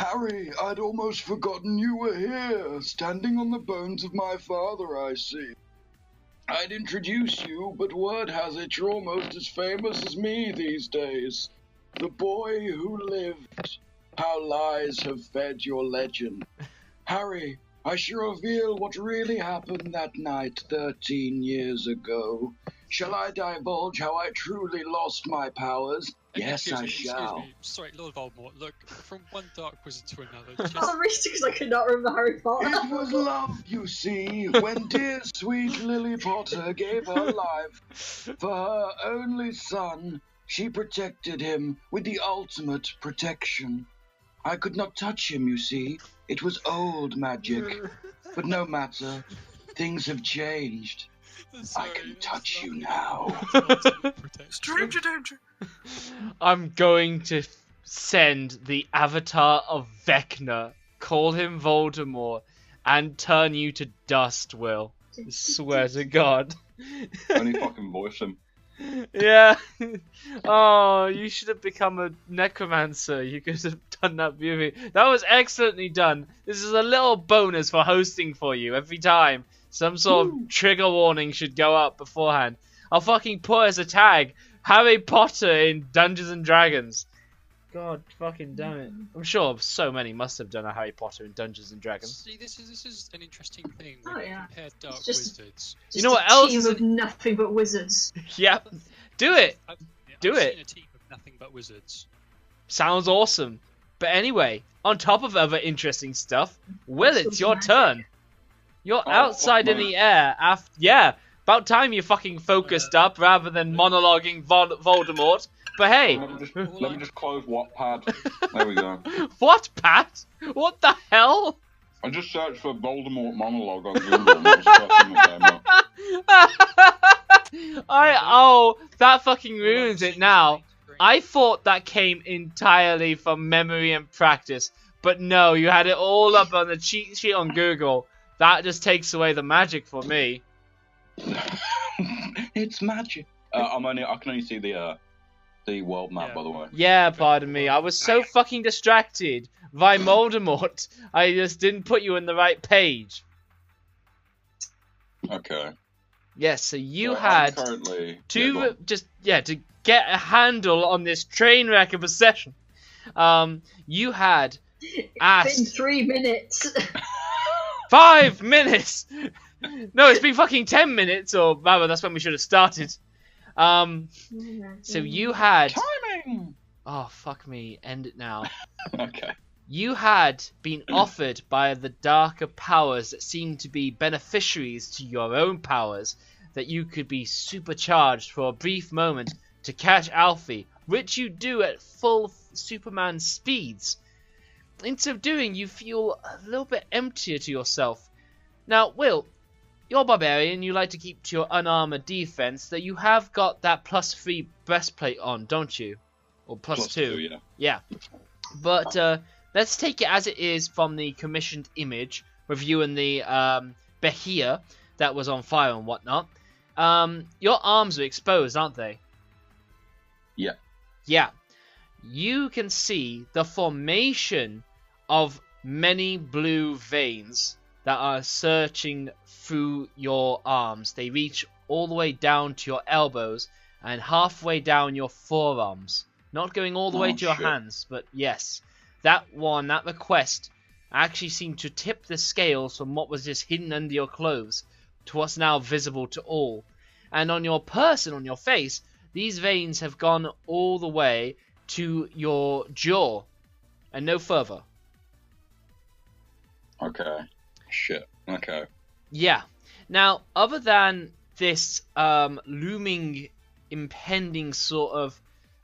Harry, I'd almost forgotten you were here, standing on the bones of my father, I see. I'd introduce you, but word has it you're almost as famous as me these days. The boy who lived. How lies have fed your legend. Harry, I shall reveal what really happened that night 13 years ago. Shall I divulge how I truly lost my powers? Yes, I shall. Excuse me. Sorry, Lord Voldemort. Look, from one dark wizard to another. Just... I'm reading because I could not remember Harry Potter. It was love, you see, when dear sweet Lily Potter gave her life for her only son. She protected him with the ultimate protection. I could not touch him, you see. It was old magic. But no matter. Things have changed. Sorry, I can touch you now. Stranger danger. I'm going to send the avatar of Vecna, call him Voldemort, and turn you to dust, Will. I swear to God. Only fucking voice him. Yeah. Oh, you should have become a necromancer. You could have done that beautifully. That was excellently done. This is a little bonus for hosting for you every time. Some sort of trigger warning should go up beforehand. I'll fucking put as a tag Harry Potter in Dungeons and Dragons. God fucking damn it. I'm sure so many must have done a Harry Potter in Dungeons and Dragons. See, this is an interesting thing. Oh, yeah. Compare dark Just- wizards. You know what else is Team of nothing but wizards. Yep. Do it. I've Do seen it. a team of nothing but wizards. Sounds awesome. But anyway, on top of other interesting stuff, Will, it's your turn. You're outside in the air after... Yeah, about time you fucking focused up rather than monologuing Voldemort. But hey... Let me just close Wattpad. There we go. What, Pat? What the hell? I just searched for Voldemort monologue on Google and that was the first thing that came up. Oh, that fucking ruins it now. I thought that came entirely from memory and practice. But no, you had it all up on the cheat sheet on Google. That just takes away the magic for me. It's magic. I can only see the world map, by the way. Yeah, pardon me. I was so fucking distracted by Voldemort. I just didn't put you in the right page. Okay. Yes, so you So had I'm currently to to get a handle on this train wreck of a session. You had It's asked been 3 minutes. 5 minutes. No, it's been fucking 10 minutes, or rather, that's when we should have started. So you had. Timing! Oh fuck me! End it now. Okay. You had been offered by the darker powers that seemed to be beneficiaries to your own powers that you could be supercharged for a brief moment to catch Alfie, which you do at full Superman speeds. In so doing, you feel a little bit emptier to yourself. Now, Will, you're a barbarian, you like to keep to your unarmored defense, that you have got that +3 breastplate on, don't you? Or plus two. Yeah. Yeah. But, let's take it as it is from the commissioned image, reviewing the, Behir that was on fire and whatnot. Your arms are exposed, aren't they? Yeah. Yeah. You can see the formation of many blue veins that are searching through your arms. They reach all the way down to your elbows and halfway down your forearms. Not going all the way to your hands, but yes. That request actually seemed to tip the scales from what was just hidden under your clothes to what's now visible to all. And on your person, on your face, these veins have gone all the way to your jaw and no further. Okay. Shit. Okay. Yeah. Now, other than this looming, impending sort of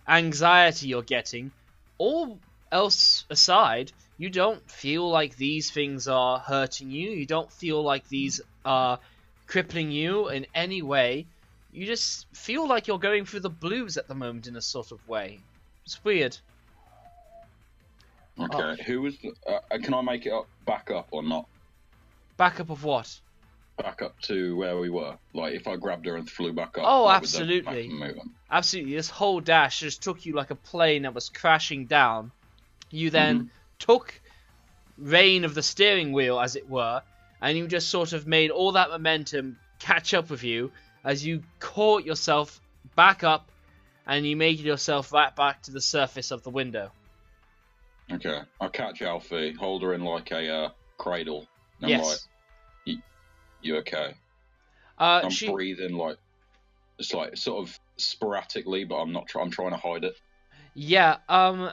anxiety you're getting, all else aside, you don't feel like these things are hurting you. You don't feel like these are crippling you in any way. You just feel like you're going through the blues at the moment in a sort of way. It's weird. Okay. Who was? Can I make it back up or not? Backup of what? Back up to where we were. Like if I grabbed her and flew back up. Oh, like, with the absolutely. maximum movement. Absolutely. This whole dash just took you like a plane that was crashing down. You then took rein of the steering wheel, as it were, and you just sort of made all that momentum catch up with you as you caught yourself back up, and you made yourself right back to the surface of the window. Okay, I'll catch Alfie, hold her in like a cradle. And Yes. I'm like, you okay? Uh, I'm she, breathing like, it's like sort of sporadically, but I'm not. I'm trying to hide it. yeah.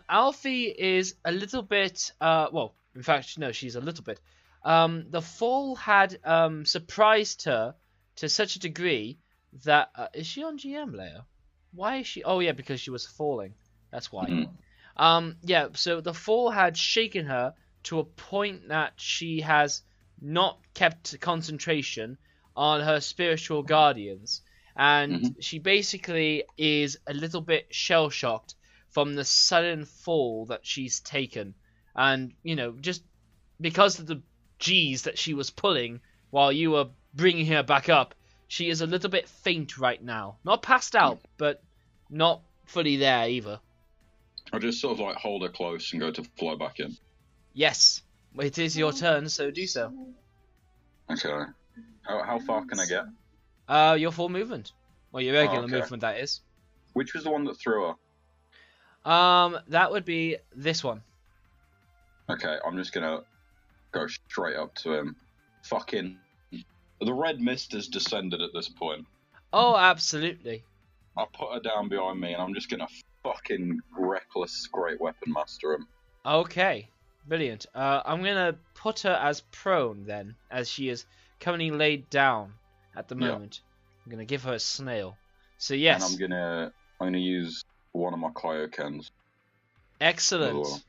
Alfie is a little bit. Well, in fact, no, she's a little bit. The fall had surprised her to such a degree that is she on GM layer? Why is she? Oh yeah, because she was falling. That's why. Yeah. So the fall had shaken her to a point that she has not kept concentration on her spiritual guardians, and she basically is a little bit shell shocked from the sudden fall that she's taken, and just because of the G's that she was pulling while you were bringing her back up, she is a little bit faint right now. Not passed out, but not fully there either. I just sort of like hold her close and go to fly back in. Yes, it is your turn, so do so. Okay. How far can I get? Your full movement. Well, your regular okay. movement, that is. Which was the one that threw her? That would be this one. Okay, I'm just gonna go straight up to him. Fucking... The red mist has descended at this point. Oh, absolutely. I put her down behind me and I'm just gonna fucking reckless great weapon master him. Okay, brilliant. I'm gonna put her as prone then, as she is currently laid down at the moment. I'm gonna give her a snail. So yes. And I'm gonna use one of my Kyokens. Excellent. Oh.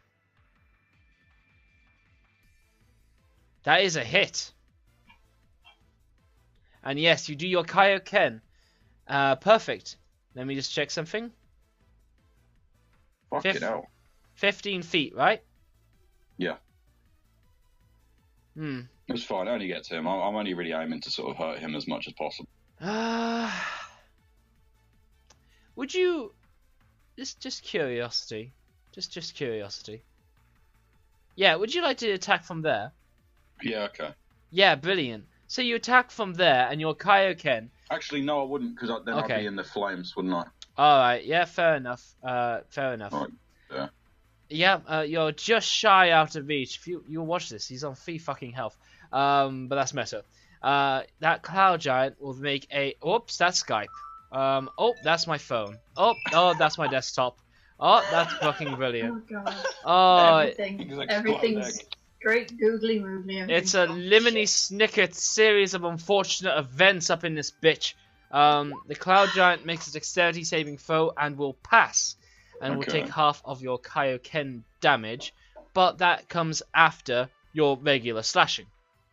That is a hit. And yes, you do your Kaioken. Perfect. Let me just check something. Fucking hell. 15 feet, right? Yeah. It's fine, I only get to him. I'm only really aiming to sort of hurt him as much as possible. Would you... Just curiosity. Just curiosity. Yeah, would you like to attack from there? Yeah, okay. Yeah, brilliant. So you attack from there, and your Kaioken... Actually, no, I wouldn't, because then I'd be in the flames, wouldn't I? Alright, yeah, fair enough. Fair enough. Right, yeah. Yeah, you're just shy out of reach. If you'll watch this, he's on 3 fucking health. But that's meta. That cloud giant will make a... Oops, that's Skype. Oh, that's my phone. Oh, that's my desktop. Oh, that's fucking brilliant. Oh god. Oh, Everything's great googly moogly. it's a lemony snicket series of unfortunate events up in this bitch. The cloud giant makes a dexterity saving throw and will pass, and will take half of your Kaioken damage, but that comes after your regular slashing.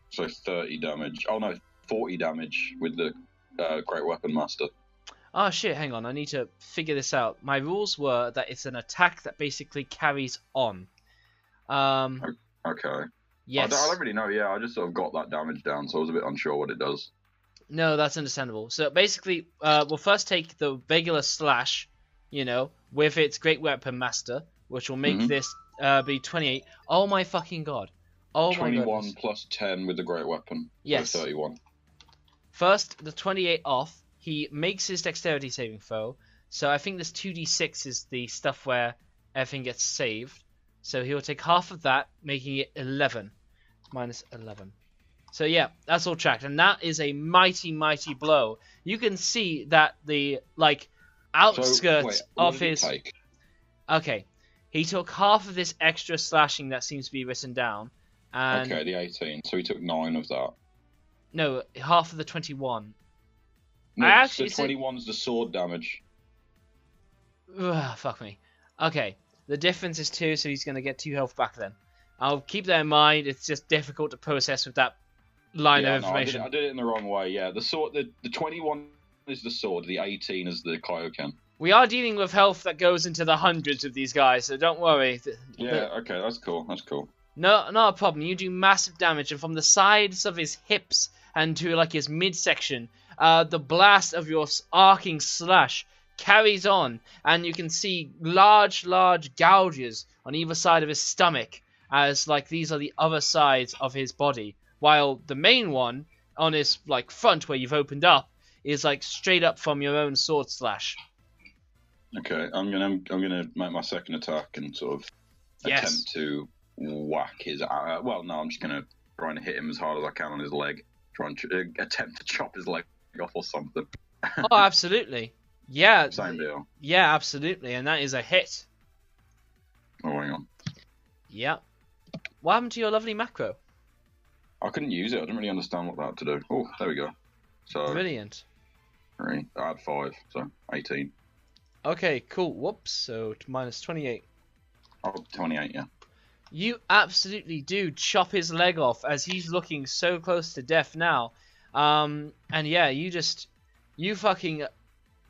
So 30 damage. Oh no, 40 damage with the Great Weapon Master. Oh shit, hang on, I need to figure this out. My rules were that it's an attack that basically carries on. Okay. Yes. I don't really know, yeah, I just sort of got that damage down, so I was a bit unsure what it does. No, that's understandable. So basically, we'll first take the regular slash, with its Great Weapon Master, which will make this be 28. Oh my fucking god. Oh 21 my goodness. plus 10 with the Great Weapon. Yes. So 31. First, the 28 off, he makes his dexterity saving throw. So I think this 2d6 is the stuff where everything gets saved. So he'll take half of that, making it 11. Minus 11. So yeah, that's all tracked. And that is a mighty, mighty blow. You can see that the, outskirts of his... Take? Okay. He took half of this extra slashing that seems to be written down. And... Okay, the 18. So he took 9 of that. No, half of the 21. No, I actually the 21's the sword damage. Ugh, fuck me. Okay, the difference is 2, so he's going to get 2 health back then. I'll keep that in mind. It's just difficult to process with that line of information. I did it in the wrong way, yeah. The sword, the 21 is the sword, the 18 is the Kaioken. We are dealing with health that goes into the hundreds of these guys, so don't worry. Yeah, okay, that's cool, that's cool. No, not a problem. You do massive damage, and from the sides of his hips and to his midsection, the blast of your arcing slash carries on, and you can see large gouges on either side of his stomach, as like these are the other sides of his body, while the main one on his like front where you've opened up is like straight up from your own sword slash. Okay, I'm gonna make my second attack and sort of attempt to whack his. Well, no, I'm just gonna try and hit him as hard as I can on his leg. Try and attempt to chop his leg off or something. Oh, absolutely. Yeah. Same deal. Yeah, absolutely, and that is a hit. Oh, hang on. Yeah. What happened to your lovely macro? I couldn't use it. I didn't really understand what that had to do. Oh, there we go. So Brilliant. 3. I had 5, so 18. Okay, cool. Whoops. So minus 28. Oh, 28, yeah. You absolutely do chop his leg off as he's looking so close to death now. And yeah, you fucking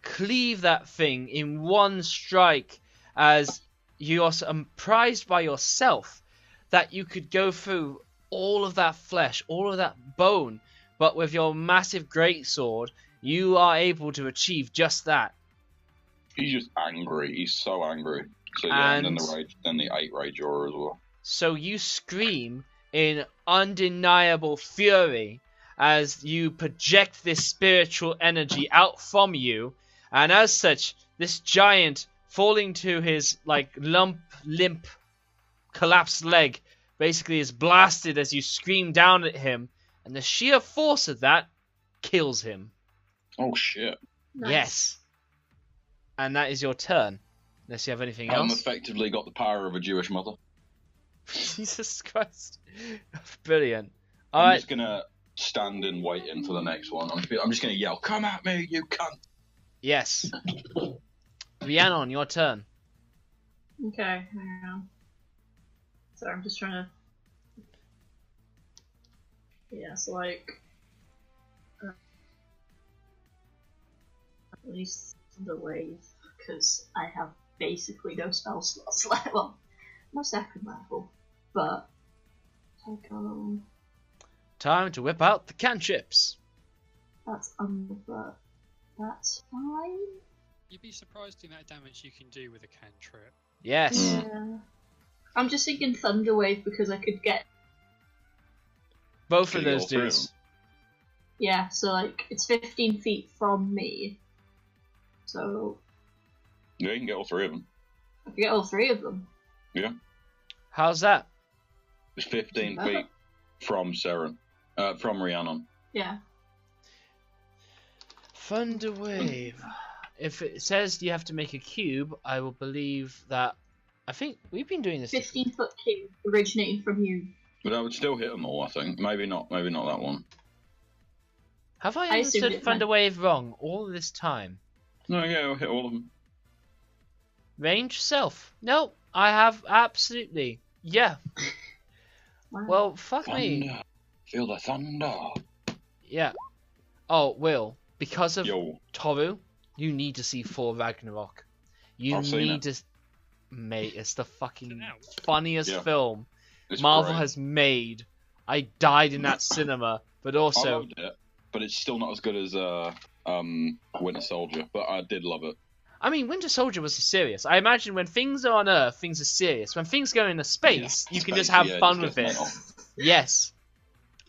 cleave that thing in one strike as you are surprised by yourself that you could go through all of that flesh, all of that bone, but with your massive greatsword, you are able to achieve just that. He's just angry. He's so angry. So yeah, and then the 8 rage aura as well. So you scream in undeniable fury as you project this spiritual energy out from you, and as such, this giant falling to his like limp, collapsed leg basically is blasted as you scream down at him, and the sheer force of that kills him. Oh shit. Nice. Yes. And that is your turn. Unless you have anything else. I'm effectively got the power of a Jewish mother. Jesus Christ. Brilliant. I'm just going to stand and waiting for the next one. I'm just going to yell, "Come at me, you cunt!" Yes. Rhiannon, your turn. Okay, hang on. Sorry, I'm just trying to... Yeah, so like... at least the wave, because I have basically no spell slots left. Well, no second level, but... Time to whip out the cantrips. That's but that's fine. You'd be surprised the amount of damage you can do with a cantrip. Yes. Yeah. I'm just thinking Thunder Wave because I could get... Both Can of you those go through dudes. Yeah, so like, it's 15 feet from me. So... Yeah, you can get all 3 of them. I can get all 3 of them. Yeah. How's that? It's 15 feet from Seren. From Rhiannon. Yeah. Thunder Wave. If it says you have to make a cube, I will believe that... I think we've been doing this... 15-foot cube originating from you. But I would still hit them all, I think. Maybe not that one. Have I assumed understood it Thunder meant- Wave wrong all this time? No, yeah, I'll hit all of them. Range self. No, I have absolutely. Yeah. Wow. Well, fuck me. Thunder. Feel the thunder. Yeah. Oh, Will, because of Yo. Toru, you need to see Thor Ragnarok. You I've seen need it. to... Mate, it's the fucking Now. funniest Yeah. film It's Marvel great. has made. I died in that cinema, but I also... loved it, but it's still not as good as Winter Soldier. But I did love it. I mean, Winter Soldier was serious. I imagine when things are on Earth, things are serious. When things go into space, you can just have fun with it. Yes.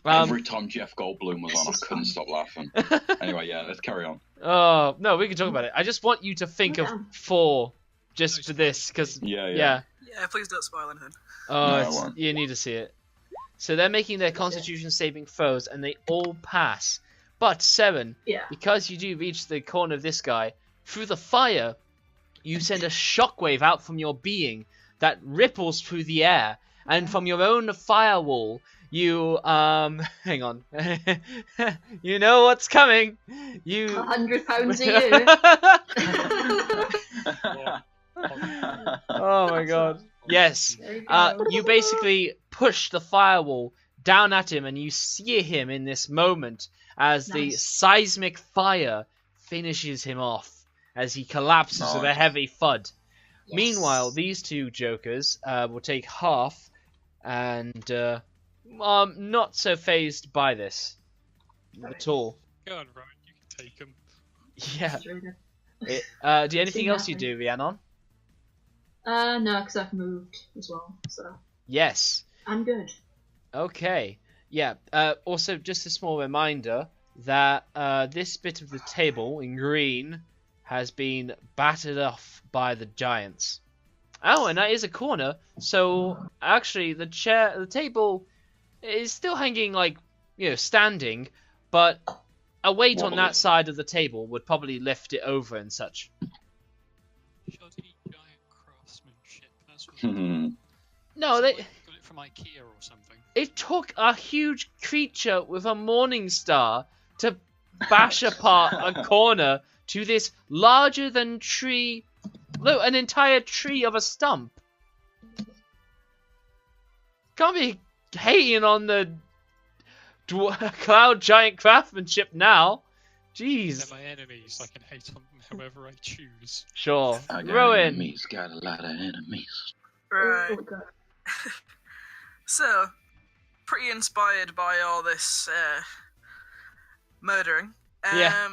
Every time Jeff Goldblum was on, I couldn't stop laughing. Anyway, yeah, let's carry on. Oh, no, we can talk about it. I just want you to think of Thor just for this, because, Yeah. yeah. Yeah, please don't spoil anything. Oh, No, I it's- won't. you need to see it. So they're making their constitution saving throws, and they all pass. But, Seren, Yeah. because you do reach the corner of this guy, through the fire, you send a shockwave out from your being that ripples through the air, and from your own firewall, you, hang on. You know what's coming. You... £100 a year. Oh my god. Yes. There you go. You basically push the firewall down at him, and you sear him in this moment as the Nice. seismic fire finishes him off as he collapses with a Nice. heavy thud. Yes. Meanwhile, these two jokers will take half, and not so phased by this at all. Go on, Rowan, you can take them. Yeah. It's really good. Do anything See else you nothing. do, Rhiannon? No, because I've moved as well, so... Yes. I'm good. Okay. Yeah. Also, just a small reminder that this bit of the table in green has been battered off by the giants. Oh, and that is a corner. So actually, the table is still hanging standing, but a weight on that side of the table would probably lift it over and such. Shoddy giant craftsmanship. That's what No, they got it from IKEA or something. It took a huge creature with a morning star to bash apart a corner to this larger than tree. Look, an entire tree of a stump. Can't be hating on the cloud giant craftsmanship now. Jeez. They're my enemies. I can hate on them however I choose. Sure. I got Rowan. enemies, got a lot of enemies. Right. Oh, God. So, pretty inspired by all this murdering. Yeah.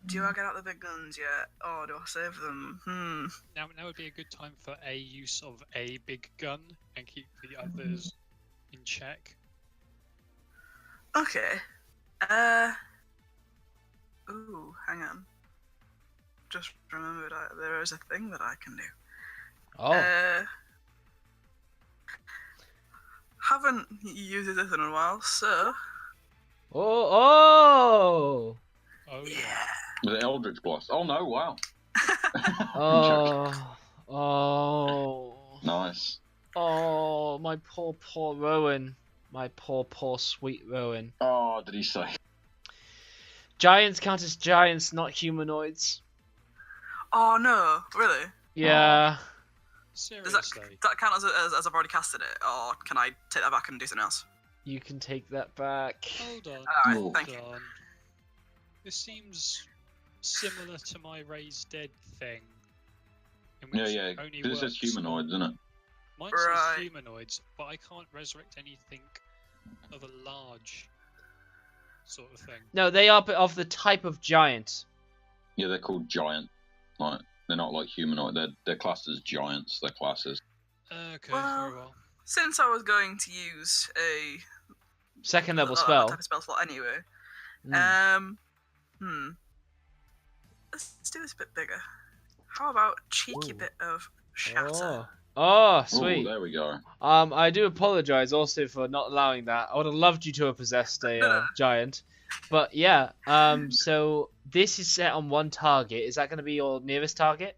Do I get out the big guns yet? Or do I save them? Now would be a good time for a use of a big gun and keep the others in check. Okay. Ooh, hang on. Just remembered there is a thing that I can do. Oh. Haven't used this in a while, so... Oh. Oh Yeah. The Eldritch Blast. Oh no, wow. Oh. Oh. Nice. Oh, my poor Rowan. My poor sweet Rowan. Oh, did he say? Giants count as giants, not humanoids. Oh no, really? Yeah. Does that seriously. count as I've already casted it, or can I take that back and do something else? You can take that back. Hold on. Alright, Ooh. thank you. Hold on. This seems similar to my raised dead thing. In Yeah, which yeah. it only Because it says works- humanoids, isn't it? Mine Right. says humanoids, but I can't resurrect anything of a large sort of thing. No, they are of the type of giant. Yeah, they're called giant. Like they're not like humanoid. They're classed as giants. They're classes. Okay, Well- very well. Since I was going to use a Second level type spell. of spell slot anyway, Mm. let's do this a bit bigger. How about a cheeky Ooh. bit of shatter? Oh, Oh, sweet. there we go. I do apologize also for not allowing that. I would have loved you to have possessed a giant. But yeah, so this is set on one target. Is that going to be your nearest target?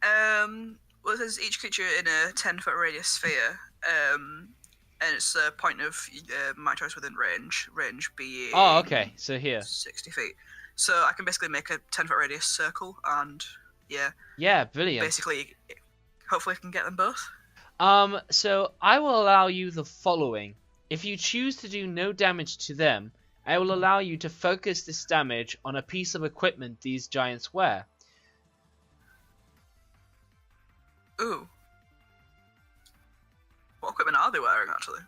Well, it says each creature in a 10-foot radius sphere, and it's a point of my choice within range. Range being Oh, okay. So here. 60 feet. So I can basically make a 10-foot radius circle, and Yeah, brilliant. basically, hopefully I can get them both. So I will allow you the following. If you choose to do no damage to them, I will allow you to focus this damage on a piece of equipment these giants wear. Ooh. What equipment are they wearing, actually?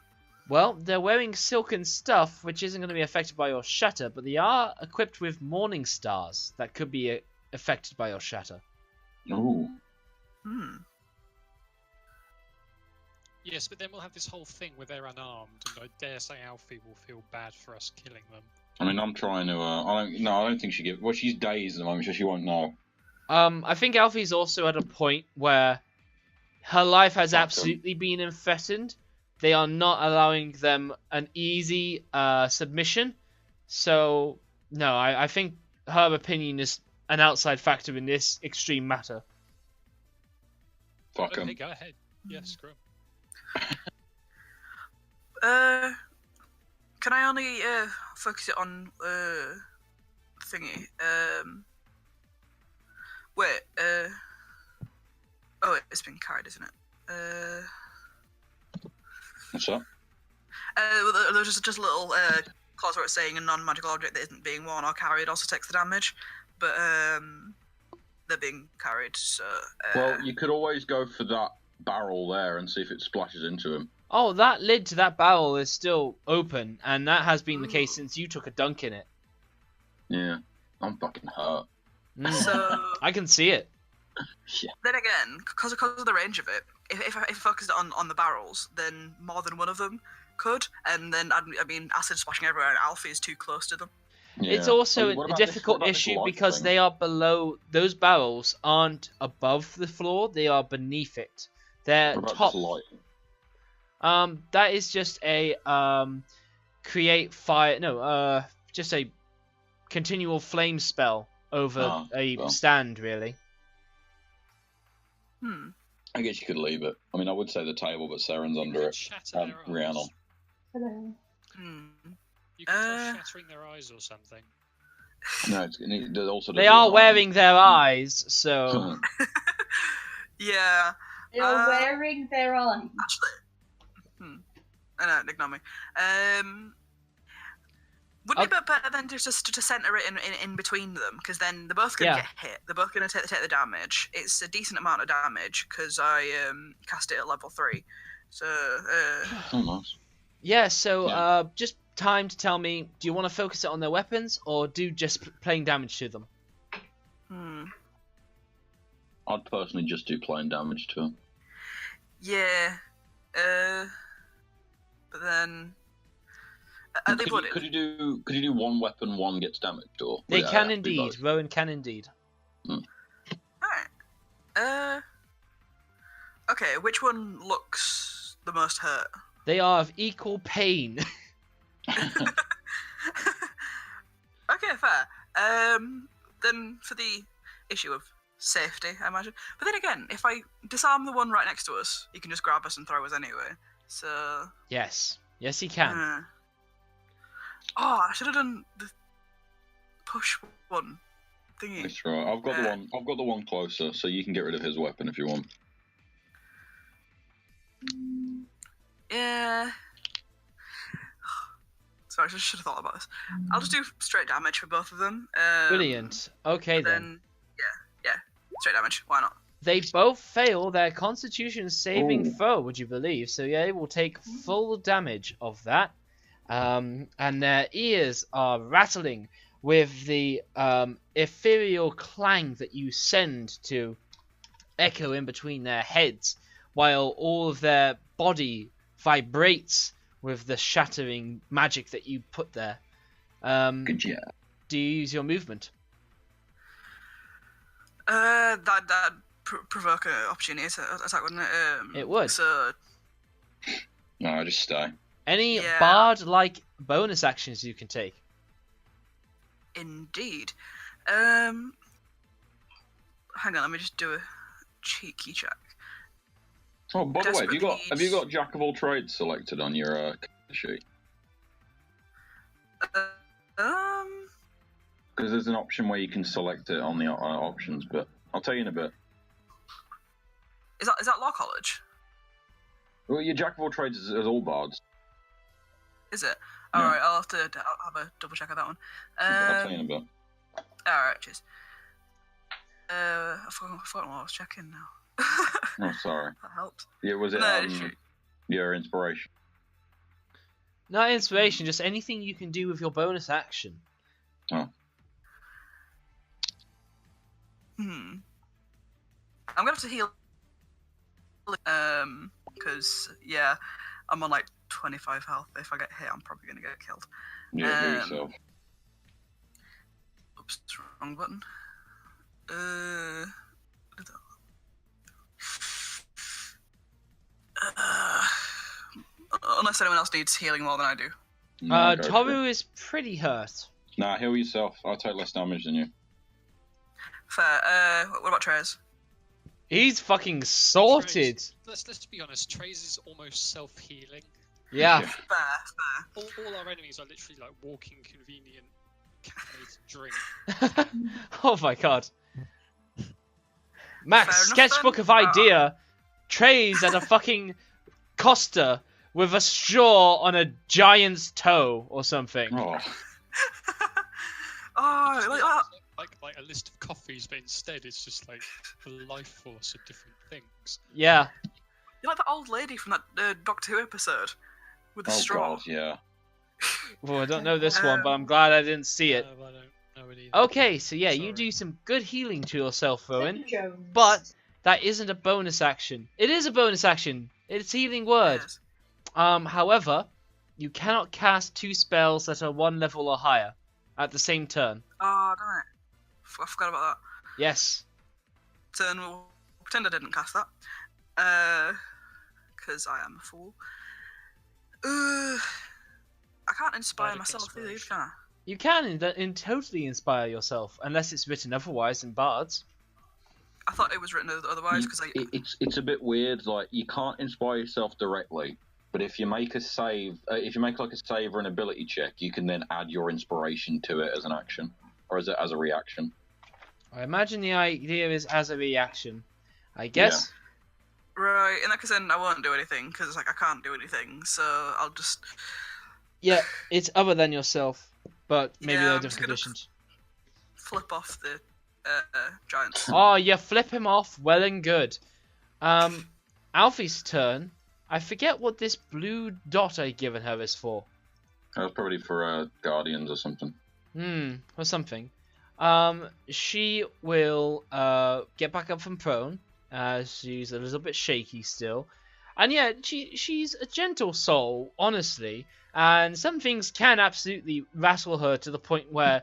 Well, they're wearing silken stuff, which isn't going to be affected by your shatter, but they are equipped with morning stars that could be affected by your shatter. Ooh. Yes, but then we'll have this whole thing where they're unarmed, and I dare say Alfie will feel bad for us killing them. I mean, I'm trying to. I don't think she give. Well, she's dazed at the moment, so she won't know. I think Alfie's also at a point where her life has Fuck 'em. absolutely been threatened. They are not allowing them an easy submission. So, no, I think her opinion is an outside factor in this extreme matter. Fuck Okay, 'em. go ahead. Yes, screw 'em. Can I only focus it on thingy? Wait. Oh, it's been carried, isn't it? What's up? Well, there's just a little clause where it's saying a non-magical object that isn't being worn or carried also takes the damage, but they're being carried, so. Well, you could always go for that barrel there and see if it splashes into him. Oh, that lid to that barrel is still open, and that has been the case since you took a dunk in it. Yeah, I'm fucking hurt. Mm, So I can see it. Then again, because of the range of it, if I focused on the barrels, then more than one of them could, and then acid splashing everywhere, and Alfie is too close to them. Yeah. It's also What a about difficult this issue light because thing? they are below. Those barrels aren't above the floor; they are beneath it. They're What about top. this light? That is just a create fire. No, just a continual flame spell over a well. stand, really. I guess you could leave it. I mean, I would say the table, but Saren's under it. Shatter their Rihanna. eyes. Hello. You can try shattering their eyes or something. No, it also They are wearing their eyes, so Yeah. They are wearing their eyes. Actually, no, ignore me. Wouldn't it be better then just to center it in between them? Because then they're both gonna get hit. They're both gonna take the damage. It's a decent amount of damage because I cast it at level 3. So Oh, nice. yeah. So just time to tell me: do you want to focus it on their weapons or do just plain damage to them? I'd personally just do plain damage to him. yeah. But then are they blooded? Could you do one weapon, one gets damaged, or They would it can have to be indeed. both? Rowan can indeed. Alright. Okay, which one looks the most hurt? They are of equal pain. Okay, fair. Then for the issue of safety, I imagine. But then again, if I disarm the one right next to us, he can just grab us and throw us anyway. So. Yes, he can. Oh, I should have done the push one thingy. That's right. I've got the one closer, so you can get rid of his weapon if you want. Yeah. Sorry, I should have thought about this. I'll just do straight damage for both of them. Brilliant. Okay then. Yeah, straight damage. Why not? They both fail their Constitution saving throw, would you believe? So they will take full damage of that. And their ears are rattling with the ethereal clang that you send to echo in between their heads, while all of their body vibrates with the shattering magic that you put there. Good job. Do you use your movement? That provoke an opportunity attack, wouldn't it? It would. So. No, just stay. Any Yeah. bard-like bonus actions you can take? Indeed. Hang on, let me just do a cheeky check. Oh, by the way, Desperate have you got Jack of all trades selected on your sheet? Because there's an option where you can select it on the options, but I'll tell you in a bit. Is that Law College? Well, your Jack of all trades is all bards. Is it? Yeah. Alright, I'll have a double check of that one. I'll tell you in a bit. Alright, cheers. I forgot what I was checking now. Oh, sorry. That helps. Yeah, was it No, your inspiration? Not inspiration, just anything you can do with your bonus action. Oh. I'm gonna have to heal. Because yeah, I'm on like 25 health. If I get hit, I'm probably gonna get killed. Yeah, heal yourself. Oops, wrong button. Unless anyone else needs healing more than I do. No, go for it. Toru is pretty hurt. Nah, heal yourself. I'll take less damage than you. Fair. What about Trez? He's fucking sorted. Let's be honest. Trace is almost self-healing. Yeah. Fair. All our enemies are literally like walking convenient caffeinated drink. Oh my god. Max, Fair enough, sketchbook then. of idea. Trays at a fucking Costa with a straw on a giant's toe or something. Oh, Oh, like that. Like a list of coffees, but instead it's just like the life force of different things. Yeah. You're like the old lady from that Doctor Who episode with the straw. God, yeah. Well, I don't know this one, but I'm glad I didn't see it. I don't know know it either. Okay, so yeah, you Sorry. do some good healing to yourself, Rowan. Jones. But that isn't a bonus action. It is a bonus action. It's healing word. Yes. However, you cannot cast 2 spells that are 1 level or higher at the same turn. Oh, damn it. I forgot about that. Yes. Turn will pretend I didn't cast that. Because I am a fool. I can't inspire Bardic myself either, inspiration. can I? You can totally inspire yourself, unless it's written otherwise in Bards. I thought it was written otherwise because It's a bit weird. Like, you can't inspire yourself directly, but if you make a save, if you make like a save or an ability check, you can then add your inspiration to it as an action, or as a reaction. I imagine the idea is as a reaction. I guess. Right, in that case then I won't do anything because like I can't do anything, so I'll just Yeah, it's other than yourself, but maybe Yeah, there are I'm just different gonna- conditions. flip off the giants. Oh, you flip him off. Well and good. Alfie's turn. I forget what this blue dot I've given her is for. That was probably for Guardians or something. Or something. She will get back up from prone. She's a little bit shaky still. And yeah, she's a gentle soul, honestly. And some things can absolutely rattle her to the point where,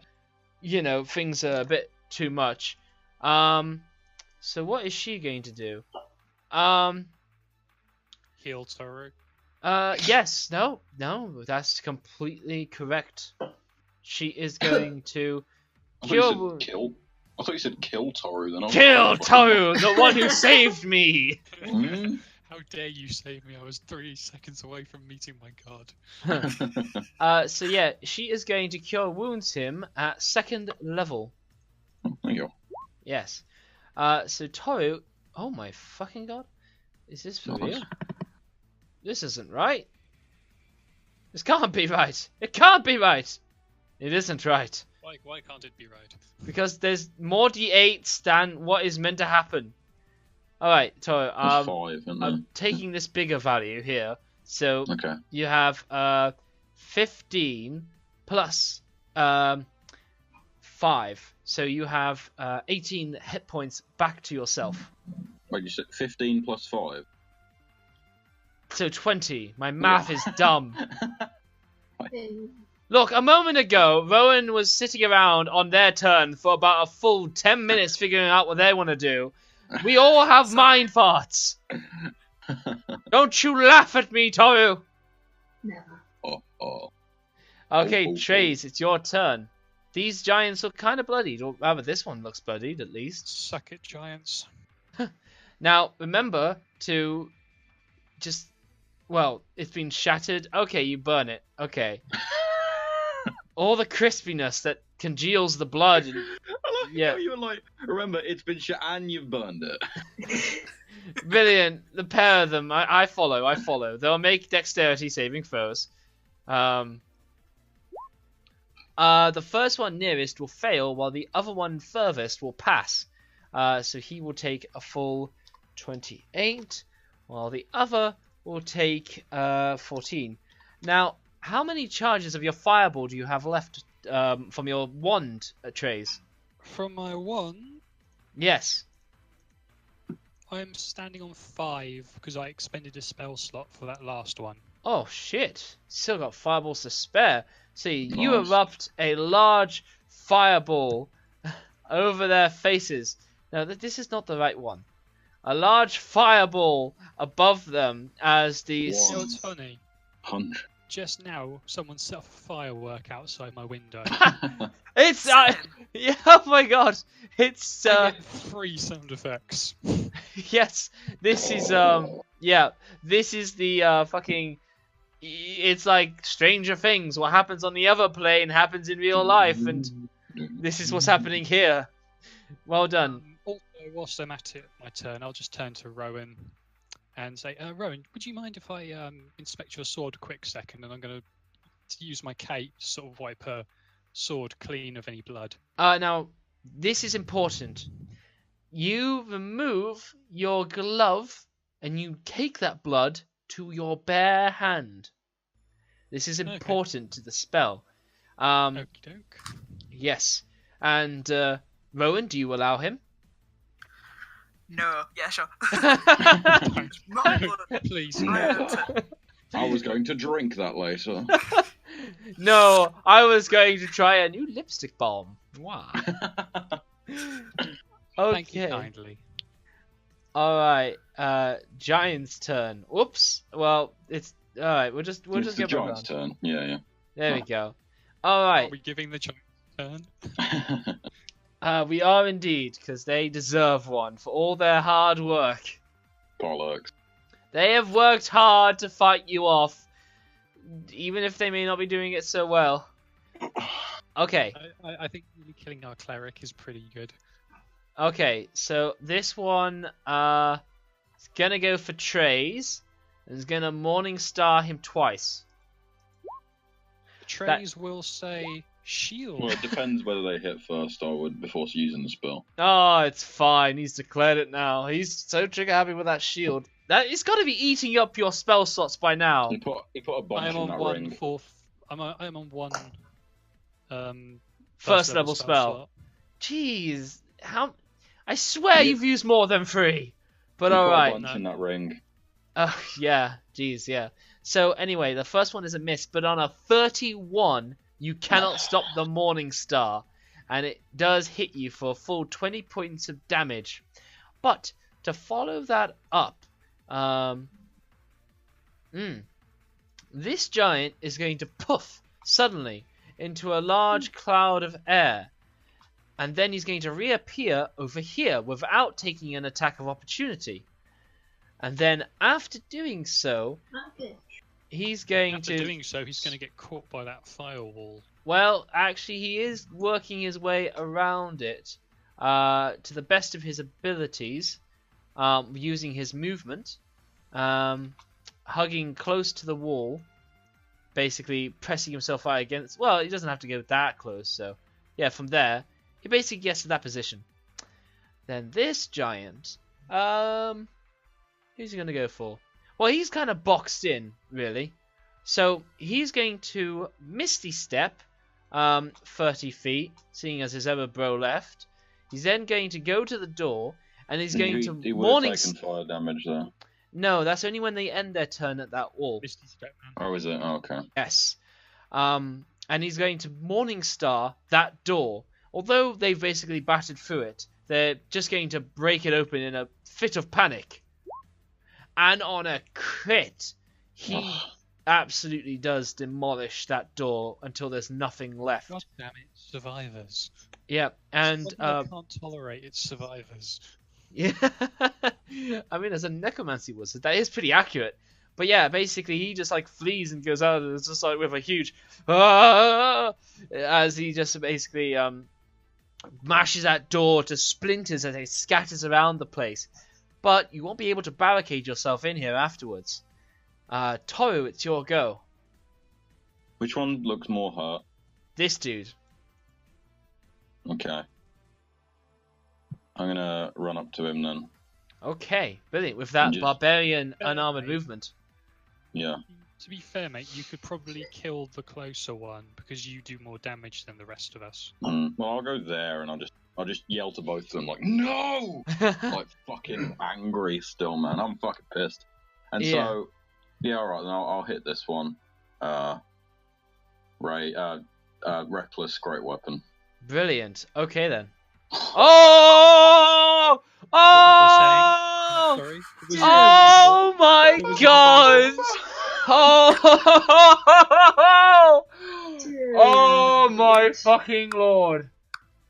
you know, things are a bit too much. So what is she going to do? Heal Toru. Yes, no, that's completely correct. She is going to I cure thought you said kill Toru. Then I was Kill like, Toru, the one who saved me. Hmm? How dare you save me? I was 3 seconds away from meeting my god. So yeah, she is going to cure wounds him at 2nd level. There you go. Yes. So Toru, oh my fucking god, is this for real? This isn't right. This can't be right. It can't be right. It isn't right. Why can't it be right? Because there's more d8s than what is meant to happen. Alright, Toru, There's 5, isn't I'm taking this bigger value here. So there? Okay. you have 15 plus 5. So you have 18 hit points back to yourself. Wait, you said 15 plus 5? So 20. My math is dumb. Hey. Look, a moment ago, Rowan was sitting around on their turn for about a full 10 minutes figuring out what they want to do. We all have mind farts. Don't you laugh at me, Toru. Never. Oh. Okay, Oh. Trace, it's your turn. These giants look kind of bloodied, or rather this one looks bloodied at least. Suck it, giants. Now, remember to just... Well, it's been shattered. Okay, you burn it. Okay. All the crispiness that congeals the blood. And... I like Yeah. how you were like, remember, it's been shot and you've burned it. Brilliant. The pair of them. I follow. They'll make dexterity saving throws. The first one nearest will fail, while the other one furthest will pass. So he will take a full 28, while the other will take 14. Now, how many charges of your fireball do you have left from your wand, Trace? From my one, Yes. I'm standing on 5 because I expended a spell slot for that last one. Oh shit! Still got fireballs to spare. See, you Nice. erupt a large fireball over their faces. Now, this is not the right one. A large fireball above them as the... Wow. You know what's funny? 100. Just now, someone set off a firework outside my window. It's... yeah, oh my god! It's... I get 3 sound effects. yes, this is... yeah, this is the fucking... It's like Stranger Things. What happens on the other plane happens in real life, and this is what's happening here. Well done. Also, whilst I'm at it, my turn, I'll just turn to Rowan and say, Rowan, would you mind if I inspect your sword a quick second? And I'm going to use my cape to sort of wipe her sword clean of any blood. Now, this is important. You remove your glove and you take that blood to your bare hand. This is important to the spell. Okie doke. Yes. And Rowan, do you allow him? No. Yeah, sure. Don't. My No, word. please. My No. turn. I was going to drink that later. No, I was going to try a new lipstick balm. Wow. Thank you Okay. kindly. All right. Giant's turn. Whoops. Well, it's all right. We'll just It's the get one giant's round. turn. Yeah, There we go. All Are right. we giving the giant a turn? yeah. We are indeed, because they deserve one for all their hard work. Bollocks. They have worked hard to fight you off, even if they may not be doing it so well. Okay. I think really killing our cleric is pretty good. Okay, so this one is gonna go for Trays and is gonna Morning Star him twice. Trays will say shield. Well, it depends whether they hit first or before using the spell. Oh, it's fine. He's declared it now. He's so trigger happy with that shield. That it's got to be eating up your spell slots by now. He put a I bunch am in on that one ring. fourth. I'm on one. First level spell. slot. Jeez, how? I swear Yeah. you've used more than 3. But He all put a right. bunch in that ring. Yeah. Jeez, yeah. So anyway, the first one is a miss, but on a 31, you cannot stop the Morning Star, and it does hit you for a full 20 points of damage. But to follow that up, this giant is going to poof suddenly into a large cloud of air, and then he's going to reappear over here without taking an attack of opportunity. And then after doing so, Okay. he's going After to... doing so, he's going to get caught by that firewall. Well, actually, he is working his way around it to the best of his abilities, using his movement, hugging close to the wall, basically pressing himself out against... Well, he doesn't have to go that close, so... Yeah, from there, he basically gets to that position. Then this giant... who's he going to go for? Well, he's kind of boxed in, really. So, he's going to Misty Step 30 feet, seeing as his other bro left. He's then going to go to the door, and he's going to He would Morning... have taken fire damage there. No, that's only when they end their turn at that wall. Misty Step, man. Oh, is it? Oh, okay. Yes. And he's going to Morning Star that door. Although they've basically battered through it, they're just going to break it open in a fit of panic. And on a crit, he absolutely does demolish that door until there's nothing left. God damn it, survivors. Yeah, and Something I can't tolerate its survivors. yeah, I mean, as a necromancy wizard, that is pretty accurate. But yeah, basically, he just like flees and goes out, and it's just like with a huge as he just basically mashes that door to splinters as it scatters around the place. But you won't be able to barricade yourself in here afterwards. Toru, it's your go. Which one looks more hurt? This dude. Okay. I'm gonna run up to him then. Okay, brilliant. With that And just- barbarian unarmored movement. Yeah. To be fair, mate, you could probably kill the closer one because you do more damage than the rest of us. Well, I'll go there and I'll just yell to both of them like, no! Like fucking angry still, man. I'm fucking pissed. And Yeah. so, yeah, alright, then I'll hit this one. Reckless great weapon. Brilliant. Okay then. Oh! Oh! Sorry. Oh my god! Oh! Oh my fucking lord!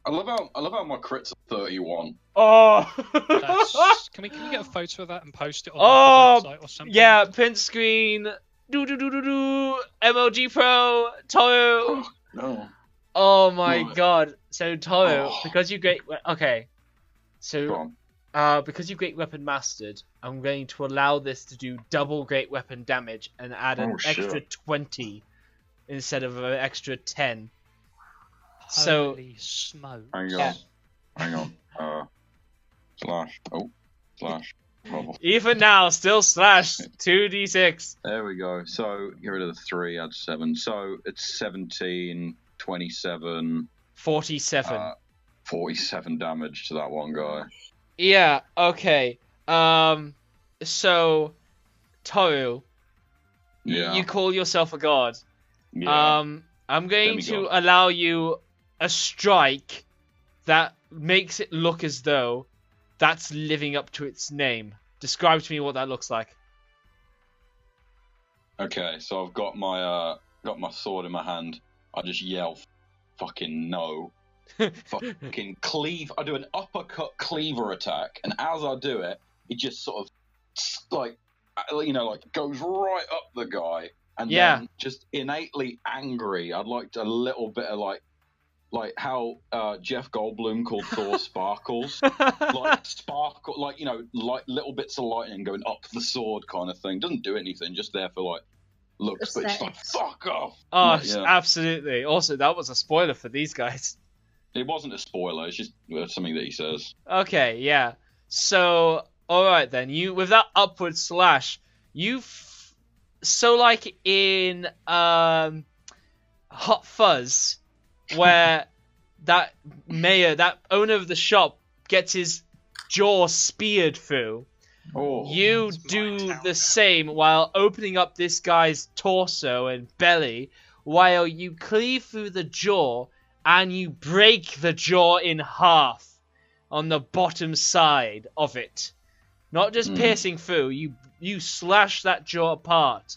I love how my crits are 31. Oh! Can we get a photo of that and post it on Oh, the website or something? Yeah, print screen. MLG Pro. Toru. No. Oh my No. god. So Toru, Oh. because you great. Okay. Go So on. because you great weapon mastered, I'm going to allow this to do double great weapon damage and add an Oh, shit. extra 20 instead of an extra 10. So Holy smoke. Hang on. Yeah. Hang on. Slash. Oh. Slash. Trouble. even now, still slash 2d6. There we go. So get rid of the 3, add 7. So it's 17, 27, 47. 47 damage to that one guy. Yeah, okay. So, Toru, Yeah. you call yourself a god. Yeah. I'm going to Demigod. allow you a strike that makes it look as though that's living up to its name. Describe to me what that looks like. Okay, so I've got my sword in my hand. I just yell, "Fucking no!" Fucking cleave. I do an uppercut cleaver attack, and as I do it, it just sort of like goes right up the guy, and then just innately angry. I'd like a little bit of like how Jeff Goldblum called Thor sparkles, like sparkle, like little bits of lightning going up the sword kind of thing. Doesn't do anything, just there for like looks, but it's like fuck off. Oh, absolutely. Also, that was a spoiler for these guys. It wasn't a spoiler. It's just something that he says. Okay, yeah. So, all right then. You with that upward slash, so like in Hot Fuzz, where that owner of the shop gets his jaw speared through. Oh, you do the same while opening up this guy's torso and belly, while you cleave through the jaw and you break the jaw in half on the bottom side of it. Not just piercing through, you slash that jaw apart.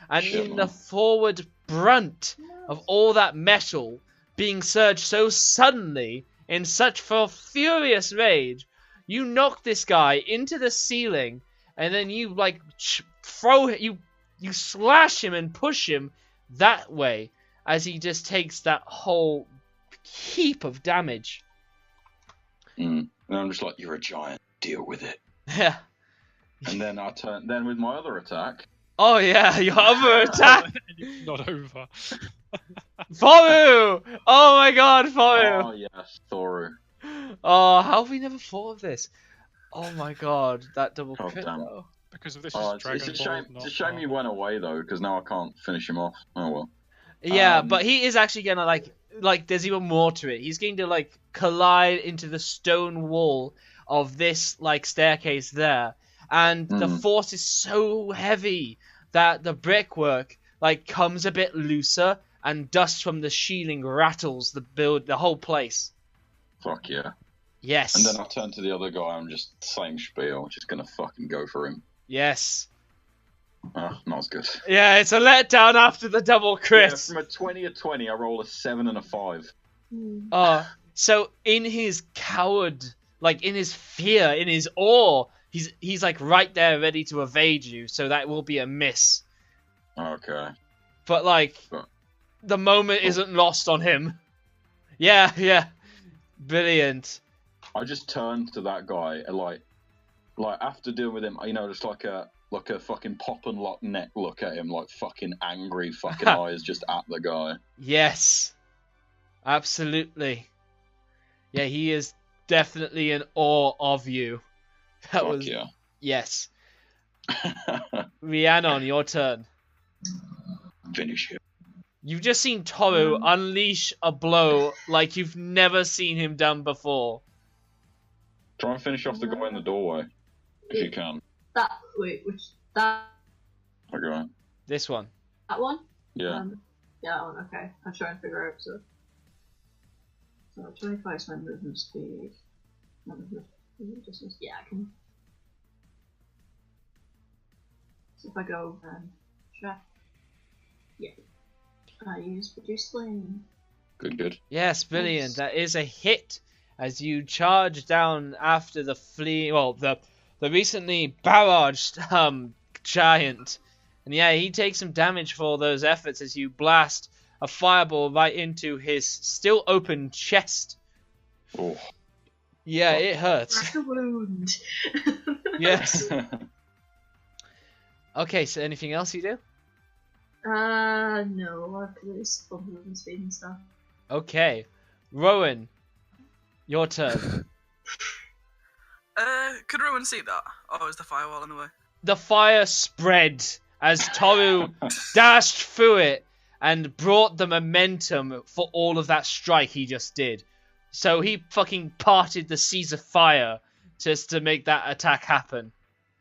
And in the forward brunt of all that metal being surged so suddenly in such furious rage, you knock this guy into the ceiling, and then you like you slash him and push him that way as he just takes that whole heap of damage. And I'm just like, you're a giant, deal with it. Yeah. And then I turn. Then with my other attack. Oh yeah, your other attack. Not over. Thoru! Oh my god, Thoru! Oh yes, Thoru. Oh, how have we never thought of this? Oh my god, that double crit though. Because of this Oh, is Dragon it's a Ball. shame. It's a shame you went away though, because now I can't finish him off. Oh well. Yeah, but he is actually gonna like there's even more to it. He's going to like collide into the stone wall of this like staircase there, and the force is so heavy that the brickwork like comes a bit looser, and dust from the ceiling rattles the whole place. Fuck yeah. Yes. And then I turn to the other guy. I'm just same spiel. Just gonna fucking go for him. Yes. Oh, not as good. Yeah, it's a letdown after the double crit. Yeah, from a 20 or 20, I roll a 7 and a 5. So in his coward, like in his fear, in his awe, he's like right there ready to evade you, so that will be a miss. Okay. But like, the moment isn't lost on him. Yeah. Brilliant. I just turned to that guy and like after dealing with him, just like a fucking pop and lock neck look at him, like fucking angry fucking eyes just at the guy. Yes. Absolutely. Yeah, he is definitely in awe of you. Yeah. Yes. Rhiannon, your turn. Finish him. You've just seen Toru unleash a blow like you've never seen him done before. Try and finish off the guy in the doorway, if you can. That Okay. This one. That one? Yeah. Yeah, that one, okay. I'll try and figure out, so 25 is my movement speed. Yeah, I can. So if I go check. Yeah. I use Produce Flame. Good. Yes, brilliant. That is a hit as you charge down after the the recently barraged giant. And yeah, he takes some damage for all those efforts as you blast a fireball right into his still open chest. Oh. Yeah, it hurts. Like a wound. Yes. Okay, so anything else you do? No, I've released full movement speed and stuff. Okay. Rowan, your turn. Could Rowan see that? Or is the firewall in the way? The fire spread as Toru dashed through it and brought the momentum for all of that strike he just did. So he fucking parted the seas of fire just to make that attack happen.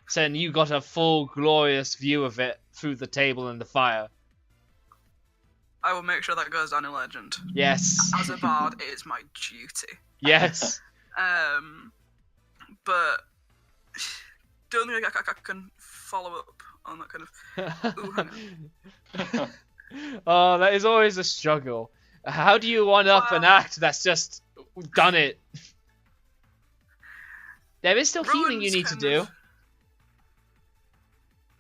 So then you got a full glorious view of it through the table and the fire. I will make sure that goes down in legend. Yes. As a bard, it is my duty. Yes. But don't think I can follow up on that kind of. Ooh, hang on. Oh, that is always a struggle. How do you one up an act that's just done it? There is still healing you need to do.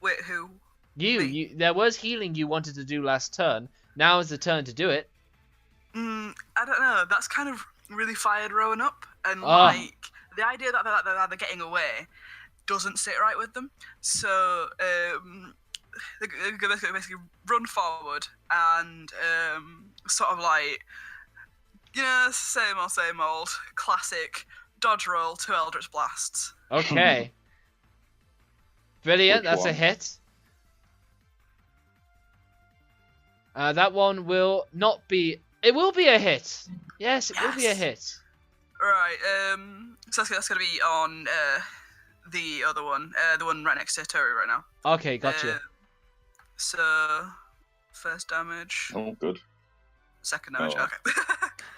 Wait, who? You. There was healing you wanted to do last turn. Now is the turn to do it. I don't know. That's kind of really fired Rowan up, and like the idea that they're getting away doesn't sit right with them. So they're gonna basically run forward and sort of like, same old classic dodge roll, 2 Eldritch Blasts. Okay. Brilliant. That's a hit. That one will not be. It will be a hit. Yes, it will be a hit. Right. So that's gonna be on the other one, the one right next to Tori right now. Okay, gotcha. So first damage. Oh, good. Second damage.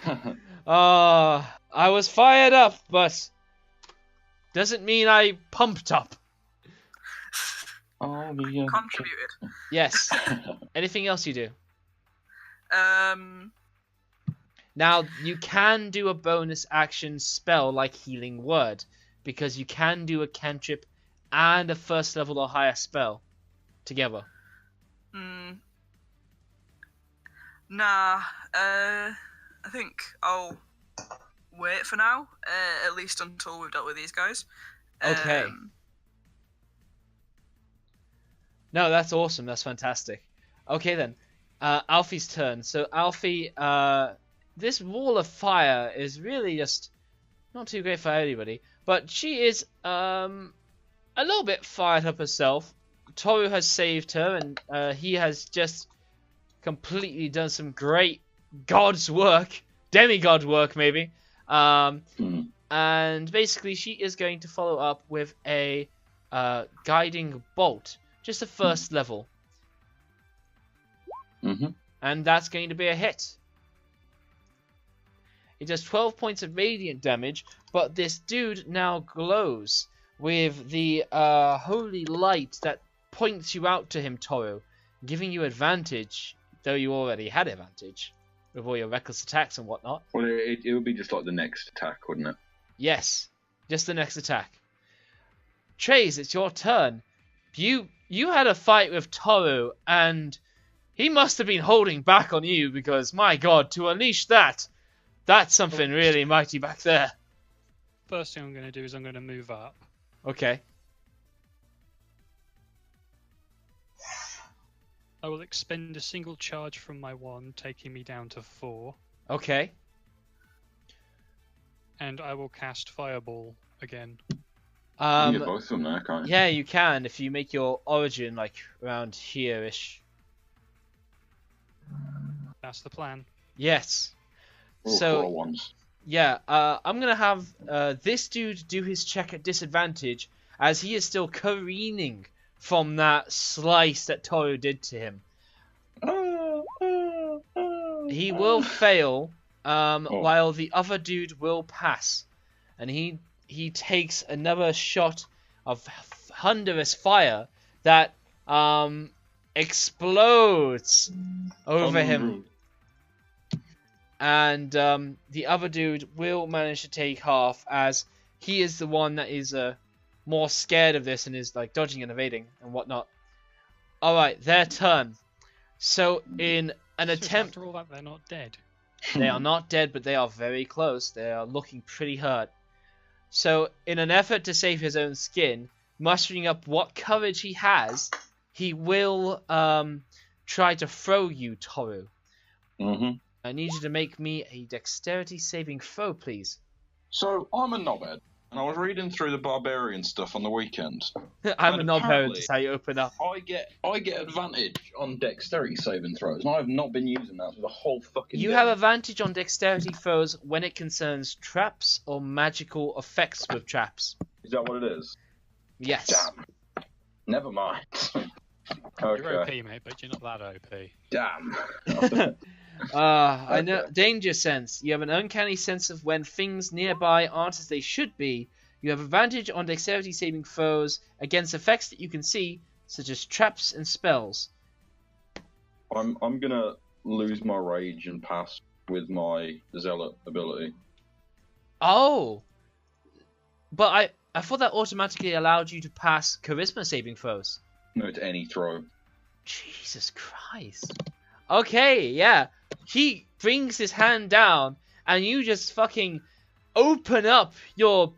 Okay. I was fired up, but doesn't mean I pumped up. Oh, Contributed. Yes. Anything else you do? Now, you can do a bonus action spell like Healing Word, because you can do a cantrip and a first level or higher spell together. Nah, I think I'll wait for now, at least until we've dealt with these guys. Okay. No, that's awesome. That's fantastic. Okay, then. Alfie's turn. So, Alfie, this wall of fire is really just not too great for anybody. But she is a little bit fired up herself. Toru has saved her, and he has just completely done some great god's work. Demigod work, maybe. And basically, she is going to follow up with a guiding bolt. Just the first level. And that's going to be a hit. It does 12 points of radiant damage, but this dude now glows with the holy light that points you out to him, Toru, giving you advantage, though you already had advantage with all your reckless attacks and whatnot. Well, it would be just like the next attack, wouldn't it? Yes, just the next attack. Trace, it's your turn. You had a fight with Toru, and he must have been holding back on you, because, my god, to unleash that's something really mighty back there. First thing I'm going to do is I'm going to move up. Okay. I will expend a single charge from my wand, taking me down to 4. Okay. And I will cast Fireball again. You can get both of them there, can't you? Yeah, you can if you make your origin like around here-ish. That's the plan. Yes. So, 4 ones. Yeah, I'm gonna have this dude do his check at disadvantage, as he is still careening from that slice that Toru did to him. He will fail, while the other dude will pass, and he takes another shot of thunderous fire that explodes over him. And the other dude will manage to take half, as he is the one that is more scared of this and is like dodging and evading and whatnot. Alright, their turn. So in an attempt... After all that, they're not dead. They are not dead, but they are very close. They are looking pretty hurt. So in an effort to save his own skin, mustering up what courage he has, he will try to throw you, Toru. I need you to make me a dexterity saving throw, please. So, I'm a knobhead. And I was reading through the barbarian stuff on the weekend. I'm And a knob parent. apparently- That's how you open up. I get advantage on dexterity saving throws, and I have not been using that for the whole fucking You game. have advantage on dexterity throws when it concerns traps or magical effects with traps. Is that what it is? Yes. Damn. Never mind. You're Okay. OP, mate, but you're not that OP. Damn. I know. Okay. Danger sense. You have an uncanny sense of when things nearby aren't as they should be. You have advantage on dexterity saving throws against effects that you can see, such as traps and spells. I'm gonna lose my rage and pass with my zealot ability. Oh! But I thought that automatically allowed you to pass charisma saving throws. No, to any throw. Jesus Christ. Okay, yeah. He brings his hand down, and you just fucking open up your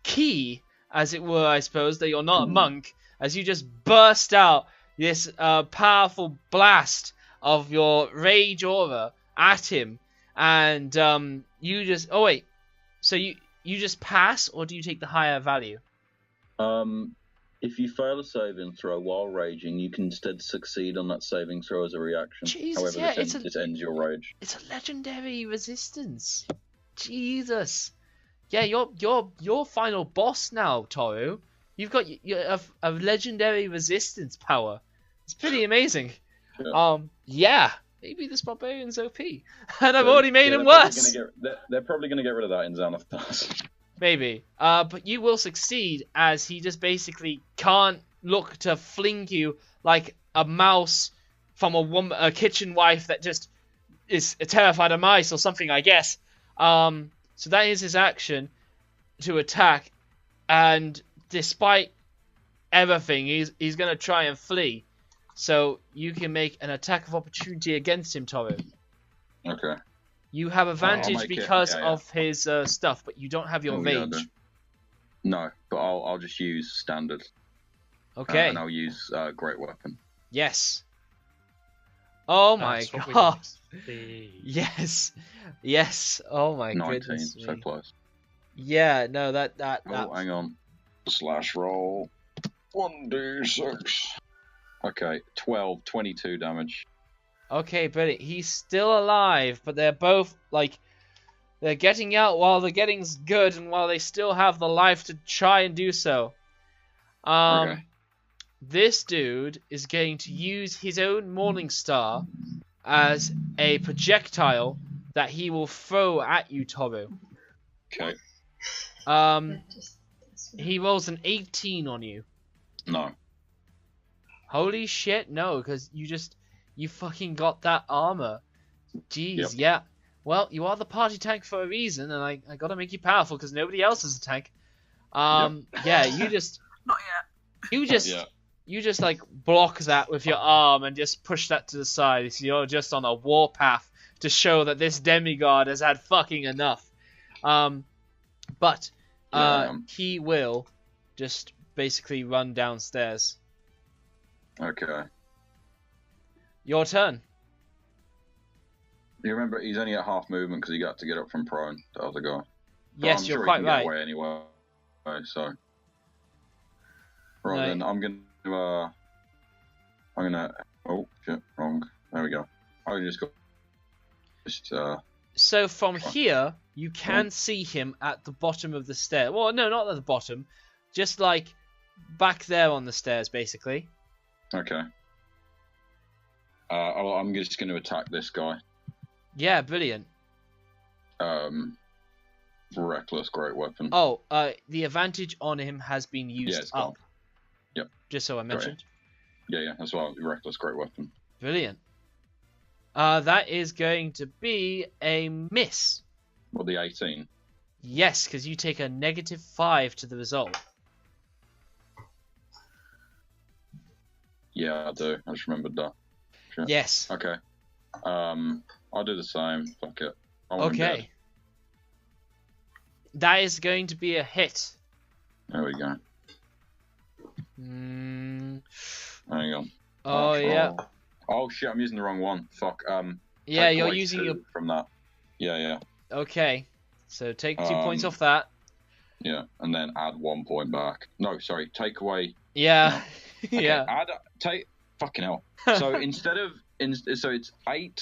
key, as it were, I suppose, that you're not a monk, as you just burst out this powerful blast of your rage aura at him, and you just... Oh, wait. So you just pass, or do you take the higher value? If you fail a saving throw while raging, you can instead succeed on that saving throw as a reaction. Jesus, However, yeah, this ends your rage. It's a legendary resistance. Jesus. Yeah, you're final boss now, Toru. You've got a legendary resistance power. It's pretty amazing. Yeah. Yeah. Maybe this barbarian's OP. And I've already made him worse. They're probably going to get rid of that in Xanathars. Maybe. But you will succeed, as he just basically can't look to fling you like a mouse from a kitchen wife that just is terrified of mice or something, I guess. So that is his action to attack, and despite everything, he's going to try and flee. So you can make an attack of opportunity against him, Toru. Okay. You have advantage make it, because yeah. of his stuff, but you don't have your Yeah, I rage. do. No, but I'll just use standard. Okay. And I'll use great weapon. Yes. Oh my That's what we god. want to see. Yes. Yes. Oh my 19, goodness. so me. close. Yeah, no, that Oh, hang on. Slash roll. 1d6. Okay, 12, 22 damage. Okay, brilliant. He's still alive, but they're both like they're getting out while the getting's good and while they still have the life to try and do so. Okay. This dude is going to use his own Morning Star as a projectile that he will throw at you, Toru. Okay. He rolls an 18 on you. No. Holy shit, no, because you fucking got that armor. Jeez, Yep. yeah. Well, you are the party tank for a reason, and I gotta make you powerful because nobody else is a tank. Yeah, you just, Not yet. you just like block that with your arm and just push that to the side. So you're just on a warpath to show that this demigod has had fucking enough. But he will just basically run downstairs. Okay. Your turn. You remember, he's only at half movement because he got to get up from prone, the other guy. But Yes, I'm you're sure quite he can right. Get away anyway, so. Right No. then, I'm gonna. Oh shit! Wrong. There we go. I just got. So from here, you can see him at the bottom of the stair. Well, no, not at the bottom. Just like back there on the stairs, basically. Okay. I'm just going to attack this guy. Yeah, brilliant. Reckless, great weapon. Oh, the advantage on him has been used Yeah, it's gone. up. Yep. Just so I mentioned. Yeah, that's why reckless, great weapon. Brilliant. That is going to be a miss. Well, the 18. Yes, because you take a -5 to the result. Yeah, I do. I just remembered that. Shit. Yes. Okay. I'll do the same. Fuck it. I want him dead. Okay. That is going to be a hit. There we go. Hang on. Oh, yeah. Oh shit! I'm using the wrong one. Fuck. Yeah, take you're away using 2 your... from that. Yeah. Okay. So take 2 points off that. Yeah, and then add 1 point back. No, sorry, take away. Yeah. Okay, Yeah. take. Fucking hell. So instead of so it's 8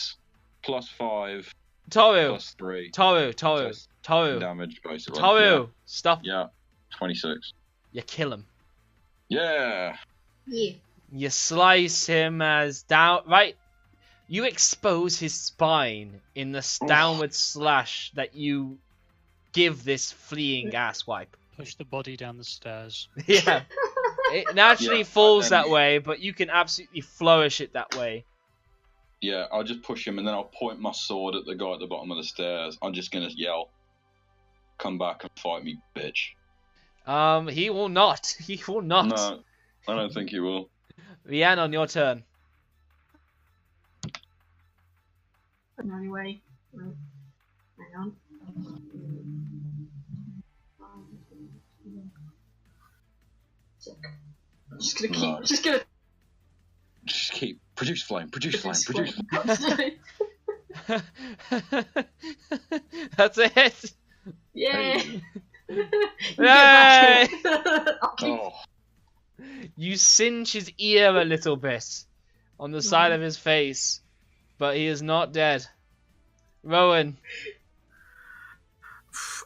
plus 5 Toru. plus 3 Toru. damage basically. Toru. Stop. Yeah, 26. You kill him. Yeah. Yeah. You slice him as down. Right. You expose his spine in this downward slash that you give this fleeing asswipe. Push the body down the stairs. Yeah. It naturally Yeah, falls and then- that way, but you can absolutely flourish it that way. Yeah, I'll just push him and then I'll point my sword at the guy at the bottom of the stairs. I'm just gonna yell, "Come back and fight me, bitch." He will not. He will not. No, I don't think he will. Rhiannon, your turn. Anyway, right. Hang on. I'm just gonna keep. Right. Just gonna. Produce flame. Produce flame. That's it. Yay! Hey. Yay! I'll keep. Oh, You singe his ear a little bit on the side of his face, but he is not dead. Rowan.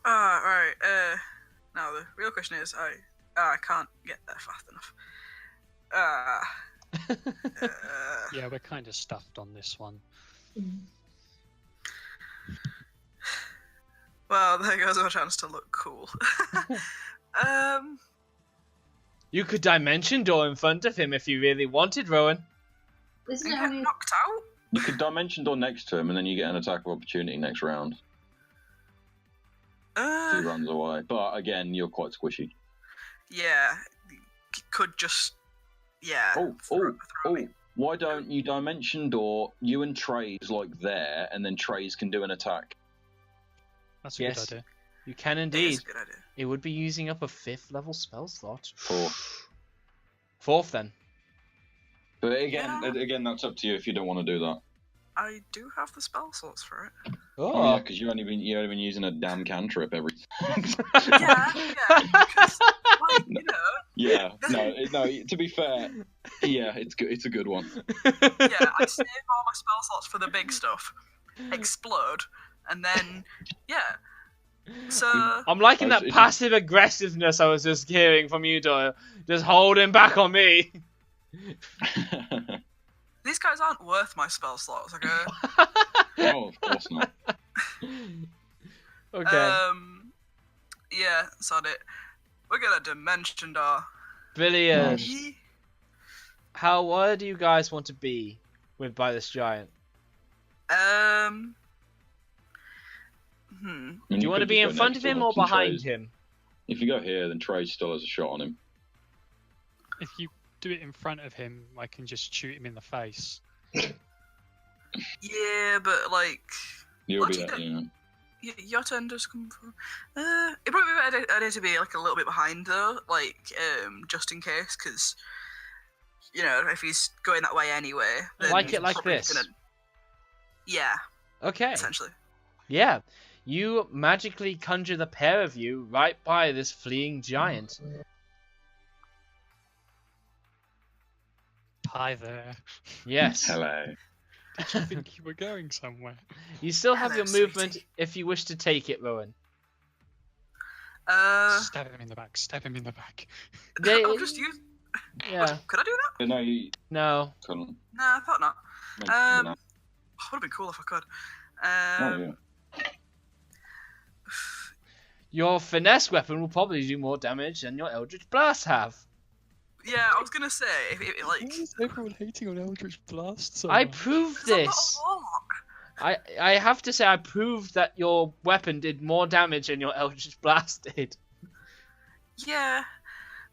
Right. Now the real question is, I can't get there fast enough. Yeah, we're kind of stuffed on this one. Well, there goes our chance to look cool. You could dimension door in front of him if you really wanted, Rowan. Isn't and it get only? knocked out. you could dimension door next to him and then you get an attack of opportunity next round. He runs away. But again, you're quite squishy. Yeah, could just. Yeah. throw me. Why don't you dimension door you and Trey's like there and then Trey's can do an attack? That's a Yes. good idea. You can It is indeed. a good idea. It would be using up a 5th level spell slot. 4th then. But again, Yeah. that's up to you if you don't want to do that. I do have the spell slots for it. Oh, yeah, because you've only been using a damn cantrip every. Yeah, because, like, you know, Yeah, no. To be fair, yeah, it's good. It's a good one. yeah, I save all my spell slots for the big stuff, explode, and then, yeah. So, I'm liking that It's- passive aggressiveness I was just hearing from you, Doyle. Just holding back on me. these guys aren't worth my spell slots, okay? Oh, of course not. Okay. Yeah, sod it. We're gonna dimension door. Brilliant. Nice. Where do you guys want to be by this giant? Hmm. And Do you want to could be just in go front next of him door or to behind Trey's. him? If you go here, then Trey still has a shot on him. If you do it in front of him, I can just shoot him in the face. Yeah, but like, You'll What be you at, do? you know. your turn does come through. It probably be better to be like a little bit behind though, like just in case, because you know if he's going that way anyway. Then Like it he's like probably this? Yeah, Okay. essentially. Yeah. You magically conjure the pair of you right by this fleeing giant. Hi there. Yes. Hello. Did you think you were going somewhere? You still have Hello, your movement sweetie. if you wish to take it, Rowan. Stab him in the back. Stab him in the back. I'll just use. Yeah. Could I do that? No, you No. couldn't. Nah, I thought not. No. Would have been cool if I could. Oh, yeah. Your finesse weapon will probably do more damage than your Eldritch Blast have. Yeah, I was gonna say like. Why is everyone hating on Eldritch Blast so I much? proved There's a lot this. of warlock. I have to say I proved that your weapon did more damage than your Eldritch Blast did. Yeah,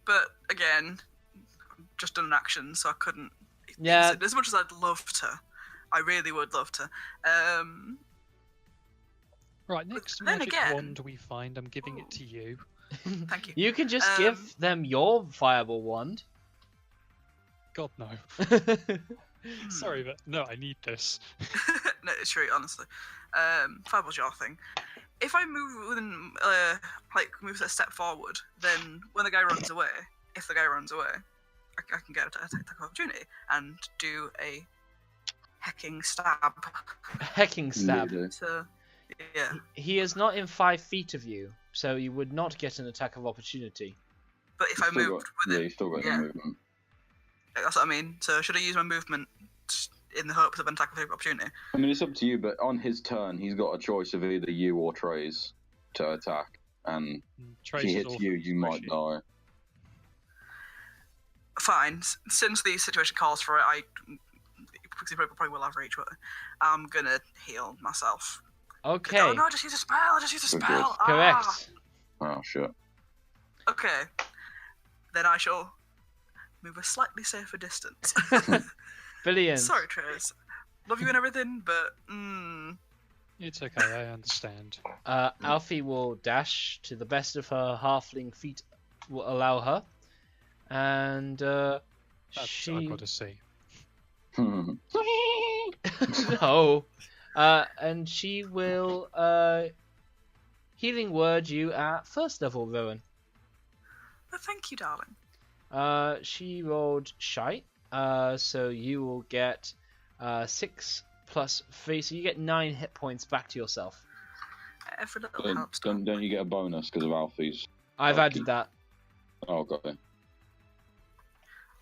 but again, just done an action, so I couldn't. Yeah. As much as I'd love to, I really would love to. Right, next then magic again- wand we find, I'm giving it to you. Thank you. You can just give them your fireball wand. God, no. Sorry, but no, I need this. No, it's true, honestly. Fireball's your thing. if I move within, move a step forward, then when the guy runs away, if the guy runs away, I can get a attack of opportunity and do a hacking stab. Hacking stab. So, yeah. He is not in 5 feet of you, so you would not get an attack of opportunity. But if I moved within... Yeah, you still got your movement. That's what I mean. So should I use my movement in the hopes of an attack of opportunity? I mean, it's up to you, but on his turn, he's got a choice of either you or Trace to attack. And if he hits you, you might die. Fine. Since the situation calls for it, because he probably will have reach, but I'm gonna heal myself. Okay. Oh no, just use a spell! Just use a spell! Correct. Oh, shit. Okay. Then I shall move a slightly safer distance. Brilliant. Sorry, Trace. Love you and everything, but... It's okay, I understand. Alfie will dash to the best of her halfling feet will allow her. And That's she... I've got to see. No. And she will healing word you at first level, Rowan. Oh, thank you, darling. She rolled shite. So you will get 6 plus 3, so you get 9 hit points back to yourself. Every little helps. Don't you get a bonus because of Alfie's? I've added that. Oh, got it.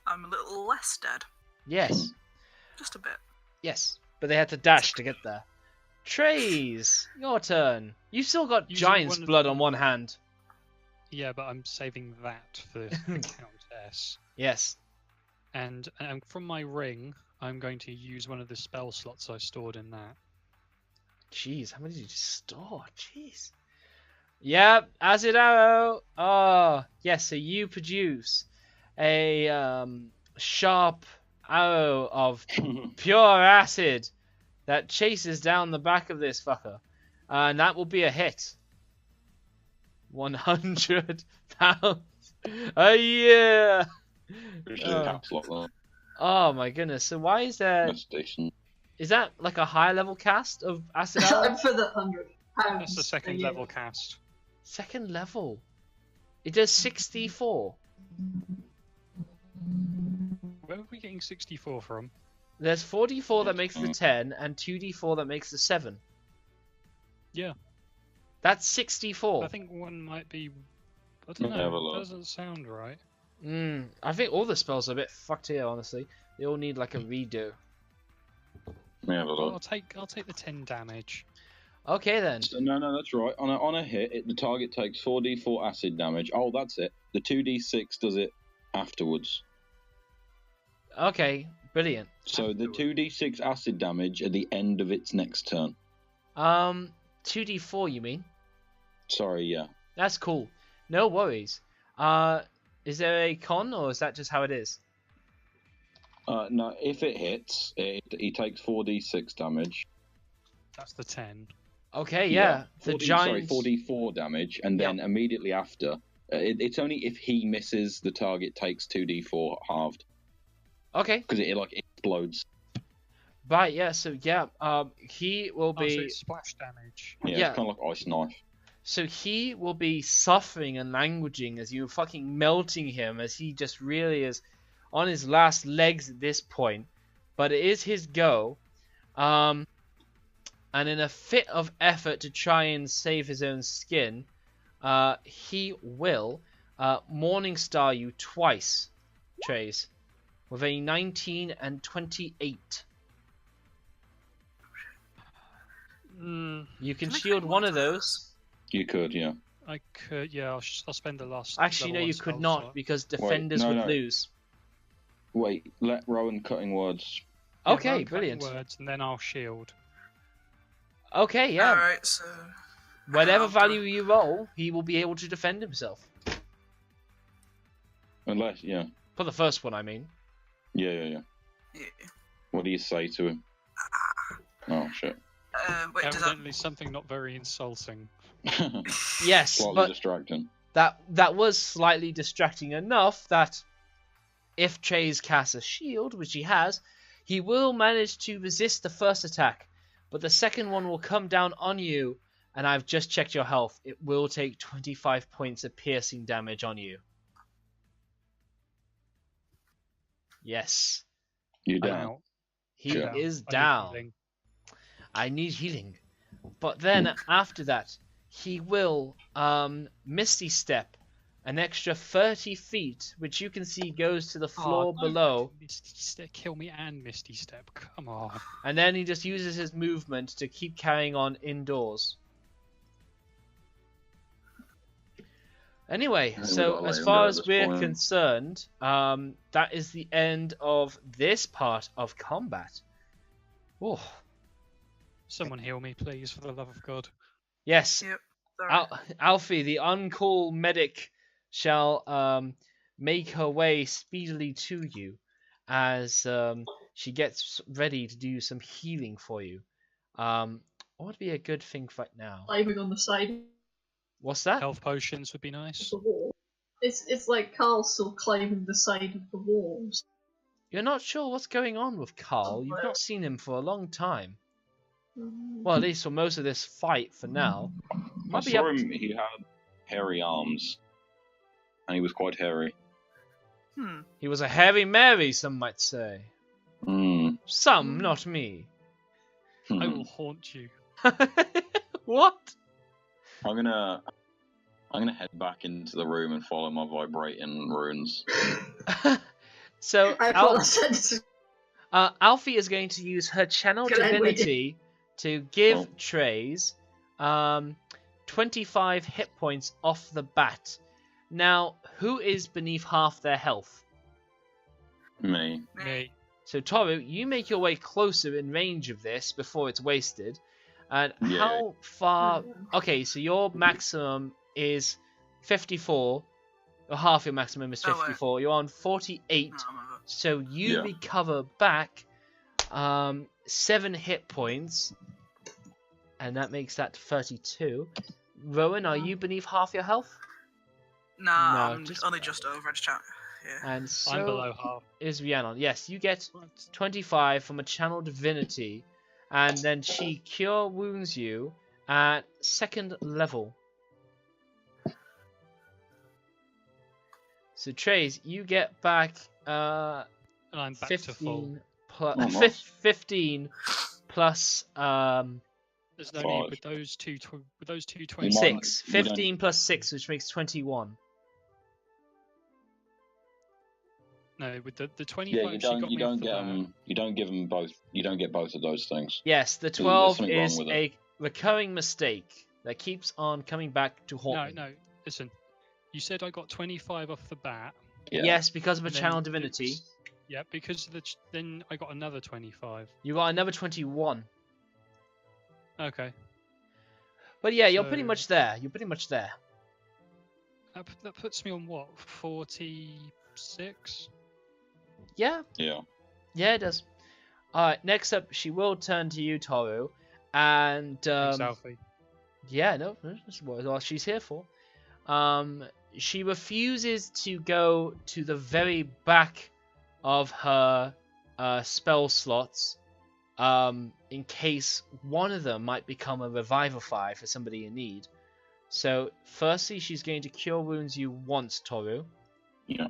I'm a little less dead. Yes. Just a bit. Yes. But they had to dash to get there. Trace, your turn. You've still got giant's blood on one hand. Yeah, but I'm saving that for the Countess. Yes. And from my ring, I'm going to use one of the spell slots I stored in that. Jeez, how many did you store? Jeez. Yep, acid arrow. Oh, yes, so you produce a sharp arrow of pure acid that chases down the back of this fucker. And that will be a hit. 100 pounds a year. Oh my goodness! So why is there? Is that like a high level cast of acid arrow? For the 100 pounds. That's the second level cast. Second level. It does 64. Where are we getting 64 from? There's 4d4 that makes the 10 and 2d4 that makes the 7. Yeah. That's 64. I think one might be. I don't know. It doesn't sound right. I think all the spells are a bit fucked here, honestly. They all need like a redo. I'll take the 10 damage. Okay then. So, no, that's right. On a hit, the target takes 4d4 acid damage. Oh, that's it. The 2d6 does it afterwards. Okay, brilliant. So the 2d6 acid damage at the end of its next turn. 2d4 you mean? Sorry, yeah. That's cool. No worries. Is there a con, or is that just how it is? No, if it hits, he takes 4d6 damage. That's the 10. Okay, yeah. The giant... 4d4 damage, and then immediately after, it's only if he misses, the target takes 2d4 halved. Okay. Because it explodes. Right, yeah, so he will be... so it's splash damage. Yeah, it's kind of like ice knife. So he will be suffering and languaging as you're fucking melting him, as he just really is on his last legs at this point. But it is his go. And in a fit of effort to try and save his own skin, he will Morningstar you twice, Trace, with a 19 and 28. You can shield one of those. You could, yeah. I could, yeah. I'll spend the last. Actually, no, you could not because defenders would lose. Wait, let Rowan cutting words. Okay, brilliant. Words, and then I'll shield. Okay, yeah. Alright, so... Whatever value you roll, he will be able to defend himself. Unless, yeah. For the first one, I mean. Yeah. What do you say to him? Oh, shit. Wait, evidently something not very insulting. Yes, slightly distracting. That was slightly distracting enough that if Chase casts a shield, which he has, he will manage to resist the first attack, but the second one will come down on you and I've just checked your health. It will take 25 points of piercing damage on you. Yes. You I'm down? out. He Sure. is I need down. healing. I need healing. But then after that, he will Misty Step an extra 30 feet, which you can see goes to the floor no, below. Misty Step, kill me and Misty Step. Come on. And then he just uses his movement to keep carrying on indoors. Anyway, Yeah, so we've got to as let him far go at as this we're point. concerned, that is the end of this part of combat. Oh, Someone heal me, please, for the love of God. yes. Yep. Sorry. Alfie, the on-call medic, shall make her way speedily to you as she gets ready to do some healing for you. What would be a good thing right now? Climbing on the side of What's that? Health potions would be nice. the wall. It's like Carl's still climbing the side of the walls. You're not sure what's going on with Carl. You've not seen him for a long time. Well, at least for most of this fight for now. I Might be saw up him. He had hairy arms, and he was quite hairy. He was a hairy Mary, some might say. Mm. Some, not me. I will haunt you. What? I'm gonna head back into the room and follow my vibrating runes. So I thought I said Alfie is going to use her channel Good, I divinity to give Oh. Trays 25 hit points off the bat. Now, who is beneath half their health? Me. Me. So Toru, you make your way closer in range of this before it's wasted. And Yeah. how far? Okay, so your maximum is 54. Or half your maximum is Oh, wait. 54. You're on 48. No, I'm over. So you Yeah. recover back 7 hit points, and that makes that 32. Rowan, are you beneath half your health? Nah, No, I'm just only just over. I just chat. Yeah. And so I'm below half. is Rhiannon. Yes, you get 25 from a channel divinity, and then she cure wounds you at 2nd level. So Trace, you get back And I'm back to full. 15 plus Oh, nice. 15 plus There's no Five. need with those two. With those two 20. 6. we don't- 15 plus 6, which makes 21. No, with the 25. Yeah, you she got don't. You me don't for get that. them. You don't give them both. You don't get both of those things. Yes, the there's 12 something wrong is with a recurring mistake that keeps on coming back to haunt me. No. Listen, you said I got 25 off the bat. Yeah. Yes, because of a and then channel it's- divinity. Yeah, because then I got another 25. You got another 21. Okay. But yeah, you're pretty So- much there. You're pretty much there. That puts me on what? 46? Yeah, Yeah. yeah, it does. Alright, next up, she will turn to you, Toru. And, Thanks, Alfie. yeah, no, that's what she's here for. She refuses to go to the very back of her spell slots in case one of them might become a revivify for somebody in need. So, firstly, she's going to cure wounds you once, Toru. Yeah.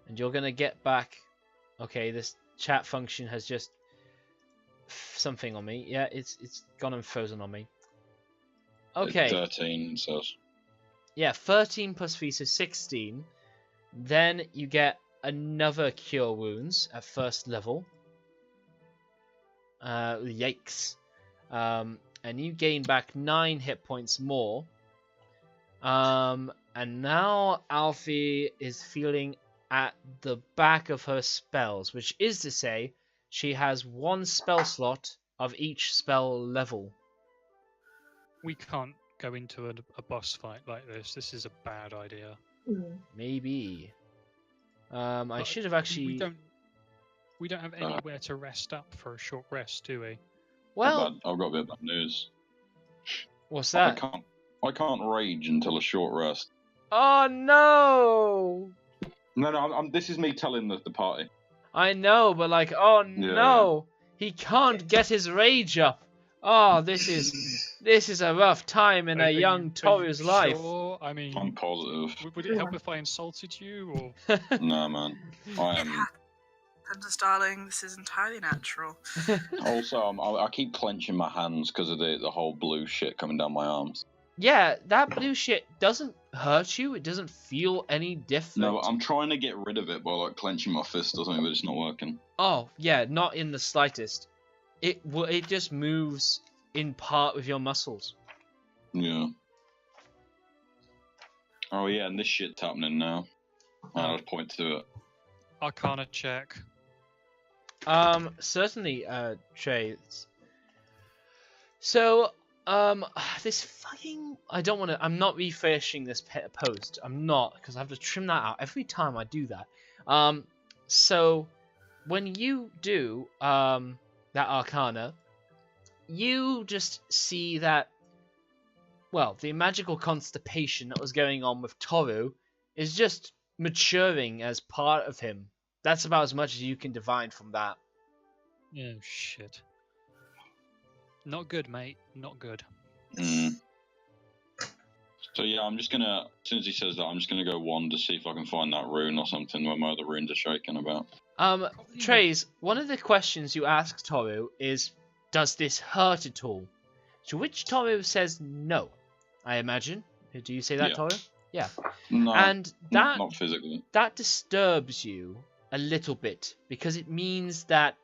And you're going to get back... Okay, this chat function has just... something on me. Yeah, it's gone and frozen on me. Okay. 13 says. Yeah, 13 plus 3, so 16. Then you get another Cure Wounds at 1st level. Yikes. And you gain back 9 hit points more. And now Alfie is feeling at the back of her spells, which is to say, she has 1 spell slot of each spell level. We can't go into a boss fight like this. This is a bad idea. Maybe. I But should have actually... We don't have anywhere to rest up for a short rest, do we? Well, I've got a bit of bad news. what's I that? can't rage until a short rest. Oh no! No. This is me telling the party. I know, but like, oh no! He can't get his rage up Oh, this is a rough time in a young Toru's life. Sure? I mean, I'm positive. would it help if I insulted you, or No, man. I It am. happens, darling. This is entirely natural. Also, I keep clenching my hands because of the whole blue shit coming down my arms. Yeah, that blue shit doesn't hurt you. It doesn't feel any different. No, I'm trying to get rid of it by like clenching my fist or something, but it's not working. Oh, yeah, not in the slightest. It just moves in part with your muscles. Yeah. Oh yeah, and this shit's happening now. I'll point to it. Arcana check? Certainly, Trey. So, this fucking... I'm not refreshing this post. I'm not, because I have to trim that out every time I do that. So, when you do, that Arcana, you just see that, well, the magical constipation that was going on with Toru is just maturing as part of him. That's about as much as you can divine from that. Oh, shit. Not good, mate. Not good. So yeah, I'm just gonna, as soon as he says that, I'm just gonna go 1 to see if I can find that rune or something where my other runes are shaking about. Trace, one of the questions you ask Toru is, does this hurt at all? To which Toru says no, I imagine. Do you say that, Yeah. Toru? Yeah. No, And that not physically. that disturbs you a little bit, because it means that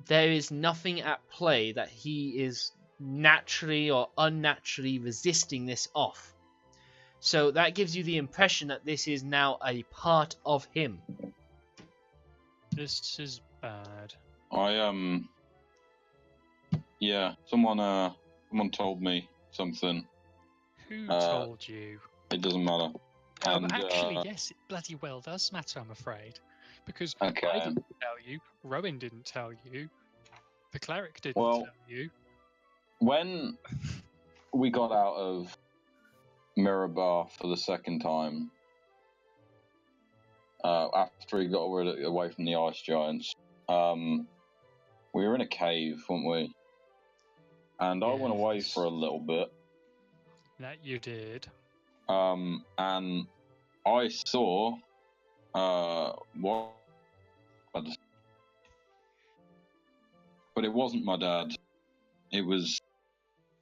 there is nothing at play that he is naturally or unnaturally resisting this off. So that gives you the impression that this is now a part of him. This is bad. Yeah, someone told me something. Who told you? It doesn't matter. And, Actually, yes, it bloody well does matter, I'm afraid. Because Okay. I didn't tell you, Rowan didn't tell you, the cleric didn't Well- tell you. When we got out of Mirabar for the second time, after we got away from the ice giants, we were in a cave, weren't we? And I went away Yes. for a little bit, That you did. and I saw what, but it wasn't my dad. It was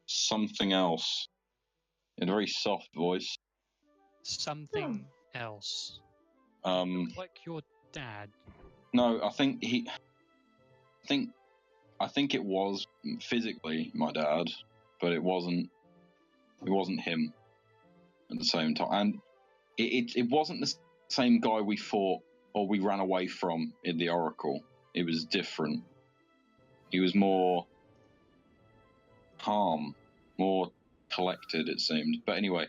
something else. In a very soft voice. Something else. Like your dad. No, I think it was physically my dad, but it wasn't him at the same time. And it wasn't the same guy we fought or we ran away from in the Oracle. It was different. He was more calm, more collected, it seemed. But anyway,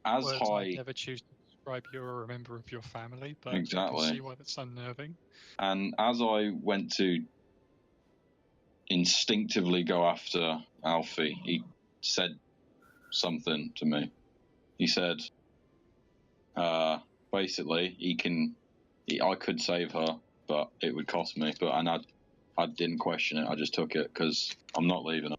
as Words high... I'd never choose to describe you or a member of your family, but Exactly. I can see why that's unnerving. And as I went to instinctively go after Alfie, he said something to me. He said, basically, I could save her, but it would cost me. And I didn't question it. I just took it because I'm not leaving her.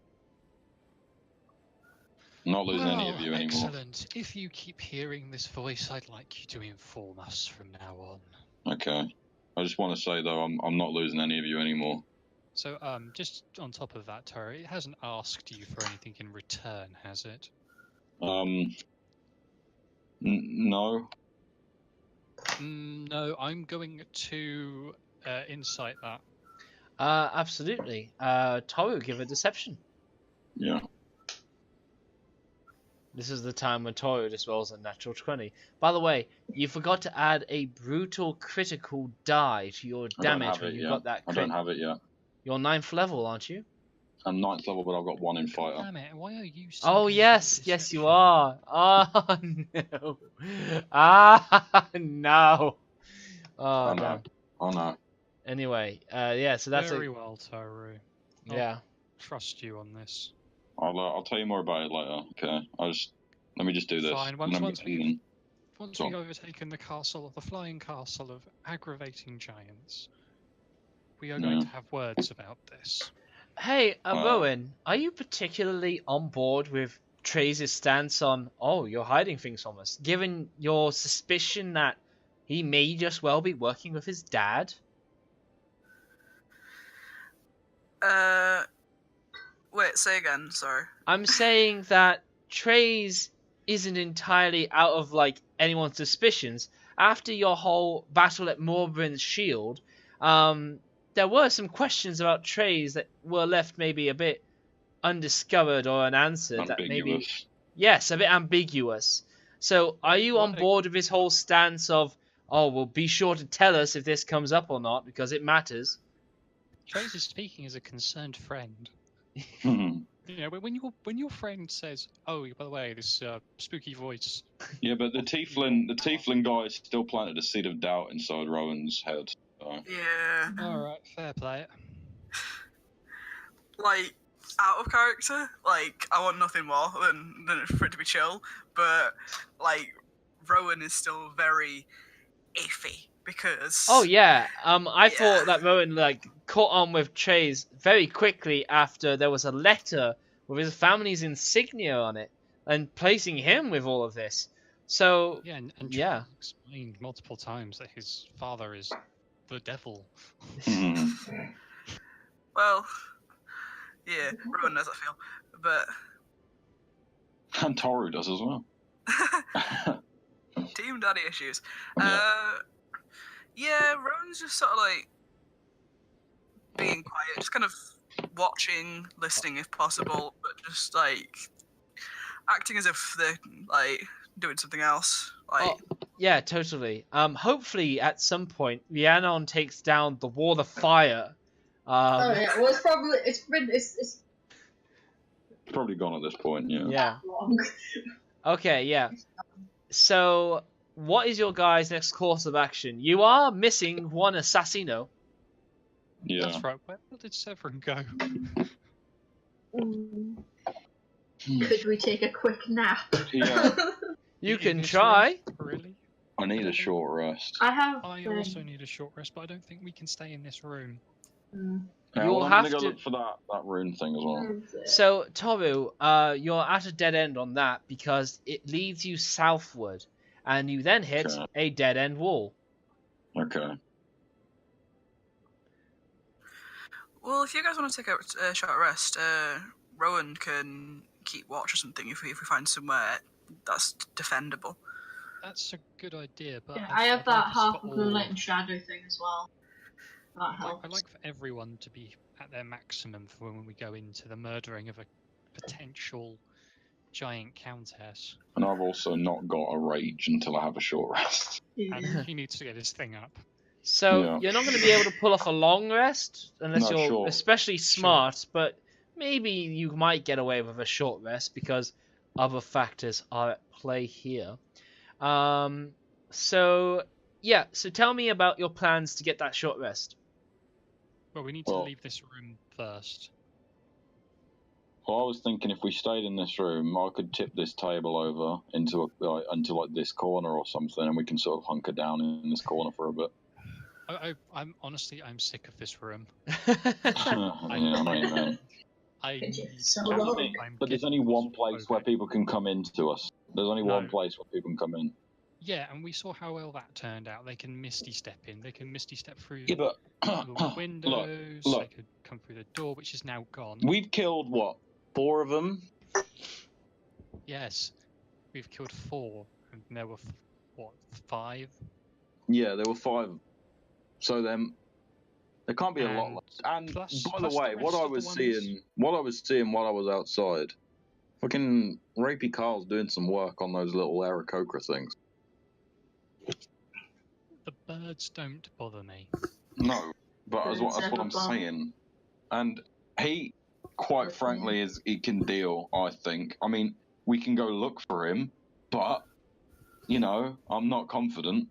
I'm not losing any of you anymore. Excellent. If you keep hearing this voice, I'd like you to inform us from now on. Okay. I just want to say though, I'm not losing any of you anymore. So, just on top of that, Terry, it hasn't asked you for anything in return, has it? No. No, I'm going to insight that. Absolutely. Toru, give a deception. Yeah. This is the time when Toru just rolls a natural 20. By the way, you forgot to add a brutal critical die to your damage when you got that I crit. don't have it yet. You're 9th level, aren't you? I'm 9th level, but I've got 1 in fighter. Damn it, why are you so Oh good at yes, this yes you section? are. Oh no. Ah no. Oh I know. damn. Oh no. Anyway, yeah, so that's Very well, Toru. yeah. Trust you on this. I'll tell you more about it later. Okay. Let me just do this. Fine, And then once we Once Go we've on. overtaken the castle of the flying castle of aggravating giants, we are going to have words about this. Hey, Rowan, are you particularly on board with Trey's stance on, oh, you're hiding things from us, given your suspicion that he may just well be working with his dad? Wait, say again, sorry. I'm saying that Trey's isn't entirely out of, like, anyone's suspicions. After your whole battle at Morbrin's Shield, there were some questions about Trey's that were left maybe a bit undiscovered or unanswered. That maybe, yes, a bit ambiguous. So, are you on board with his whole stance of, oh, well, be sure to tell us if this comes up or not, because it matters? Trey's is speaking as a concerned friend. You know, when your friend says, "Oh, by the way, this spooky voice." Yeah, but the tiefling guy still planted a seed of doubt inside Rowan's head. So. Yeah. All right, fair play. Like, out of character, like, I want nothing more than for it to be chill, but, like, Rowan is still very iffy, because... Oh, yeah, I thought that Rowan, like, caught on with Trey's very quickly after there was a letter with his family's insignia on it, and placing him with all of this. So, yeah, and yeah. explained multiple times that his father is the devil. Well, yeah, Rowan knows I feel, but... And Toru does as well. Team daddy issues. Yeah. Rowan's just sort of like being quiet, just kind of watching, listening if possible, but just like acting as if they're like doing something else. Like, yeah, totally. Hopefully at some point Rhiannon takes down the wall of fire. Well, it's probably it's probably gone at this point. Yeah. Yeah. long. Okay. Yeah. So, what is your guys' next course of action? You are missing one assassino. Yeah. That's right. Where did Severin go? Could we take a quick nap? Yeah. You can try. Really? I need a short rest. I also need a short rest, but I don't think we can stay in this room. You'll I'm have gonna go to look for that rune thing as well. So, Toru, you're at a dead end on that because it leads you southward, and you then hit a dead end wall. Okay. well, if you guys want to take a short rest, Rowan can keep watch or something if we find somewhere that's defendable. That's a good idea, but Yeah, I have that half of moonlight and shadow thing as well. That helps. I'd like for everyone to be at their maximum for when we go into the murdering of a potential giant countess. And I've also not got a rage until I have a short rest. And he needs to get his thing up. So, you're not going to be able to pull off a long rest unless you're especially smart, but maybe you might get away with a short rest because other factors are at play here. So tell me about your plans to get that short rest. Well, we need to leave this room first. Well, I was thinking if we stayed in this room, I could tip this table over into this corner or something, and we can sort of hunker down in this corner for a bit. I'm honestly, I'm sick of this room. But there's only one place where people can come into us. There's only one place where people can come in. Yeah, and we saw how well that turned out. They can misty step in. They can misty step through the windows. Look. They could come through the door, which is now gone. We've killed, 4 of them? Yes, we've killed 4, and there were 5? Yeah, there were 5. So then there can't be a lot left. And by the way, what I was seeing while I was outside, fucking Rapey Carl's doing some work on those little Aarakocra things. The birds don't bother me. No, but that's what I'm saying. And he, quite frankly, he can deal, I think. I mean, we can go look for him, but, I'm not confident.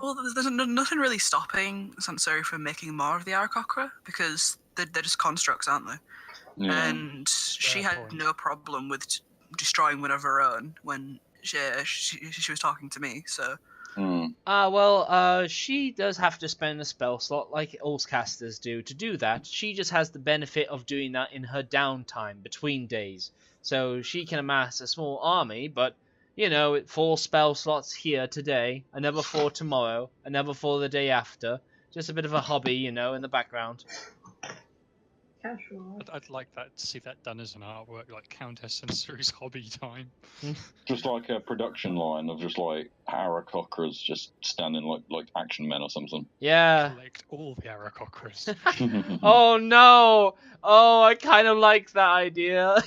Well, there's nothing really stopping Sansuri from making more of the Aarakocra, because they're just constructs, aren't they? Yeah. And she had no problem with destroying one of her own when she was talking to me, so... She does have to spend a spell slot like all casters do. To do that, she just has the benefit of doing that in her downtime between days. So she can amass a small army, but, 4 spell slots here today, another 4 tomorrow, another 4 the day after. Just a bit of a hobby, in the background. Casual. I'd like that to see that done as an artwork, like Countess Sansuri's hobby time. Just like a production line of just like Aarakocras just standing like action men or something. Yeah. Collect all the Aarakocras. Oh no! Oh, I kind of like that idea.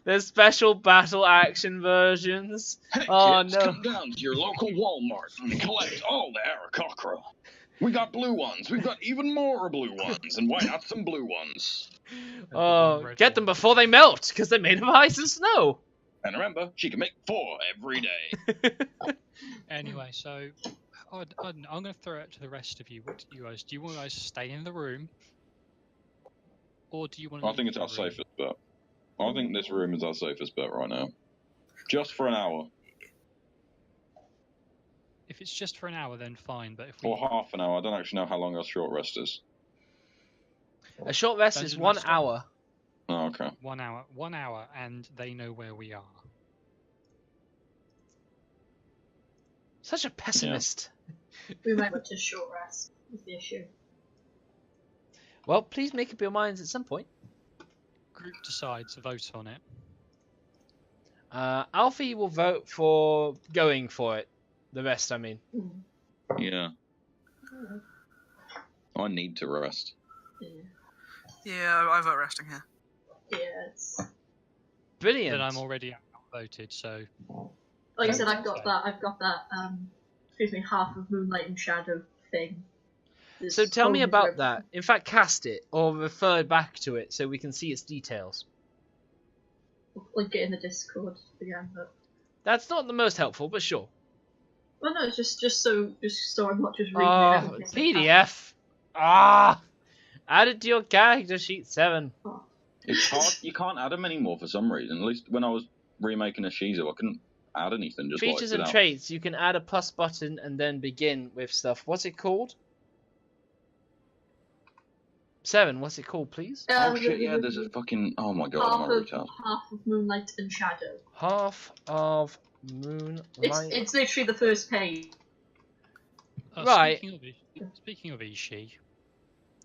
There's special battle action versions. Hey Oh kids, no! come down to your local Walmart and collect all the Aarakocra. We got blue ones. We've got even more blue ones, and why not some blue ones? Oh, get them before they melt, because they're made of ice and snow. And remember, she can make 4 every day. Anyway, so I'm going to throw it to the rest of you. What do you guys? Do you want guys to stay in the room, or do you want? I think it's our safest bet. I think this room is our safest bet right now. Just for an hour. If it's just for an hour, then fine. But if we Or half an hour. I don't actually know how long our short rest is. A short rest is 1 hour. Oh, okay. 1 hour, and they know where we are. Such a pessimist. We might want to short rest is the issue. Well, please make up your minds at some point. Group decides, vote on it. Alfie will vote for going for it. The rest, I mean. Yeah. I need to rest. Yeah, I vote resting here. Yes. Brilliant. Then I'm already outvoted, so. Like I said, I've got that. Half of Moonlight and Shadow thing. So tell me about that. In fact, cast it or refer back to it so we can see its details. Link it in the Discord again, but that's not the most helpful, but sure. Well, no, it's just so I'm not just reading it. PDF. Add it to your character sheet 7. Oh. It's hard. You can't add them anymore for some reason. At least when I was remaking a Shizu, I couldn't add anything. Just features and traits. You can add a plus button and then begin with stuff. What's it called? 7. What's it called, please? Oh shit! Yeah, there's a fucking. Oh my god! Half of Moonlight and Shadow. Half of Moonlight. It's literally the first page. Right. Speaking of Ishii.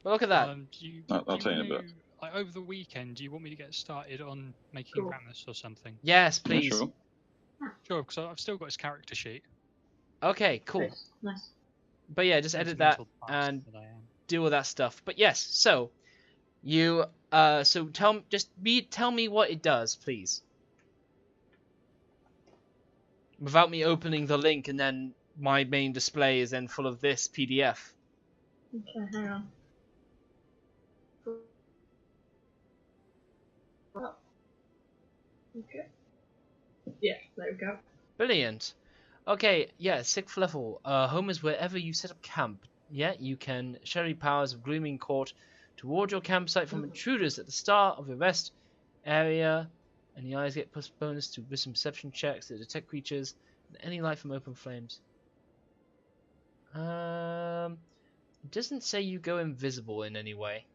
Well, look at that. I'll tell you in a bit. Like, over the weekend, do you want me to get started on making Rammus or something? Yes, please. Yeah, sure, because I've still got his character sheet. Okay, cool. Nice. But yeah, just edit that and do all that stuff. But yes, so you tell me what it does, please. Without me opening the link and then my main display is then full of this PDF. Okay, hang on. Okay. Yeah, there we go. Brilliant. Okay, yeah, 6th level. Home is wherever you set up camp. Yeah, you can sherry powers of Glooming Court toward your campsite from intruders at the start of the rest area. And the eyes get plus bonus to wisdom perception checks that detect creatures and any light from open flames. It doesn't say you go invisible in any way.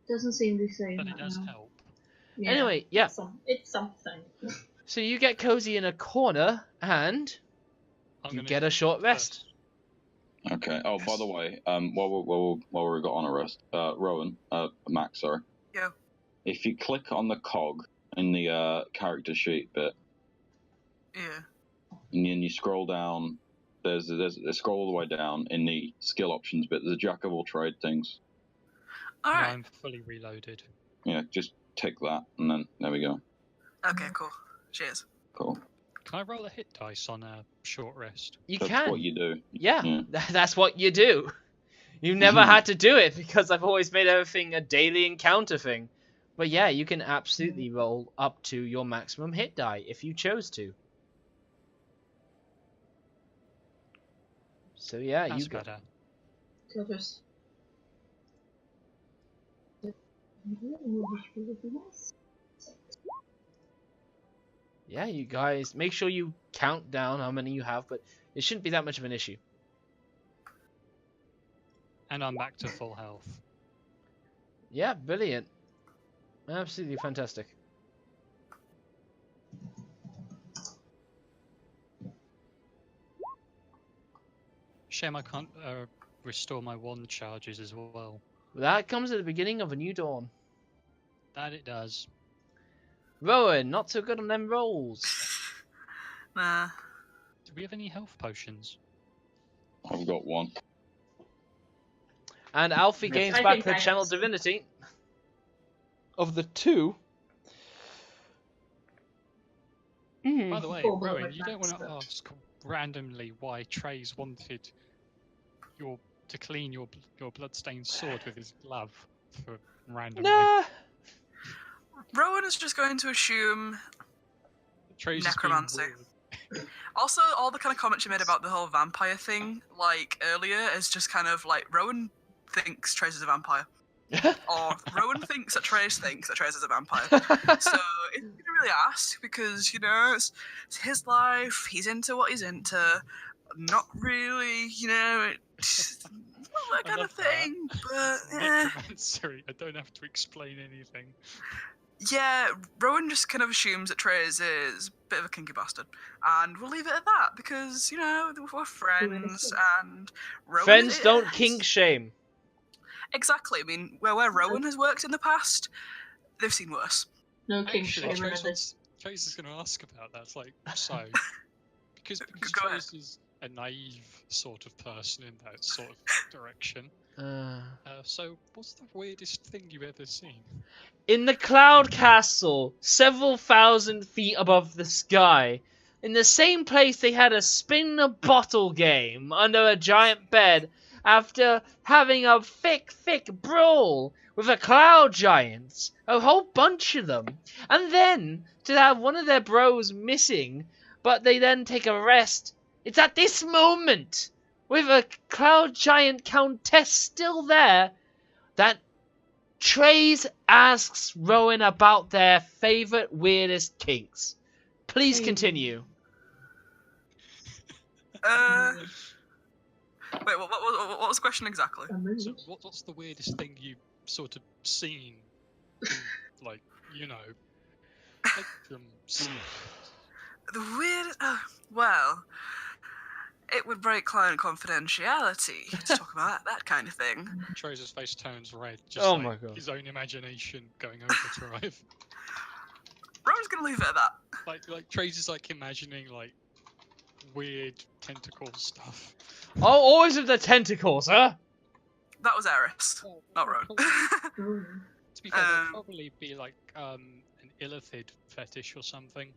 Doesn't seem to be saying but that. It does now. help. Yeah, Anyway, yeah. It's something. So you get cozy in a corner and you get a short rest. Okay. Oh, by the way, while we got on a rest, Rowan, Max, sorry. Yeah. If you click on the cog in the character sheet bit, yeah, and then you scroll down, there's scroll all the way down in the skill options bit. There's a jack of all trade things. All right. I'm fully reloaded. Yeah, just tick that, and then there we go. Okay, cool. Cheers. Cool. Can I roll a hit dice on a short rest? That's That's what you do. Yeah, that's what you do. You never had to do it because I've always made everything a daily encounter thing. But yeah, you can absolutely roll up to your maximum hit die if you chose to. So yeah, That's you got better. So just. Yeah, you guys, make sure you count down how many you have, but it shouldn't be that much of an issue. And I'm back to full health. Yeah, brilliant. Absolutely fantastic. Shame I can't restore my wand charges as well. That comes at the beginning of a new dawn. That it does. Rowan, not so good on them rolls. Nah. Do we have any health potions? I've got one. And Alfie gains I back think her I channel have some. divinity. Of the two. By the way, Full Rowan, bullet you don't want to backstab. ask randomly why Trey's wanted to clean your bloodstained sword with his glove for randomly. Nah. Rowan is just going to assume Trey's just being necromancy. weird. Also, all the kind of comments you made about the whole vampire thing, like earlier, is just kind of like Rowan thinks Trace is a vampire, or Rowan thinks that Trace is a vampire. So it's gonna really ask because it's his life. He's into what he's into. Not really, it's not that I kind love of thing. But Necromancy. I don't have to explain anything. yeah, Rowan just kind of assumes that Trace is a bit of a kinky bastard, and we'll leave it at that because we're friends and Rowan Friends don't is- kink shame. Exactly. I mean, where Rowan has worked in the past, they've seen worse. No king Actually, shamer in this. Trace is going to ask about that. It's like, so, because Go ahead. Trace is a naive sort of person in that sort of direction. So, what's the weirdest thing you've ever seen? In the Cloud Castle, several thousand feet above the sky, in the same place they had a spin a bottle game under a giant bed after having a thick brawl with a cloud giants, a whole bunch of them, and then to have one of their bros missing, but they then take a rest. It's at this moment, with a cloud giant countess still there, that Trace asks Rowan about their favourite weirdest kinks. Please continue. Wait, what was the question exactly? So, what's the weirdest thing you've sort of seen? Like, from seeing? The weirdest. Well, it would break client confidentiality to talk about that kind of thing. Trace's face turns red. Just Oh like my God. his own imagination going overdrive. Rowan's gonna leave it at that. like Trace is like imagining like weird tentacle stuff. Oh, always with the tentacles, huh? That was Eris, not Rowan. To be fair, there'd probably be like an illithid fetish or something.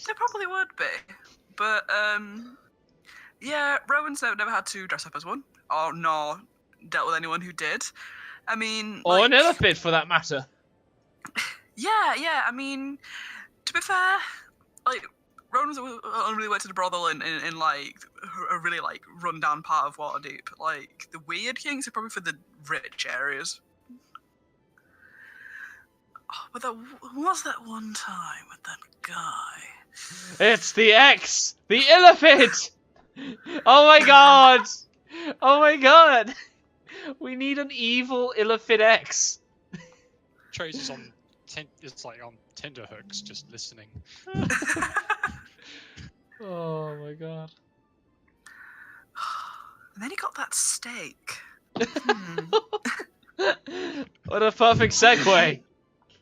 There probably would be, but yeah, Rowan's never had to dress up as one, or nor dealt with anyone who did. I mean, Or an elephant, for that matter. Yeah. I mean, to be fair, like Rowan's only really worked at a brothel in like a really like run-down part of Waterdeep. Like the weird kinks are probably for the rich areas. Oh, but there was that one time with that guy. It's the X! The elephant! Oh my god! Oh my god! We need an evil elephant X. Trace is on it's like on tenterhooks, just listening. Oh my god. And then he got that steak. What a perfect segue.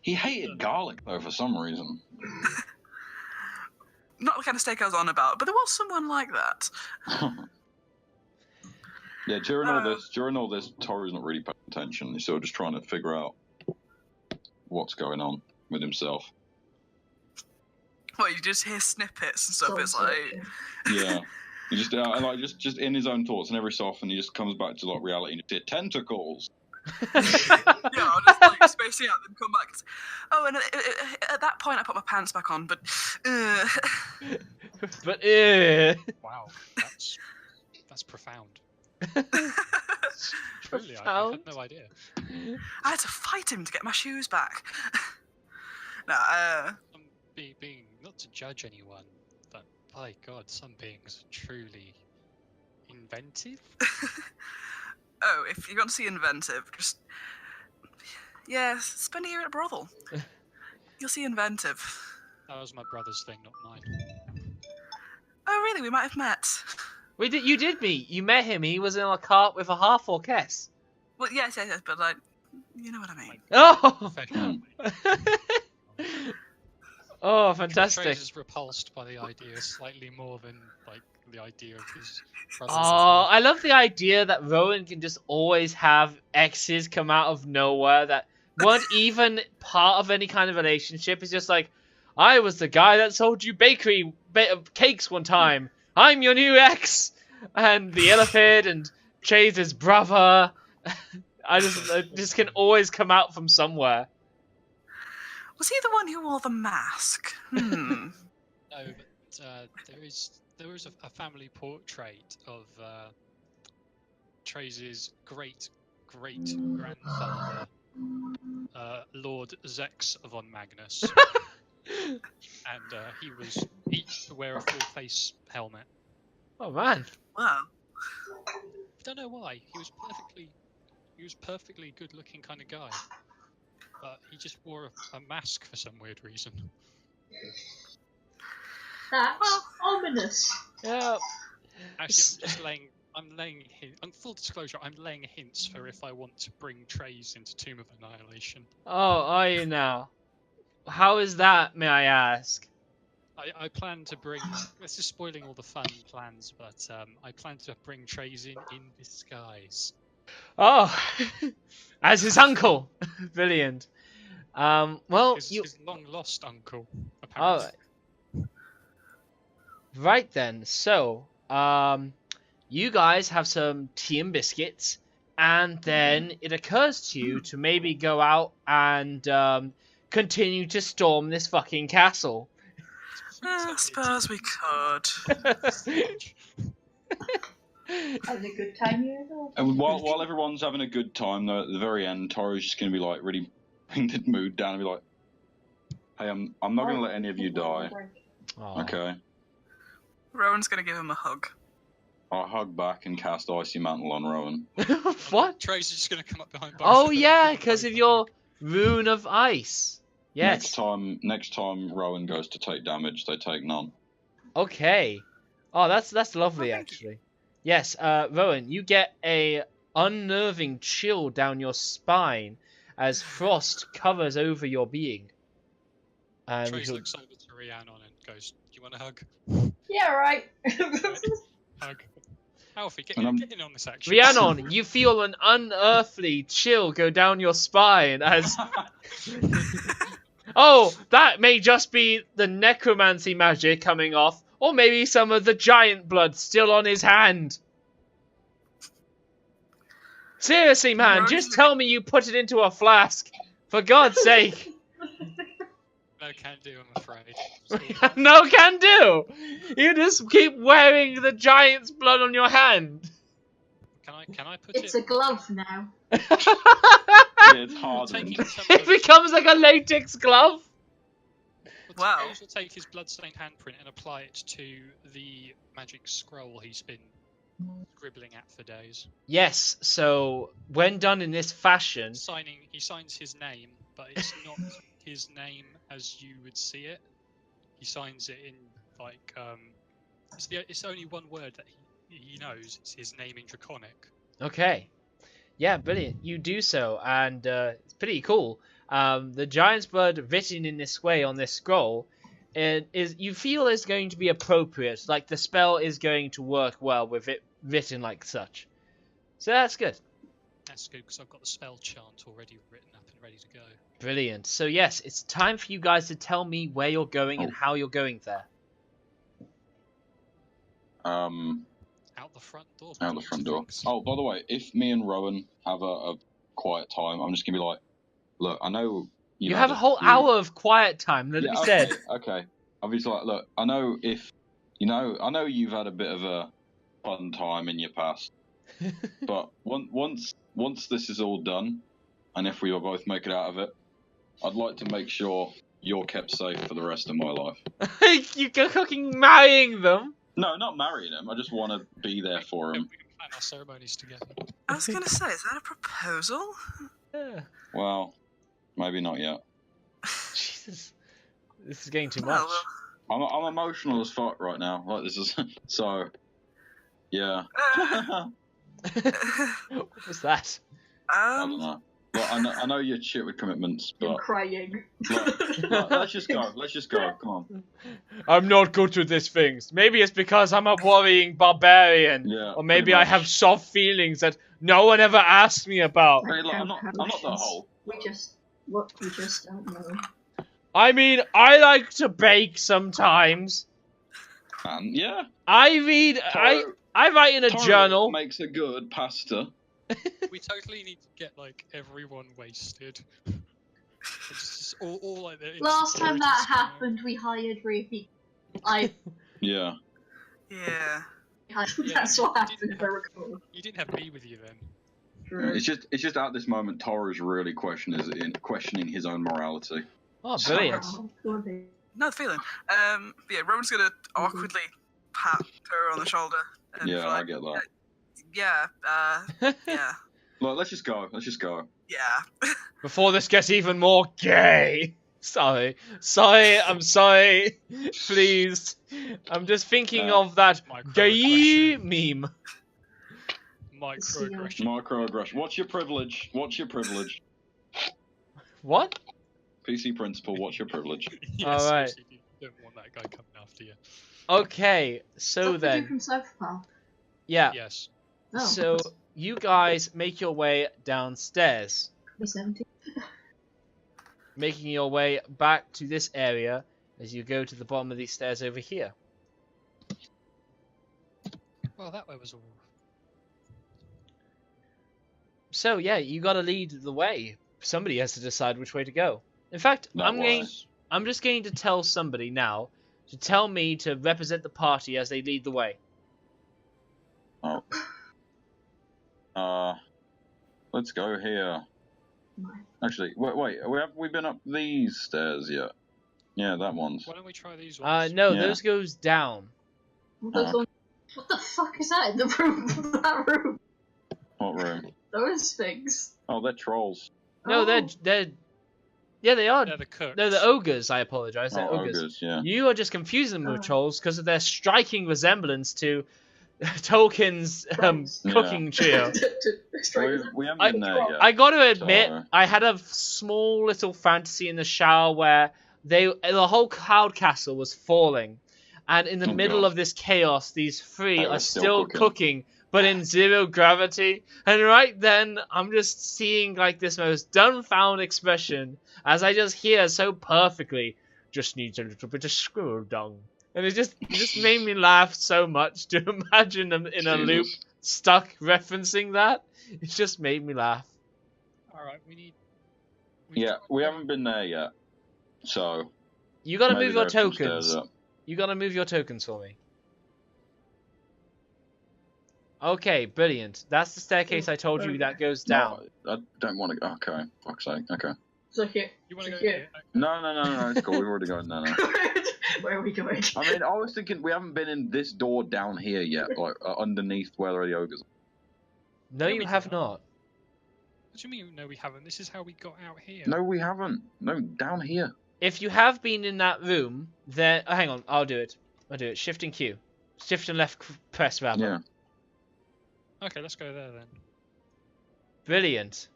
He hated garlic though for some reason. Not the kind of steak I was on about, but there was someone like that. Yeah, during all this, Toru's not really paying attention. He's sort of just trying to figure out what's going on with himself. Well, you just hear snippets and stuff. It's like, Yeah, he just just in his own thoughts, and every so often he just comes back to like reality and it's tentacles. yeah, I'll just like spacing out, then come back. Oh, and at that point, I put my pants back on, but. But Wow, that's profound. Truly, I had no idea. I had to fight him to get my shoes back. No, being not to judge anyone, but by God, some beings are truly inventive. Oh, if you want to see inventive, just spend a year at a brothel. You'll see inventive. That was my brother's thing, not mine. Oh, really? We might have met. You did meet. You met him. He was in a cart with a half-orc. Well, yes, but like, you know what I mean. Oh! Professional. Oh, fantastic. Trace is repulsed by the idea slightly more than like the idea of his brother. Oh, I love the idea that Rowan can just always have exes come out of nowhere that weren't even part of any kind of relationship. It's just like, I was the guy that sold you bakery cakes one time. I'm your new ex. And the elephant and Chase's brother. I just can always come out from somewhere. Was he the one who wore the mask? No, but there is a family portrait of Trace's great grandfather, Lord Zex von Magnus, and he used to wear a full face helmet. Oh man! Wow. Don't know why. He was perfectly good looking kind of guy, but he just wore a mask for some weird reason. That's ominous. Yeah. Actually, on full disclosure, I'm laying hints for if I want to bring Trace into Tomb of Annihilation. Oh, are you now? How is that, may I ask? I plan to bring. This is spoiling all the fun plans, but I plan to bring Trace in disguise. Oh, as his uncle. Brilliant. Well, His long lost uncle, apparently. Oh. Right then. So, you guys have some tea and biscuits, and then it occurs to you to maybe go out and continue to storm this fucking castle. I suppose we could. Having a good time here, though. And while everyone's having a good time, though, at the very end, Tara's just going to be like really bring the mood down and be like, "Hey, I'm not going to let any of you die." Oh. Okay. Rowan's gonna give him a hug. I'll hug back and cast Icy Mantle on Rowan. What? Trace is just going to come up behind both Oh of them. yeah, because of your rune of ice. Yes. Next time Rowan goes to take damage, they take none. Okay. Oh, that's lovely, Oh, thank you. actually. Yes, Rowan, you get a unnerving chill down your spine as frost covers over your being. And Trace you'll- looks over to Rhiannon and goes, "Do you want a hug?" Yeah, right. Hug. Alfie, get And I'm- in on this action. Rhiannon, you feel an unearthly chill go down your spine as... Oh, that may just be the necromancy magic coming off, or maybe some of the giant blood still on his hand. Seriously, man, just tell me you put it into a flask. For God's sake. No can do, I'm afraid. No can do. You just keep wearing the giant's blood on your hand. Can I put It's it? a glove now. Yeah, it's hardened. Taking some It of, becomes like a latex glove. Wow. Trace will take his bloodstained handprint and apply it to the magic scroll he's been scribbling at for days. Yes, so when done in this fashion, He signs his name, but it's not his name as you would see it. He signs it in like it's only one word that he knows. It's his name in Draconic. okay. Yeah, brilliant. You do so, and it's pretty cool. The giant's blood written in this way on this scroll you feel is going to be appropriate. Like the spell is going to work well with it written like such. So that's good. That's good because I've got the spell chant already written up and ready to go. Brilliant. So yes, it's time for you guys to tell me where you're going and how you're going there. Out the front door. Out the front door. Thanks. Oh, by the way, if me and Rowan have a quiet time, I'm just gonna be like, look, I know You have a whole hour of quiet time, let it be said. Okay. I'll be like, look, I know I know you've had a bit of a fun time in your past, but once this is all done, and if we all both make it out of it, I'd like to make sure you're kept safe for the rest of my life. You're fucking marrying them. No, not marrying him. I just want to be there for him. We can plan our ceremonies together. I was gonna say, is that a proposal? Yeah. Well, maybe not yet. Jesus, this is getting too Well, much. I'm emotional as fuck right now. Like this is so. Yeah. What was that? I don't know. Well, I know you're shit with commitments, I'm but crying. let's just go. Let's just go. Come on. I'm not good with these things. Maybe it's because I'm a worrying barbarian. Yeah. Or maybe pretty I much. have soft feelings that no one ever asked me about. Hey, look, I'm not the whole. We just don't know. I mean, I like to bake sometimes. Yeah. I read. I write in a Toro journal. makes a good pasta. We totally need to get like everyone wasted. It's just all like the Last time that insecurities coming out. happened, we hired 3 people. Yeah. yeah. That's what happened, if I recall. You didn't have me with you then. True. It's just at this moment, Toro's really questioning his own morality. Oh, brilliant. Oh, poor baby. No feeling. Yeah, Rowan's gonna awkwardly pat her on the shoulder. And Yeah, be I like, get that. Yeah, yeah, Look, let's just go. Let's just go. yeah. Before this gets even more gay. Sorry, I'm sorry. Please. I'm just thinking of that gay Microaggression. meme. Microaggression. Microaggression. What's your privilege? What's your privilege? What? PC principal, what's your privilege? Yeah, Alright. seriously, you don't want that guy coming after you. Okay, so What did you do then. from Psychopath? Yeah, Yes. Oh, so you guys make your way downstairs. 2017. Making your way back to this area as you go to the bottom of these stairs over here. Well, that way was all. So yeah, you gotta lead the way. Somebody has to decide which way to go. In fact, That was. I'm just going to tell somebody now to tell me to represent the party as they lead the way. Let's go here. Actually, wait. Have we been up these stairs yet? Yeah, that one's. Why don't we try these ones? No, Yeah. those goes down. What the fuck is that in the room? That room? What room? Those things. Oh, they're trolls. No, they're yeah, they are. They're the cooks. No, the ogres. I apologize. They're Oh, ogres. ogres, yeah. You are just confusing them with Oh. trolls because of their striking resemblance to Tolkien's Trolls. cooking trio. We haven't been there yet. I got to admit, So- I had a small little fantasy in the shower where the whole cloud castle was falling, and in the Oh, middle God. of this chaos, these three They are were still still cooking, but in zero gravity. And right then, I'm just seeing like this most dumbfounded expression as I just hear so perfectly, "Just needs a little bit of squirrel dung." And it just made me laugh so much to imagine them in a loop Jesus. stuck referencing that. It just made me laugh. Alright, we need Yeah, to- we haven't been there yet. So. You gotta maybe move your there are some stairs tokens. up. You gotta move your tokens for me. Okay, brilliant. That's the staircase I told you that goes down. No, I don't want to go. Okay, fuck's sake. Okay. So here. You want to go Here. here? No, it's cool. We've already gone there now. Where are we going? I mean, I was thinking we haven't been in this door down here yet, like underneath where the ogres. No, Yeah, you we have can. not. What do you mean? No, we haven't. This is how we got out here. No, we haven't. No, down here. If you have been in that room, then hang on, I'll do it. Shift and Q. Shift and left press rather. Yeah. Okay, let's go there then. Brilliant.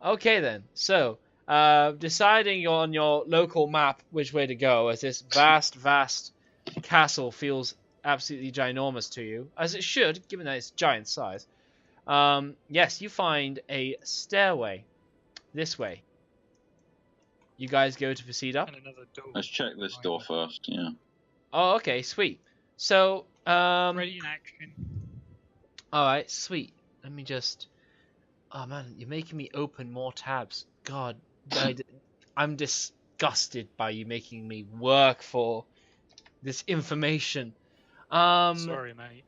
Okay then. So, deciding on your local map which way to go, as this vast castle feels absolutely ginormous to you, as it should, given that it's giant size. Yes, you find a stairway this way. You guys go to proceed up. And another door. Let's check this door first. Yeah. Oh, okay, sweet. So, Ready in action. alright, sweet. Let me just... Oh man, you're making me open more tabs. God, I'm disgusted by you making me work for this information. Sorry, mate.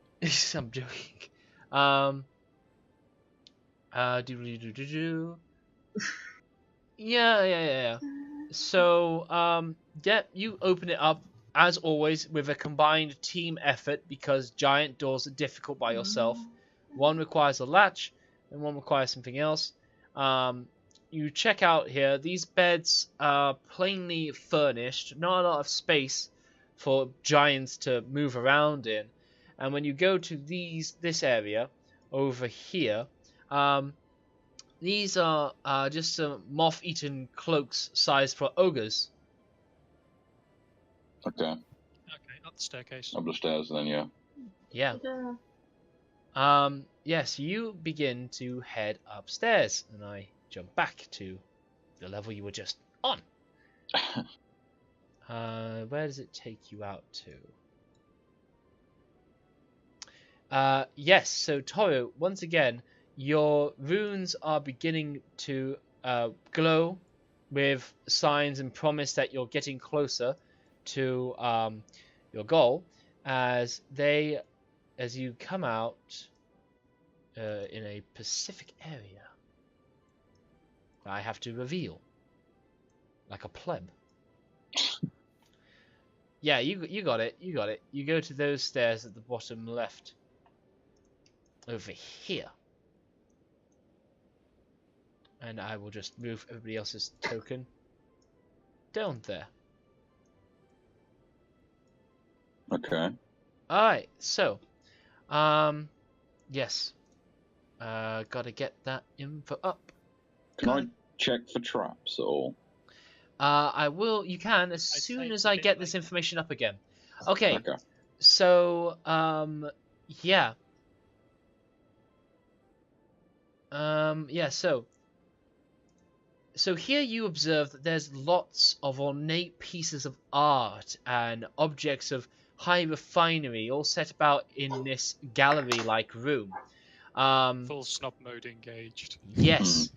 I'm joking. Do. Yeah. So, yeah, you open it up, as always, with a combined team effort, because giant doors are difficult by yourself. One requires a latch, and one requires something else. You check out here. These beds are plainly furnished, not a lot of space for giants to move around in. And when you go to this area over here, these are just some moth-eaten cloaks sized for ogres. Okay. Okay, up the staircase. Up the stairs then, yeah. Yeah. Yes, you begin to head upstairs, and I jump back to the level you were just on. Where does it take you out to? Yes, so Toro, once again, your runes are beginning to glow with signs and promise that you're getting closer to your goal, as you come out in a specific area I have to reveal, like a pleb. Yeah, you got it. You got it. You go to those stairs at the bottom left. Over here. And I will just move everybody else's token down there. Okay. Alright, so yes. Gotta get that info up. Can I check for traps at all? I will. You can as soon as I get this information up again. Okay. So, yeah. Yeah. So here you observe that there's lots of ornate pieces of art and objects of high refinery all set about in this gallery-like room. Full snob mode engaged. Yes.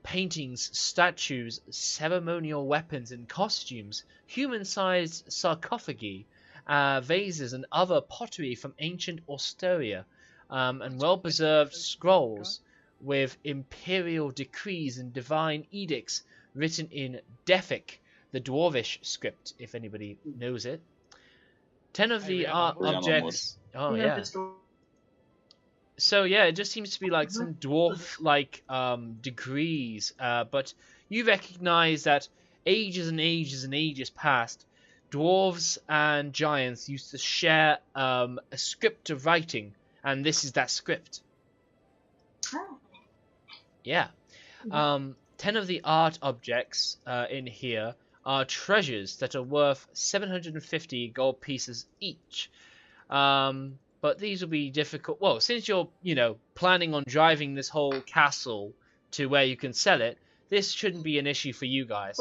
Paintings, statues, ceremonial weapons and costumes, human-sized sarcophagi, vases and other pottery from ancient Australia, and well-preserved scrolls with imperial decrees and divine edicts written in Defic, the Dwarvish script, if anybody knows it. 10 of the art objects... Oh, yeah. So yeah, it just seems to be like some dwarf-like degrees, but you recognize that ages and ages and ages past, dwarves and giants used to share a script of writing, and this is that script. Yeah. 10 of the art objects in here are treasures that are worth 750 gold pieces each. But these will be difficult. Well, since you're, planning on driving this whole castle to where you can sell it, this shouldn't be an issue for you guys.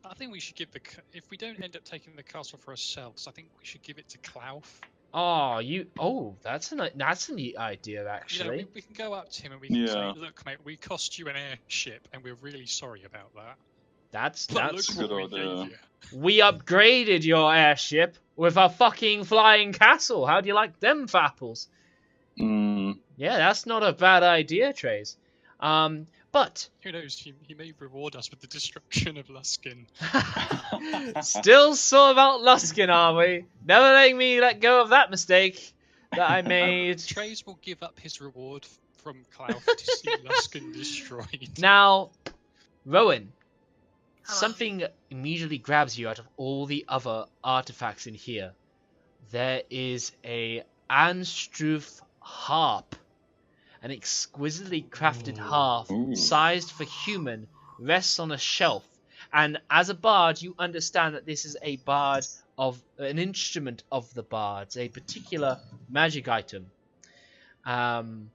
I think we should give if we don't end up taking the castle for ourselves, I think we should give it to Klaus. That's a neat idea, actually. We can go up to him and we can say, look, mate, we cost you an airship, and we're really sorry about that. That's a good idea. We upgraded your airship with a fucking flying castle. How do you like them for apples? Yeah, that's not a bad idea, Trace. But who knows? He may reward us with the destruction of Luskin. Still sore about Luskin, are we? Never letting me let go of that mistake that I made. Trace will give up his reward from Klaus to see Luskin destroyed. Now, Rowan. Something immediately grabs you out of all the other artifacts in here. There is a Anstruth harp. An exquisitely crafted harp, sized for human, rests on a shelf. And as a bard, you understand that this is an instrument of the bards, a particular magic item. And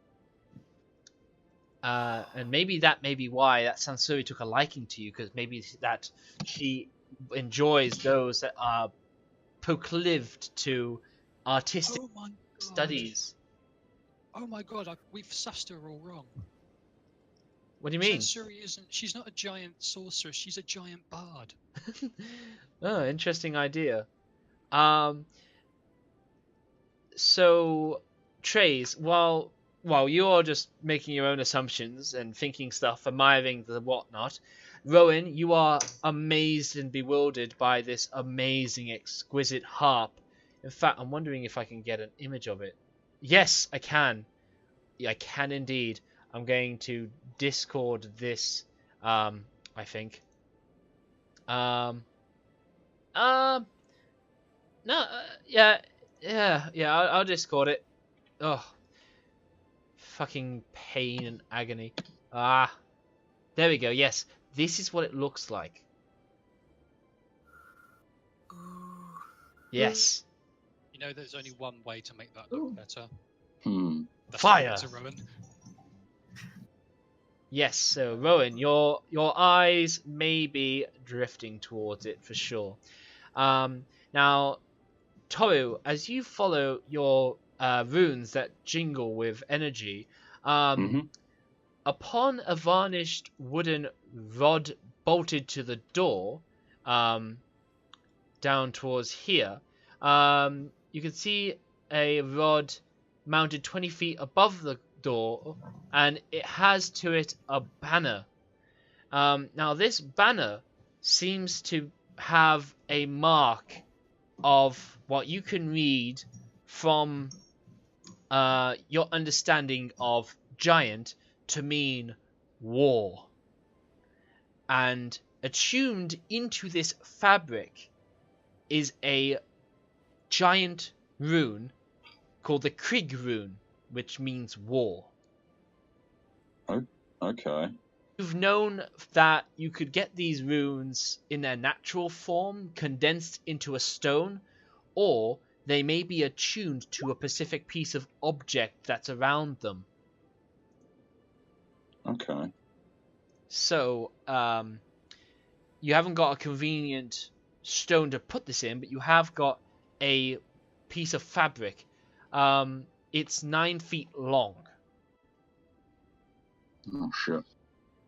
maybe that may be why that Sansuri took a liking to you, because maybe that she enjoys those that are proclived to artistic studies. Oh my god, we've sussed her all wrong. What do you mean? Sansuri she's not a giant sorceress, she's a giant bard. Oh, interesting idea. So, Trace, while you're just making your own assumptions and thinking stuff, admiring the whatnot, Rowan, you are amazed and bewildered by this amazing, exquisite harp. In fact, I'm wondering if I can get an image of it. Yes, I can. Yeah, I can indeed. I'm going to Discord this, I think. No, I'll Discord it. Oh, fucking pain and agony. Ah, there we go. Yes, this is what it looks like. Ooh. Yes. You know, there's only one way to make that look better. That's Fire. To Rowan. Yes. So Rowan, your eyes may be drifting towards it for sure. Now, Toru, as you follow your runes that jingle with energy, upon a varnished wooden rod bolted to the door, down towards here, you can see a rod mounted 20 feet above the door, and it has to it a banner. Now, this banner seems to have a mark of what you can read from your understanding of giant to mean war. And attuned into this fabric is a giant rune called the Krieg rune, which means war. Okay. You've known that you could get these runes in their natural form, condensed into a stone, or they may be attuned to a specific piece of object that's around them. Okay. So, you haven't got a convenient stone to put this in, but you have got a piece of fabric. It's 9 feet long. Oh, shit.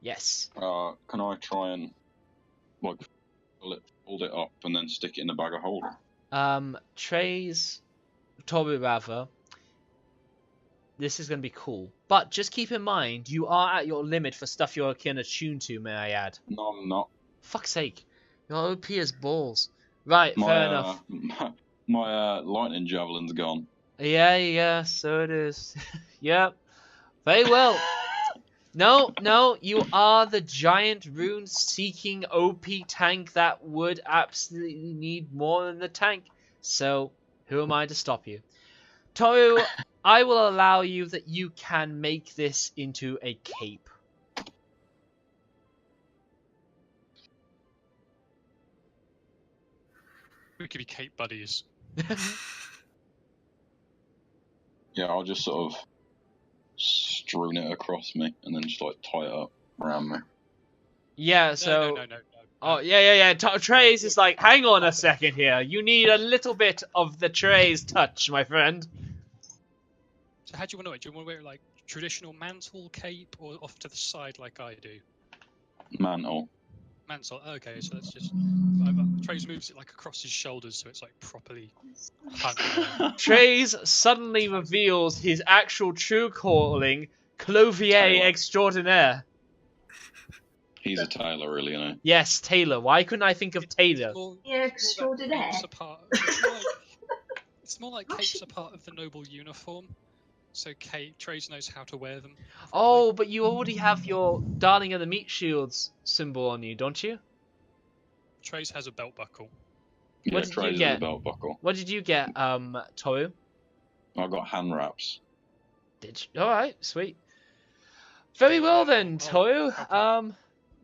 Yes. Can I try and, like, fold it up and then stick it in the bag of holding? Toby rather, this is going to be cool. But just keep in mind, you are at your limit for stuff you can attune to, may I add. No, I'm not. Fuck's sake. You're OP as balls. Right, fair enough. My lightning javelin's gone. Yeah, so it is. Yep. Very well. No, you are the giant rune-seeking OP tank that would absolutely need more than the tank. So, who am I to stop you? Toru, I will allow you that you can make this into a cape. We could be cape buddies. Yeah, I'll just sort of strewn it across me and then just like tie it up around me. Yeah, so... No. Oh, yeah. Trey's is like, hang on a second here. You need a little bit of the Trey's touch, my friend. So how do you want to wear it? Do you want to wear like traditional mantle cape or off to the side like I do? Mantle. Mantle. Okay, so that's just Trey's moves it like across his shoulders, so it's like properly hung. Trey's suddenly reveals his actual true calling, Clothier extraordinaire. He's a tailor, really, isn't he? Yes, Taylor. Why couldn't I think of Taylor? Extraordinaire. It's more like capes are part of the noble uniform, so Trey's knows how to wear them. Oh, but you already have your Darling of the Meat Shields symbol on you, don't you? Trey's has a belt buckle. Yeah, What did you Trey's get? a belt buckle. What did you get, Toru? I got hand wraps. Did you? Alright, sweet. Very well then, Toru.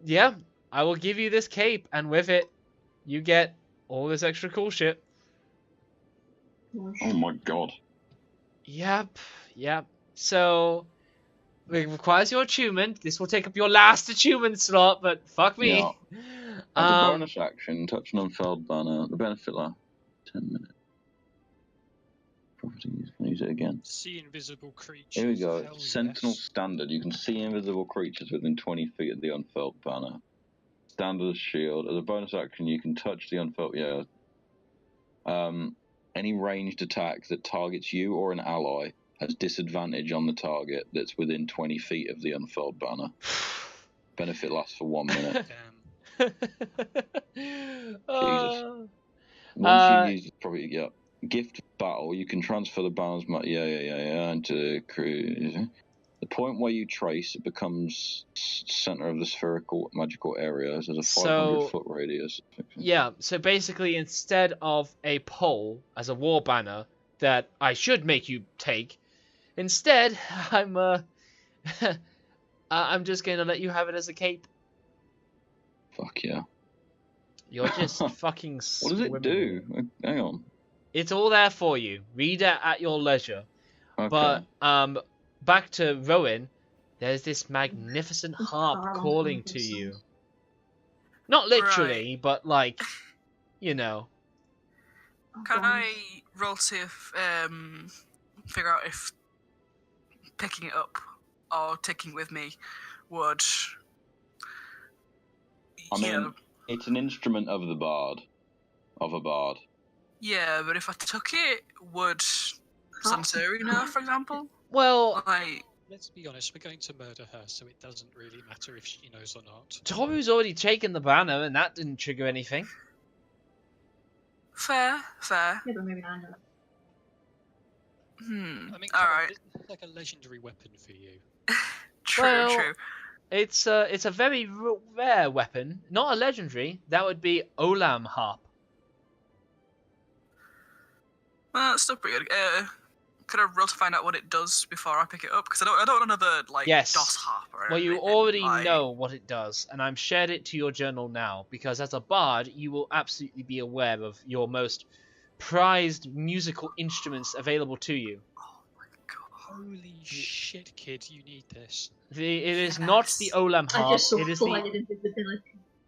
Yeah, I will give you this cape, and with it, you get all this extra cool shit. Oh my god. Yep. So, it requires your attunement. This will take up your last attunement slot, but fuck me. Yeah. As a bonus action, touch an unfurled banner. The benefit lasts 10 minutes. Properties, can use it again. See invisible creatures. Here we go. Hell Sentinel yes. standard. You can see invisible creatures within 20 feet of the unfurled banner. Standard shield. As a bonus action, you can touch the unfurled. Yeah. Any ranged attack that targets you or an ally has disadvantage on the target that's within 20 feet of the unfurled banner. Benefit lasts for 1 minute. Damn. Once you use probably gift battle, you can transfer the balance. Into crew. The point where you trace, it becomes center of the spherical magical area. So there's a 500-foot radius. Yeah. So basically, instead of a pole as a war banner that I should make you take, instead I'm just gonna let you have it as a cape. Fuck yeah. You're just fucking What does it do? Hang on. It's all there for you. Read it at your leisure. Okay. But back to Rowan, there's this magnificent harp calling to you. Not literally, but like, you know. Can I roll to figure out if picking it up or taking with me would... I mean, it's an instrument of the bard. Of a bard. Yeah, but if I took it, would Sansuri know, for example? Well, let's be honest, we're going to murder her, so it doesn't really matter if she knows or not. Toru's already taken the banner, and that didn't trigger anything. Fair. Yeah, but maybe not. I mean, alright. It's like a legendary weapon for you. True. It's a very rare weapon, not a legendary. That would be Olam harp. Well, that's still pretty good. Could I roll to find out what it does before I pick it up? Because I don't want another DOS harp or anything. Well, you already know what it does, and I've shared it to your journal now, because as a bard, you will absolutely be aware of your most prized musical instruments available to you. Oh my god. Holy shit, kid, you need this. It is not the Olam harp. I just saw It is flying invisibility.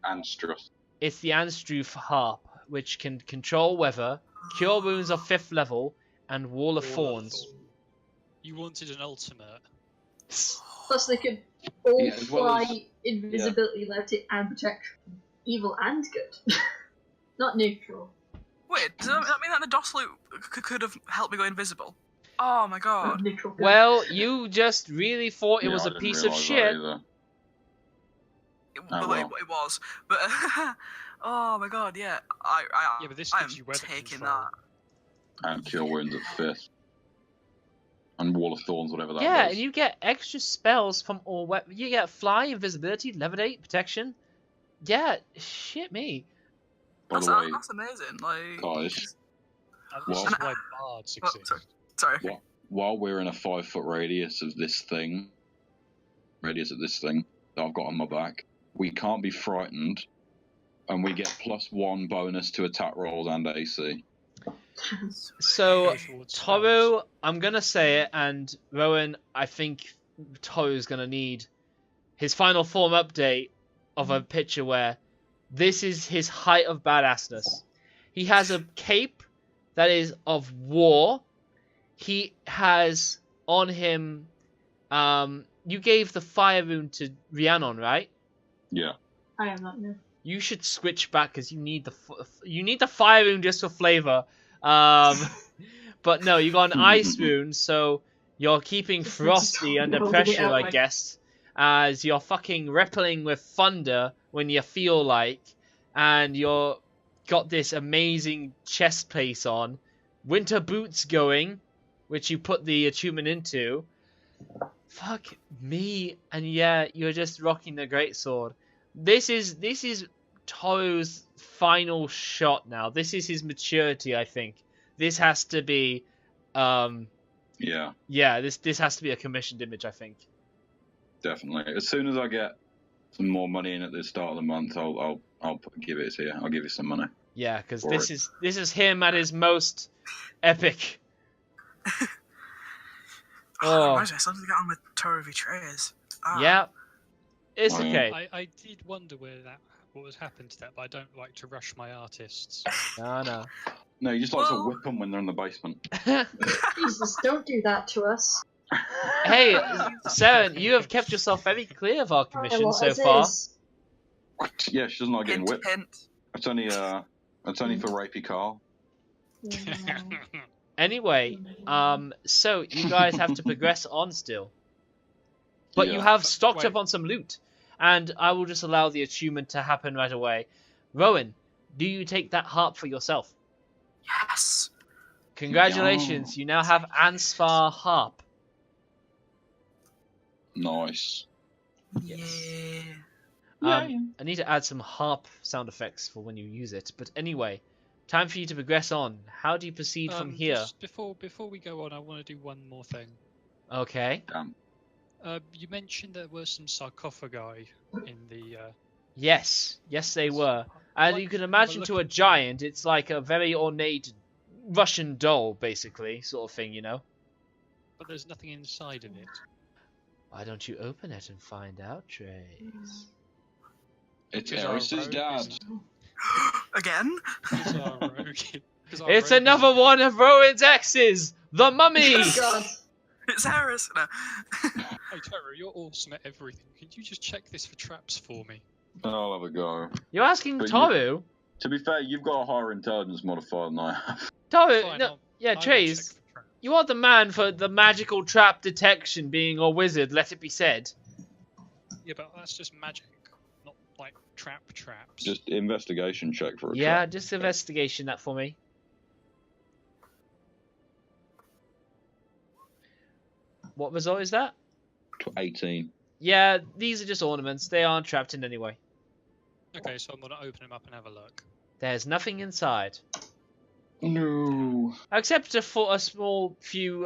Anstrus. It's the Anstruf harp, which can control weather, cure wounds of 5th level, and Wall of Thorns. You wanted an ultimate. Plus they can all Yeah, as well fly, as- invisibility, levity, and protection. Evil and good. Not neutral. Wait, does that mean that the DOS loop could have helped me go invisible? Oh my god. Neutral good. Well, you just really thought it was a piece of shit. It well. was. But, oh my god, yeah. Yeah, but this I gives am you weather taking control. that. And cure wounds at 5th. And Wall of Thorns, whatever that Yeah, does. and you get extra spells from all weapons. You get fly, invisibility, levitate, protection. Yeah, shit me. By the way, That's amazing. Like, guys, This Well- is why bards oh, exist. sorry. while we're in a 5-foot radius of this thing, that I've got on my back, we can't be frightened, and we get +1 bonus to attack rolls and AC. So, Towards Toru, I'm gonna say it, and Rowan, I think Toru's gonna need his final form update of a picture where this is his height of badassness. He has a cape that is of war. He has on him, you gave the fire rune to Rhiannon, right? Yeah. I am not new. You should switch back because you need the fire rune just for flavor. But no, you got an ice rune, so you're keeping Frosty under Holding it pressure, out I like- guess, as you're fucking rippling with thunder when you feel like, and you're got this amazing chest piece on, winter boots going, which you put the attunement into. Fuck me, and yeah, you're just rocking the greatsword. This is Toru's final shot now. This is his maturity, I think. This has to be, Yeah, this has to be a commissioned image, I think. definitely. As soon as I get some more money in at the start of the month, I'll give it to you. I'll give you some money. Yeah, because For this it. is him at his most epic. Oh, imagine I still have to get on with Toru Betrayers. Yeah, it's Wow. okay. I did wonder what was happened to that, but I don't like to rush my artists. No. No, you just like to Well- whip them when they're in the basement. Jesus, don't do that to us. Hey, Saren, you have kept yourself very clear of our commission Well, so as far. is. Yeah, she's not getting Hint, whipped. hint. It's only for Rapey Carl. Yeah. Anyway, so you guys have to progress on still. But you Yeah. have stocked Wait. up on some loot. and I will just allow the attunement to happen right away. Rowan, do you take that harp for yourself? Yes. Congratulations, you now have Ansvar harp. Nice. Yeah. I need to add some harp sound effects for when you use it. But anyway, time for you to progress on. How do you proceed from here? Just before we go on, I want to do one more thing. Okay. Damn. You mentioned there were some sarcophagi in the. Yes, they were. And you can imagine to a giant, it's like a very ornate Russian doll, basically, sort of thing, you know? But there's nothing inside of it. Why don't you open it and find out, Trace? It's Because our Eris's rogue dad. is- Again? because our rogue- because our It's rogue another is- one of Rowan's exes! The mummy! Oh God. It's Harris. No. Hey Taro, you're awesome at everything. Can you just check this for traps for me? I'll have a go. You're asking But Toru? To be fair, you've got a higher intelligence modifier than I have. Toru, Fine, no, I will Trace, check for traps. you are the man for the magical trap detection being a wizard, let it be said. Yeah, but that's just magic, not like traps. Just investigation check for a Yeah, trap. just investigation that for me. What result is that? 18. Yeah, these are just ornaments. They aren't trapped in any way. Okay, so I'm gonna open them up and have a look. There's nothing inside. No. Except a small few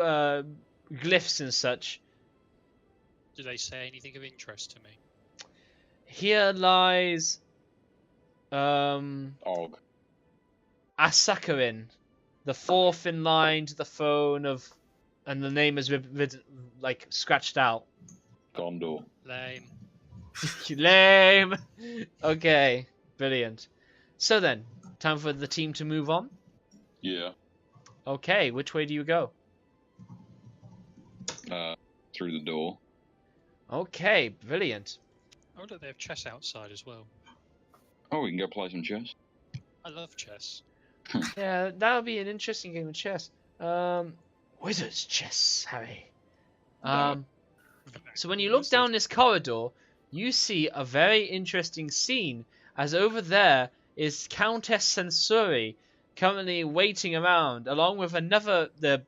glyphs and such. Do they say anything of interest to me? Here lies... Og. Asakarin. The fourth in line to the phone of... And the name is like scratched out. Gondor. Lame. Lame. Okay, brilliant. So then, time for the team to move on. Yeah. Okay, which way do you go? Through the door. Okay, brilliant. Oh look, they have chess outside as well. Oh, we can go play some chess. I love chess. Yeah, that would be an interesting game of chess. Wizard's chess, Harry. So when you look down this corridor, you see a very interesting scene, as over there is Countess Sansuri currently waiting around, along with the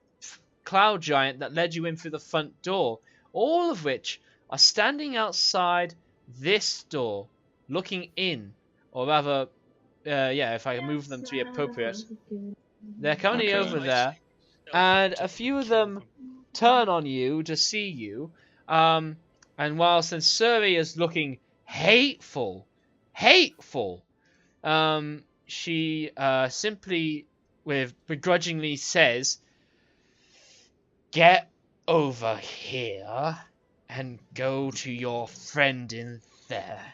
cloud giant that led you in through the front door, all of which are standing outside this door, looking in, or rather, if I move them to be appropriate. They're currently Okay. over there, and a few of them turn on you to see you, and while Sansuri is looking hateful, she simply, begrudgingly says, "Get over here and go to your friend in there."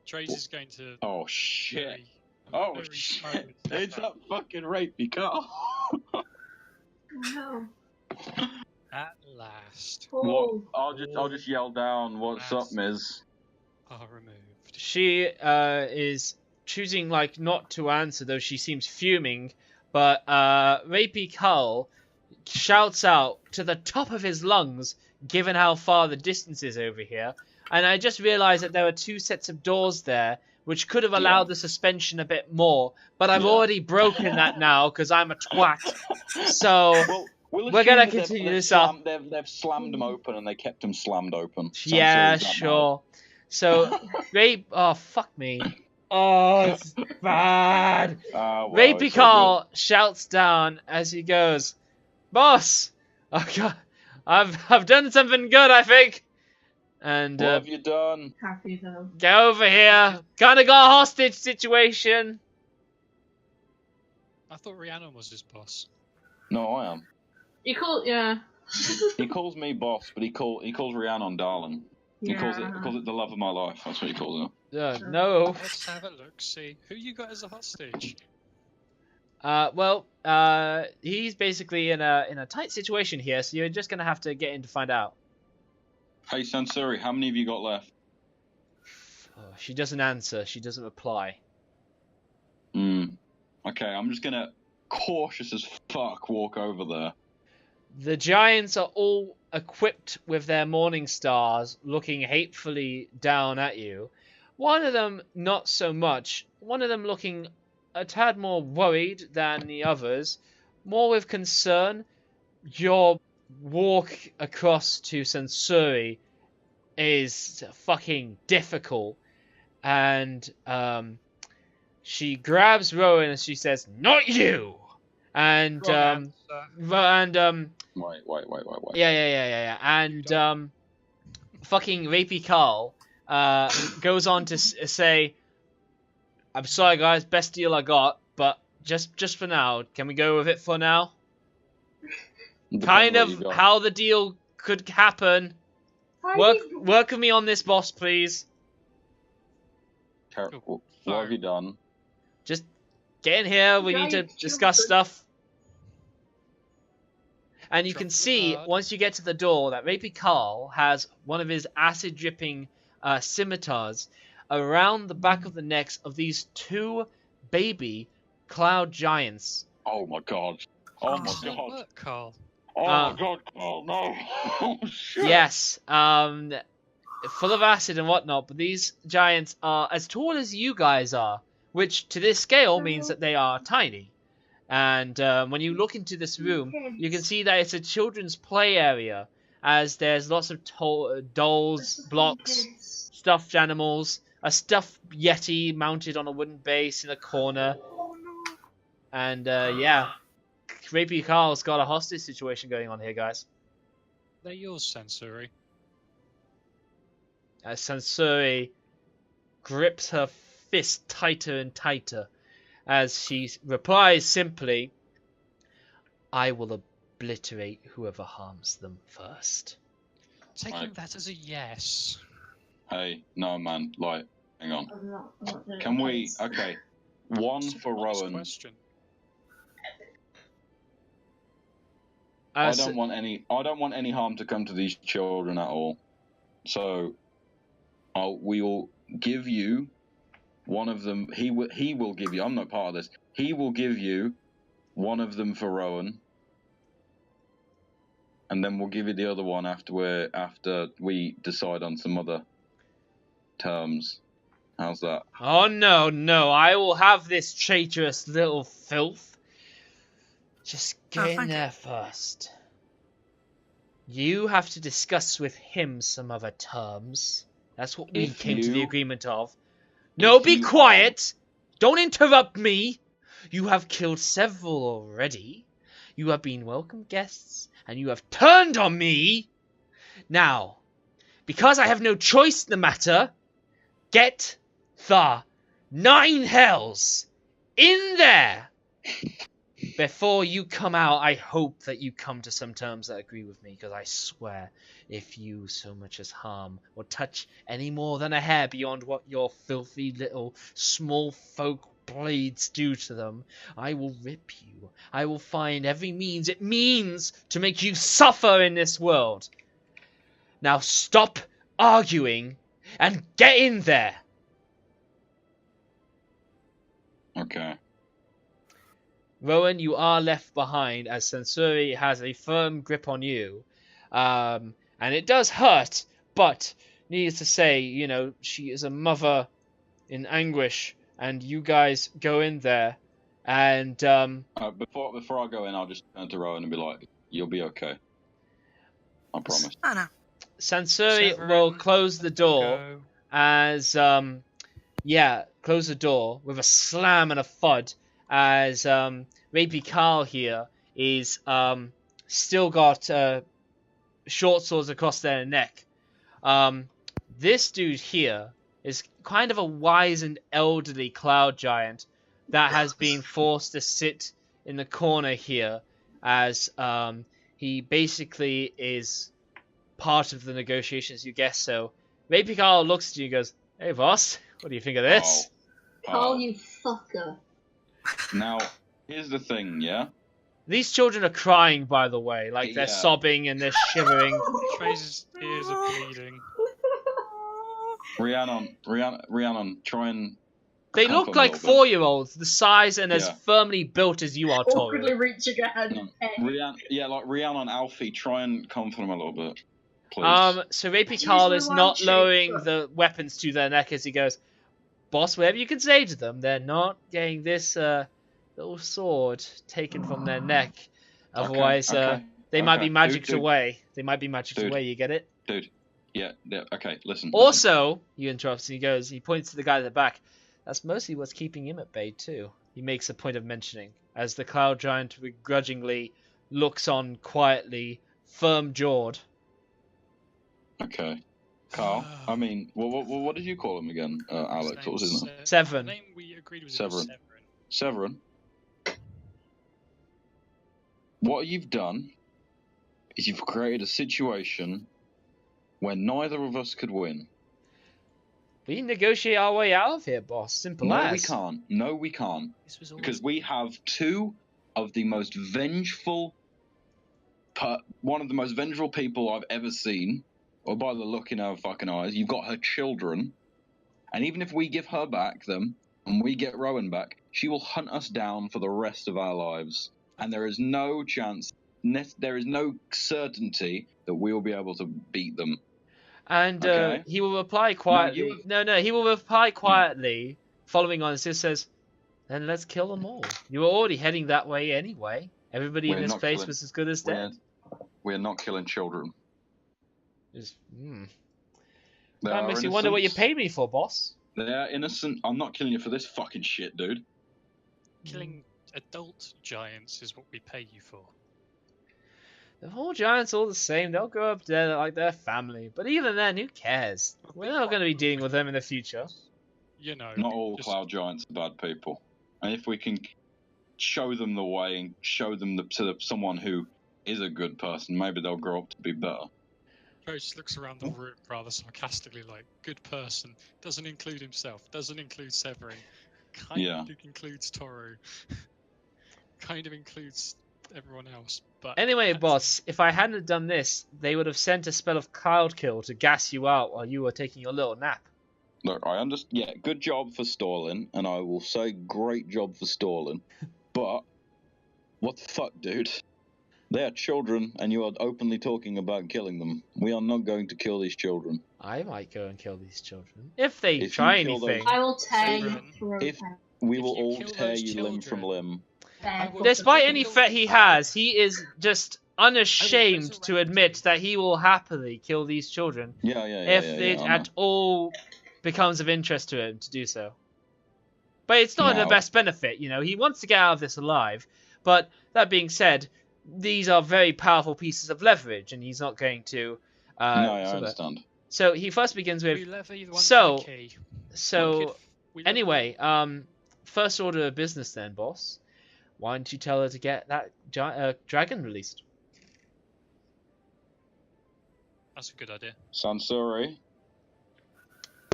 Trace is going to. Oh, shit. very- Oh, very shit. slowly step It's that up. fucking rapey car. No. At last, Oh. I'll just yell down, "What's up, Miz?" are removed. She is choosing not to answer, though she seems fuming. But Rapey Carl shouts out to the top of his lungs, given how far the distance is over here. And I just realised that there are two sets of doors there, which could have allowed the suspension a bit more. But I've already broken that now because I'm a twat. So Well, we're gonna continue this up. They've slammed them open and they kept them slammed open. yeah, Sansuri's that sure. So oh fuck me. Oh, it's bad. bad. Well, Rapey it's all Carl shouts down as he goes, "Boss, oh God, I've done something good, I think." And good. What have you done? Happy though. get over here. Kinda got a hostage situation. I thought Rhiannon was his boss. No, I am. You call yeah. He calls me boss, but he calls Rhiannon darling. He calls it the love of my life. That's what he calls it. No. Let's have a look. See who you got as a hostage. He's basically in a tight situation here, so you're just gonna have to get in to find out. Hey Sansuri, how many have you got left? Oh, she doesn't answer. She doesn't reply. Okay, I'm just gonna cautious as fuck walk over there. The giants are all equipped with their morning stars, looking hatefully down at you. One of them not so much. One of them looking a tad more worried than the others, more with concern. Your walk across to Sansuri is fucking difficult, and she grabs Rowan and she says, "Not you!" And Wrong answer. Wait. yeah. And fucking Rapey Carl goes on to say, "I'm sorry, guys, best deal I got, but just for now, can we go with it for now?" Kind of how the deal could happen. Work with me on this, boss, please. What have you done? Just get in here. We need to discuss stuff. And you can see, once you get to the door, that Rapey Carl has one of his acid-dripping scimitars around the back of the necks of these two baby cloud giants. Oh my god. Oh my god. Work, Carl. Oh my god, Carl, no. Oh, shit. Yes, full of acid and whatnot, but these giants are as tall as you guys are, which to this scale means that they are tiny. And when you look into this room, you can see that it's a children's play area, as there's lots of dolls, blocks, stuffed animals, a stuffed yeti mounted on a wooden base in a corner. And yeah, Rapey Carl's got a hostage situation going on here, guys. They're yours, Sansuri. As Sansuri grips her fist tighter and tighter, as she replies simply, "I will obliterate whoever harms them first." Taking that as a yes. Hey, no man, like, hang on. Can we, okay, one for Rowan. Question. I don't want any harm to come to these children at all. So, we will give you one of them. He will give you. I'm not part of this. He will give you one of them for Rowan, and then we'll give you the other one after we decide on some other terms. How's that? Oh no! I will have this traitorous little filth. Just get in there first. You have to discuss with him some other terms. That's what we came to the agreement of. No, be quiet! Don't interrupt me! You have killed several already. You have been welcome guests, and you have turned on me! Now, because I have no choice in the matter, get the 9 hells in there! Before you come out, I hope that you come to some terms that agree with me, because I swear, if you so much as harm or touch any more than a hair beyond what your filthy little small folk blades do to them, I will rip you. I will find every means it means to make you suffer in this world. Now stop arguing and get in there. Okay. Rowan, you are left behind as Sansuri has a firm grip on you. And it does hurt, but needless to say, you know, she is a mother in anguish, and you guys go in there, and before I go in, I'll just turn to Rowan and be like, "You'll be okay. I promise." Oh no. Sansuri will close the door as close the door with a slam and a thud, as Rapey Carl here is still got short swords across their neck. This dude here is kind of a wise and elderly cloud giant that has been forced to sit in the corner here, as he basically is part of the negotiations, you guess so. Rapey Carl looks at you and goes, "Hey boss, what do you think of this?" Carl, you fucker. Now, here's the thing, yeah? These children are crying, by the way. Like, they're sobbing and they're shivering. Trace's ears are bleeding. Rhiannon, try and They Come look from a like little bit. 4-year-olds, the size and as Yeah. firmly built as you are, Awkwardly Toru. reaching a hand. No. Like Rihanna and Alfie, try and comfort them a little bit, please. So Rapi Use Carl my is one not cheek, lowering look. the weapons to their neck as he goes, "Boss, whatever you can say to them, they're not getting this little sword taken from their neck. Otherwise, they might be magicked Dude. away. They might be magicked Dude. away, you get it? Dude. Yeah, okay, listen. Also, he interrupts and he points to the guy at the back. That's mostly what's keeping him at bay, too. He makes a point of mentioning, as the Cloud Giant begrudgingly looks on quietly, firm-jawed. Okay. Carl, I mean, what did you call him again, Alex? What was his name? Severin. The name we agreed was Severin. Severin. Severin. What you've done is you've created a situation where neither of us could win. We negotiate our way out of here, boss. Simple No, as. we can't. No, we can't. This was Because we have two of the most vengeful, one of the most vengeful people I've ever seen, or by the look in her fucking eyes. You've got her children, and even if we give her back them, and we get Rowan back, she will hunt us down for the rest of our lives. And there is no chance, there is no certainty that we will be able to beat them. And Okay. he will reply quietly. He will reply quietly, following on. It just says, then let's kill them all. You were already heading that way anyway. Everybody in We're this not place killing- was as good as dead. We're not killing children. Just, They That are makes you wonder what you innocent. paid me for, boss. They are innocent. I'm not killing you for this fucking shit, dude. Killing adult giants is what we pay you for. The whole giants are all the same. They'll grow up dead like their family. But even then, who cares? We're not going to be dealing with them in the future. You know. Not all just- cloud giants are bad people. And if we can show them the way and show them to someone who is a good person, maybe they'll grow up to be better. Joe just looks around the room rather sarcastically, like, good person. Doesn't include himself. Doesn't include Severin. Kind of includes Toru. Kind of includes everyone else. But Anyway, that's- boss, if I hadn't done this, they would have sent a spell of cloud kill to gas you out while you were taking your little nap. Look, I understand. Yeah, good job for stalling, and I will say great job for stalling. But what the fuck, dude? They are children, and you are openly talking about killing them. We are not going to kill these children. I might go and kill these children. If they If try you kill those- anything. I will tear your Severin, throat if- out. We If will you all kill tear those you limb from children- limb. Fair will- Despite If any you threat he kill- has, he is just unashamed to resurrect admit you. that he will happily kill these children Yeah, if it I know. at all becomes of interest to him to do so. But it's not the No. best benefit, you know. He wants to get out of this alive. But that being said, these are very powerful pieces of leverage, and he's not going to. No, I sort of- understand. So he first begins We with. levy one So- for the key. So We levy anyway, first order of business then, boss. Why don't you tell her to get that dragon released? That's a good idea. Sansuri,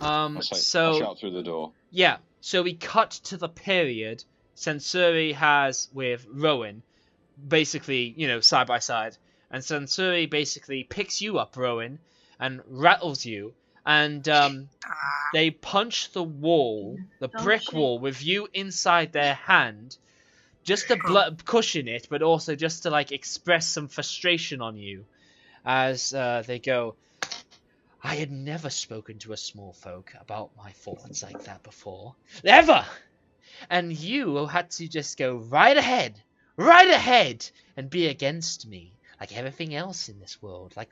I shout through the door. Yeah, so we cut to the period Sansuri has with Rowan, basically, you know, side by side. And Sansuri basically picks you up, Rowan, and rattles you. And they punch the wall, the Oh, brick shit. wall, with you inside their hand, just to cushion it, but also just to, like, express some frustration on you. As they go, I had never spoken to a small folk about my thoughts like that before. Ever! And you had to just go right ahead, and be against me, like everything else in this world. Like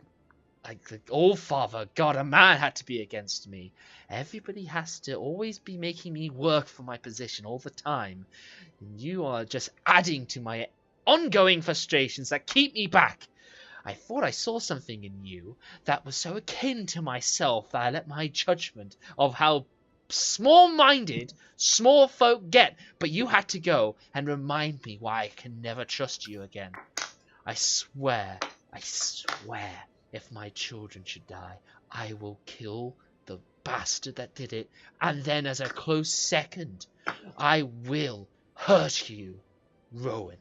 the All-Father, God, a man had to be against me. Everybody has to always be making me work for my position all the time. And you are just adding to my ongoing frustrations that keep me back. I thought I saw something in you that was so akin to myself that I let my judgment of how small-minded small folk get, but you had to go and remind me why I can never trust you again. I swear, if my children should die, I will kill the bastard that did it, and then as a close second, I will hurt you, Rowan.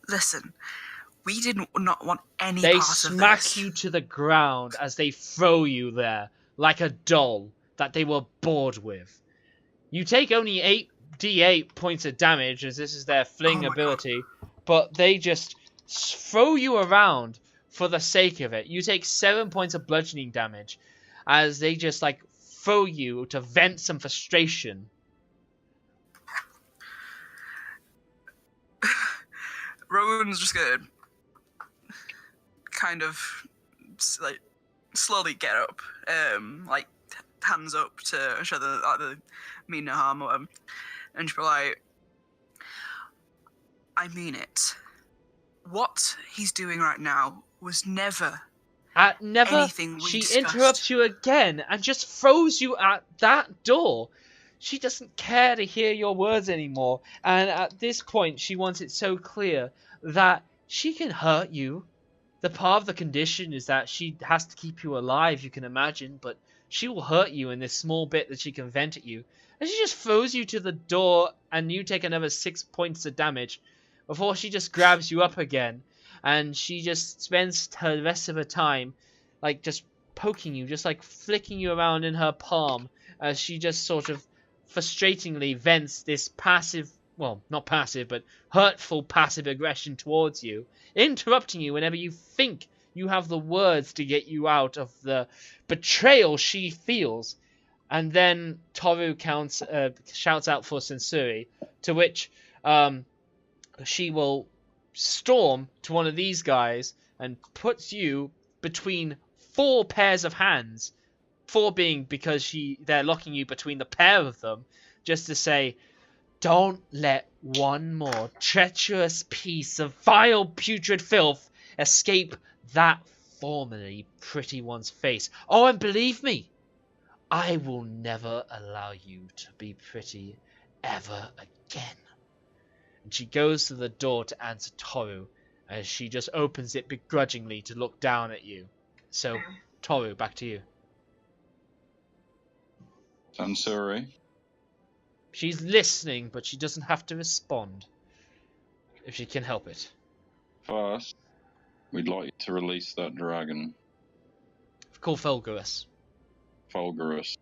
Listen, we did not want any They part of smack this. you to the ground as they throw you there, like a doll, that they were bored with. You take only 8d8 points of damage, as this is their fling ability, but they just throw you around for the sake of it. You take 7 points of bludgeoning damage, as they just, like, throw you to vent some frustration. Rowan's just gonna kind of, like, slowly get up, like, hands up to show the mean no harm or whatever, and she'll be like, I mean it. What he's doing right now was never anything we she discussed. Interrupts you again and just throws you at that door. She doesn't care to hear your words anymore, and at this point she wants it so clear that she can hurt you. The part of the condition is that she has to keep you alive, you can imagine, but she will hurt you in this small bit that she can vent at you. And she just throws you to the door, and you take another 6 points of damage before she just grabs you up again. And she just spends the rest of her time, like, just poking you, just like flicking you around in her palm, as she just sort of frustratingly vents this passive, well, not passive, but hurtful passive aggression towards you, interrupting you whenever you think you have the words to get you out of the betrayal she feels. And then Toru shouts out for Sansuri, to which she will storm to one of these guys and puts you between 4 pairs of hands. 4 being because they're locking you between the pair of them, just to say, don't let one more treacherous piece of vile putrid filth escape that formerly pretty one's face. Oh, and believe me, I will never allow you to be pretty ever again. And she goes to the door to answer Toru, as she just opens it begrudgingly to look down at you. So, Toru, back to you. Sansuri? She's listening, but she doesn't have to respond, if she can help it. First, we'd like you to release that dragon. Call Fulgurus. Fulgurus.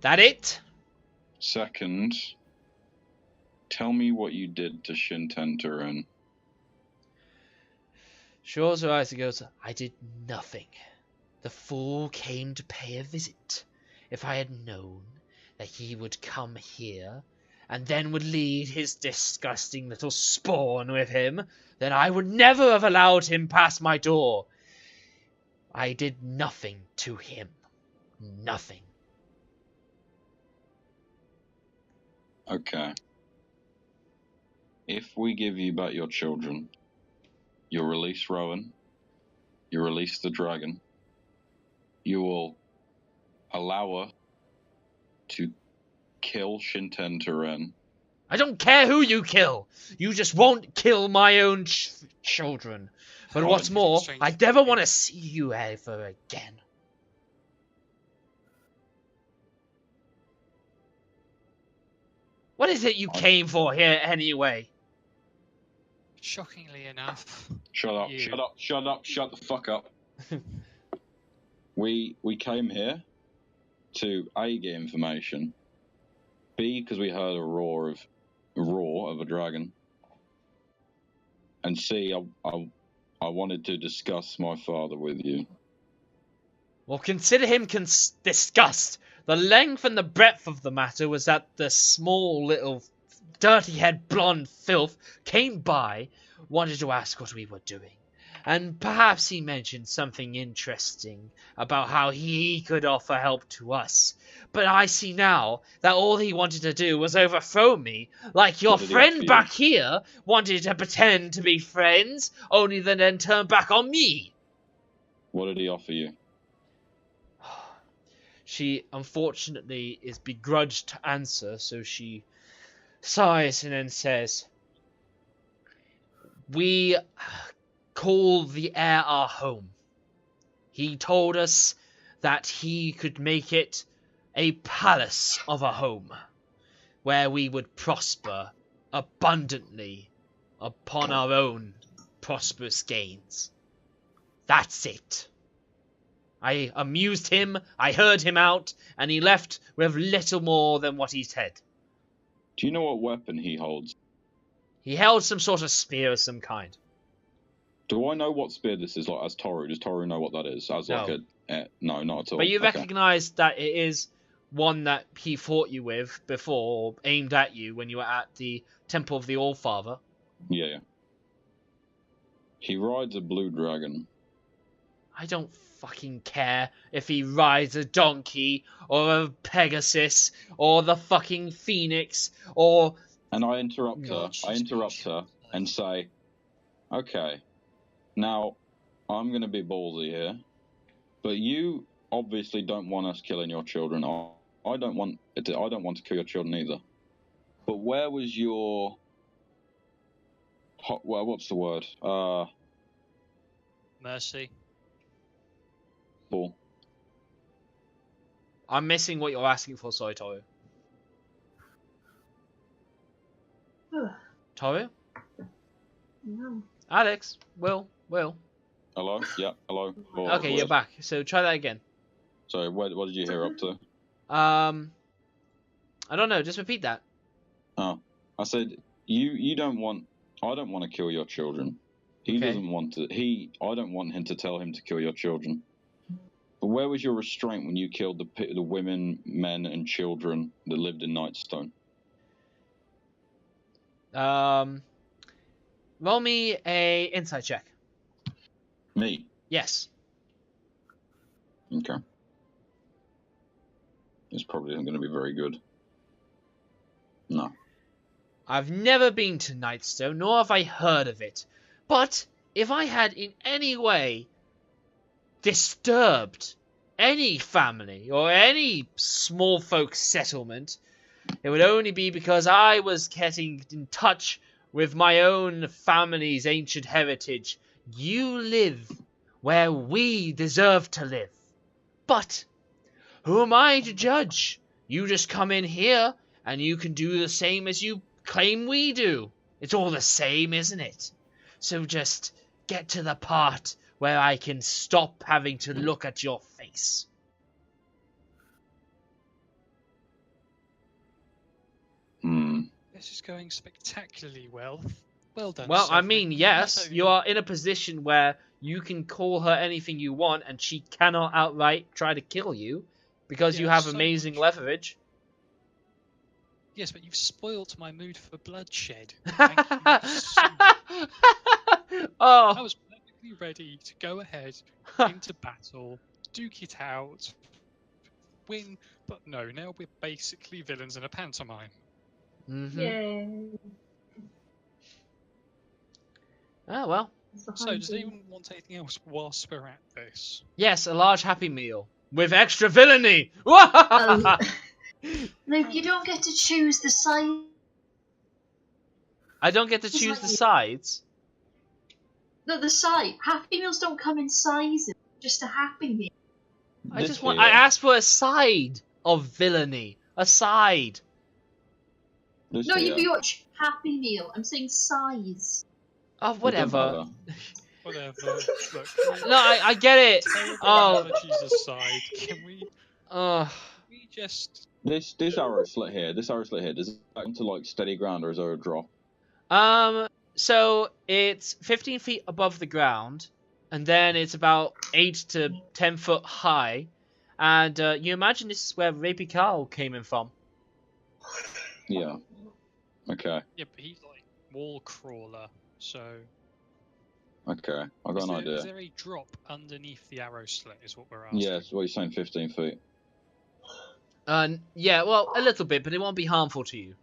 That it? Second, tell me what you did to Shintenturen. She rolls her eyes and goes, I did nothing. The fool came to pay a visit. If I had known that he would come here, and then would lead his disgusting little spawn with him, then I would never have allowed him past my door. I did nothing to him. Nothing. Okay. If we give you back your children, you'll release Rowan, you release the dragon, you will allow her to kill Shintenturen. I don't care who you kill. You just won't kill my own children. But what's more, I never want to see you ever again. What is it you came for here anyway? Shockingly enough. Shut up, shut the fuck up. We came here to A, get information, B, because we heard a roar of a dragon, and C, I wanted to discuss my father with you. Well, consider him discussed. The length and the breadth of the matter was that the small little dirty-head blonde filth came by, wanted to ask what we were doing. And perhaps he mentioned something interesting about how he could offer help to us. But I see now that all he wanted to do was overthrow me, like your friend back here wanted to pretend to be friends, only to then turn back on me. What did he offer you? She, unfortunately, is begrudged to answer, so she sighs and then says, we call the air our home. He told us that he could make it a palace of a home, where we would prosper abundantly upon our own prosperous gains. That's it. I amused him, I heard him out, and he left with little more than what he said. Do you know what weapon he holds? He held some sort of spear of some kind. Do I know what spear this is like as Toru? Does Toru know what that is? As No. like no, not at all. But you Okay. recognise that it is one that he fought you with before, or aimed at you when you were at the Temple of the Allfather. Yeah. He rides a blue dragon. I don't fucking care if he rides a donkey, or a Pegasus, or the fucking Phoenix, or... And I interrupt God, her. she's I interrupt her and say, okay, now I'm going to be ballsy here, but you obviously don't want us killing your children. I don't want to kill your children either. But where was your... Well, what's the word? Mercy. Ball. I'm missing what you're asking for, sorry, Toru. Toru? No. Alex? Will? Hello? Yeah, hello. Okay, you're back. So try that again. Sorry, what did you hear up to? I don't know. Just repeat that. Oh, I said I don't want to kill your children. He Okay. doesn't want to. I don't want him to tell him to kill your children. But where was your restraint when you killed the women, men, and children that lived in Nightstone? Roll me a insight check. Me. Yes. Okay. This probably isn't going to be very good. No. I've never been to Nightstone, nor have I heard of it. But if I had in any way disturbed any family or any small folk settlement, it would only be because I was getting in touch with my own family's ancient heritage. You live where we deserve to live. But who am I to judge? You just come in here and you can do the same as you claim we do. It's all the same, isn't it? So just get to the part where I can stop having to look at your face. This is going spectacularly well. Well done. Well, I Sovereign. mean, yes, you are in a position where you can call her anything you want and she cannot outright try to kill you because you Yeah, have so amazing much. leverage. Yes, but you've spoilt my mood for bloodshed. Thank you so much. I Oh, was perfectly ready to go ahead into battle, duke it out, win, but no, now we're basically villains in a pantomime. mhm. Yay. Oh well. So, does anyone want anything else whilst we're at this? Yes, a large happy meal with extra villainy. Luke, you don't get to choose the side. I don't get to It's choose like the you- sides. No, the side. Happy meals don't come in sizes. Just a happy meal. I This just want. here- I asked for a side of villainy. A side. This No, here- you watch happy meal. I'm saying size. Oh, it doesn't whatever. matter. Whatever. Look, No, I get it. terrible Oh. analogies aside, can we just... This arrow slit here. Does it go into like steady ground or is there a drop? So it's 15 feet above the ground, and then it's about 8 to 10 foot high, and you imagine this is where Rapey Carl came in from. Yeah. Okay. Yeah, but he's like wall crawler, so... Okay. I got Is an there, idea. is there a drop underneath the arrow slit is what we're asking? Yes. What are you saying? 15 feet. Yeah, well, a little bit, but it won't be harmful to you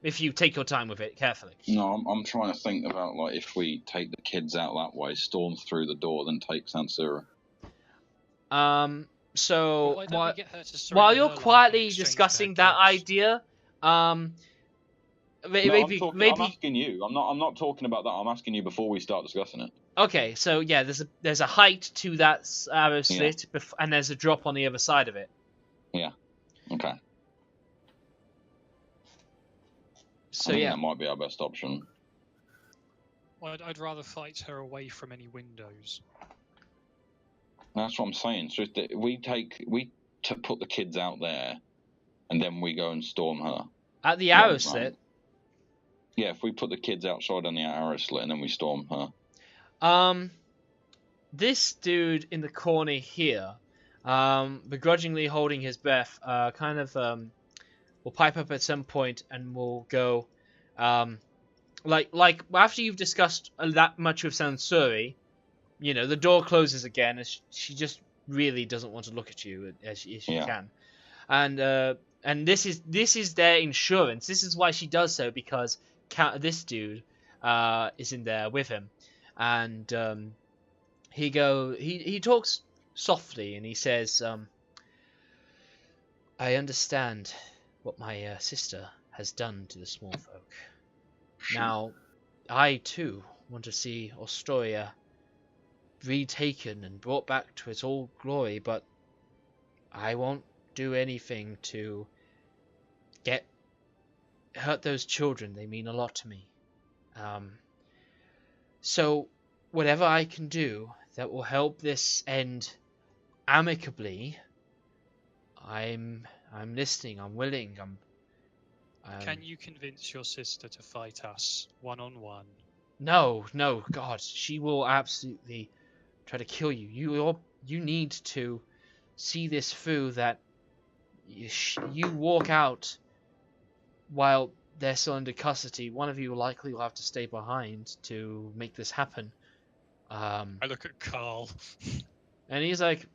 if you take your time with it carefully. No, I'm trying to think about like if we take the kids out that way, storm through the door, then take Sansuri. So Why don't we while, get her to while surrender you're her life in quietly exchange for discussing her that kids? idea, No, Rapey, I'm asking you. I'm not talking about that. I'm asking you before we start discussing it. okay, so yeah, there's a height to that arrow slit, and there's a drop on the other side of it. Okay. So I think yeah, that might be our best option. Well, I'd rather fight her away from any windows. That's what I'm saying. So if we put the kids out there, and then we go and storm her. At the arrow slit? Yeah, if we put the kids outside on the arrow slit and then we storm her. This dude in the corner here, begrudgingly holding his breath, will pipe up at some point and will go, like after you've discussed that much with Sansuri, you know, the door closes again, as she just really doesn't want to look at you as she can, and this is their insurance. This is why she does so, because this dude is in there with him, and he talks softly and he says, I understand what my sister has done to the small folk. Now, I too want to see Astoria retaken and brought back to its old glory, but I won't do anything to hurt those children. They mean a lot to me. So whatever I can do that will help this end amicably, I'm listening. I'm willing. Can you convince your sister to fight us one-on-one? No, God, she will absolutely try to kill you. You need to see this through, that you walk out while they're still under custody. One of you likely will have to stay behind to make this happen. I look at Carl. And he's like,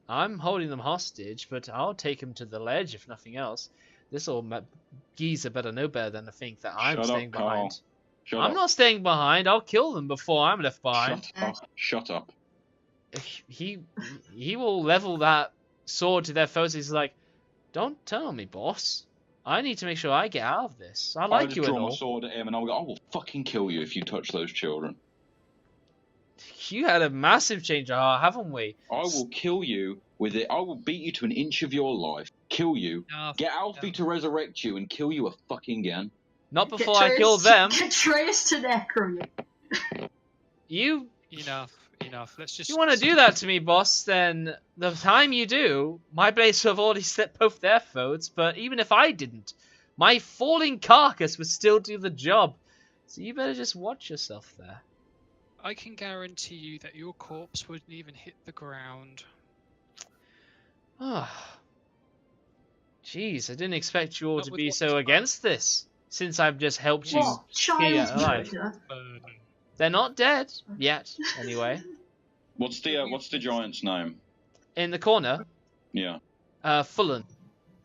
I'm holding them hostage, but I'll take him to the ledge if nothing else. This old geezer better know better than to think that I'm staying behind. I'm not staying behind. I'll kill them before I'm left behind. Shut up. He will level that sword to their foes. He's like, don't turn on me, boss. I need to make sure I get out of this. I like you and all. I'll just draw my sword at him and I'll go, I will fucking kill you if you touch those children. You had a massive change of heart, haven't we? I will kill you with it. I will beat you to an inch of your life, kill you, get Alfie to resurrect you, and kill you again. Not before I kill them. Get Trace to necro you. Enough. Let's just. If you want to do that to me, boss, then the time you do, my blades have already slit both their throats, but even if I didn't, my falling carcass would still do the job. So you better just watch yourself there. I can guarantee you that your corpse wouldn't even hit the ground. Ah. Jeez, I didn't expect you all to be so against this, since I've just helped you be alive. They're not dead yet, anyway. What's the giant's name? In the corner? Yeah. Fullen.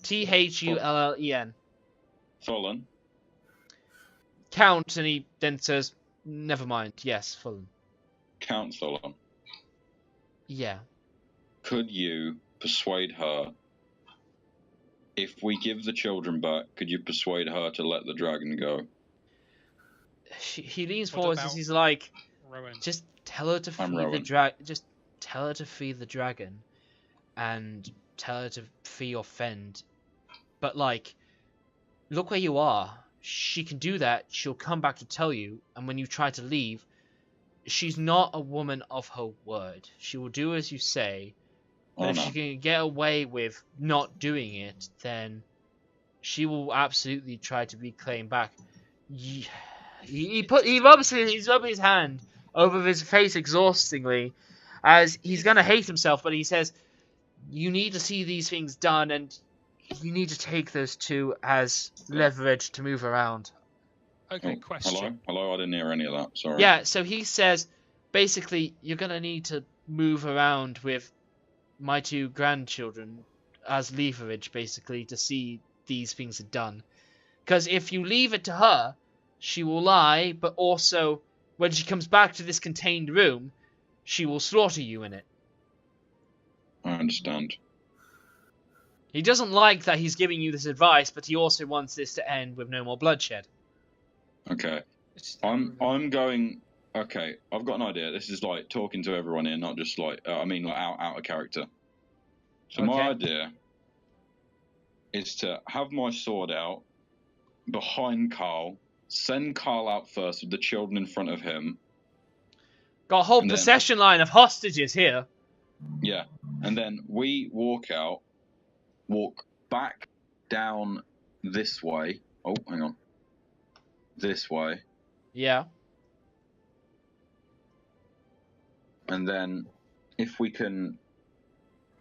Thullen. Fullen. Count, and he then says, never mind. Yes, Fullen. Count Fullen. Yeah. Could you persuade her, if we give the children back, could you persuade her to let the dragon go? He leans forward and he's like, Rowan? Just tell her to feed the dragon. Just tell her to feed the dragon, and tell her to free your friend. But like, look where you are. She can do that. She'll come back to tell you, and when you try to leave, she's not a woman of her word. She will do as you say. But if she can get away with not doing it, then she will absolutely try to reclaim back. He's rubbing his hand over his face exhaustingly, as he's gonna hate himself. But he says, "You need to see these things done, and you need to take those two as leverage to move around." Okay, question. Hello, I didn't hear any of that. Sorry. Yeah, so he says, basically, you're gonna need to move around with my two grandchildren as leverage, basically, to see these things are done. Because if you leave it to her, she will lie, but also, when she comes back to this contained room, she will slaughter you in it. I understand. He doesn't like that he's giving you this advice, but he also wants this to end with no more bloodshed. Okay. I'm going... Okay, I've got an idea. This is like talking to everyone here, not just like, out of character. So my idea is to have my sword out behind Carl, send Carl out first with the children in front of him. Got a whole procession line of hostages here. Yeah, and then we walk back down this way. Oh, hang on. This way. Yeah. And then if we can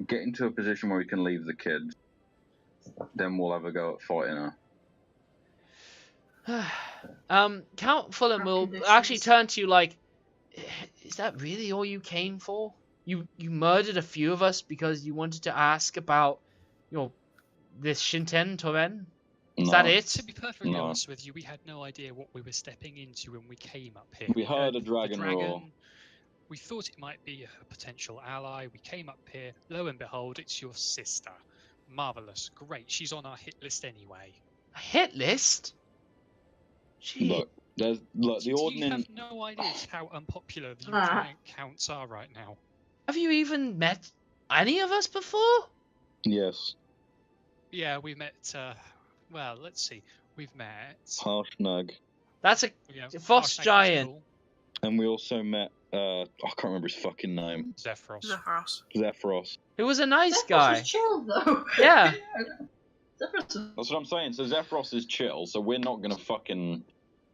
get into a position where we can leave the kids, then we'll have a go at fighting her. Count Fulham will Conditions. actually turn to you like, is that really all you came for? You murdered a few of us because you wanted to ask about, this Shinten Toren? Is that it? To be perfectly No. honest with you, we had no idea what we were stepping into when we came up here. We heard a The dragon roar. We thought it might be a potential ally. We came up here. Lo and behold, it's your sister. Marvelous. Great. She's on our hit list anyway. A hit list? Gee. Look, the You ordinance. have no idea how unpopular the Ah. giant counts are right now. Have you even met any of us before? Yes, Yeah, we met. Well, let's see. We've met. Harshnag. That's a Yeah, Frost Harshnag was giant. cool. And we also met, I can't remember his fucking name. Zephyros. Zephyros. Zephyros. Who was a nice Zephyros guy. was chill though. Yeah. Zephyros was- That's what I'm saying. So Zephyros is chill, so we're not gonna fucking...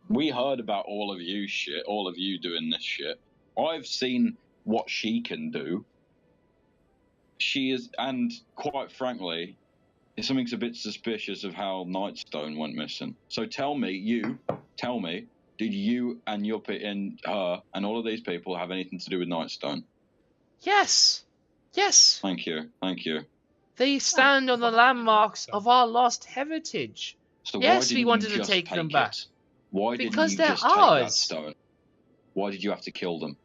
We heard about all of you doing this shit. I've seen what she can do. She is, and quite frankly, something's a bit suspicious of how Nightstone went missing. So tell me, did you and her and all of these people have anything to do with Nightstone? Yes. Yes. Thank you. They stand on the landmarks of our lost heritage. So Yes, why we didn't wanted you to just take them it? back. Why didn't Because you they're just take that ours. stone? Why did you have to kill them?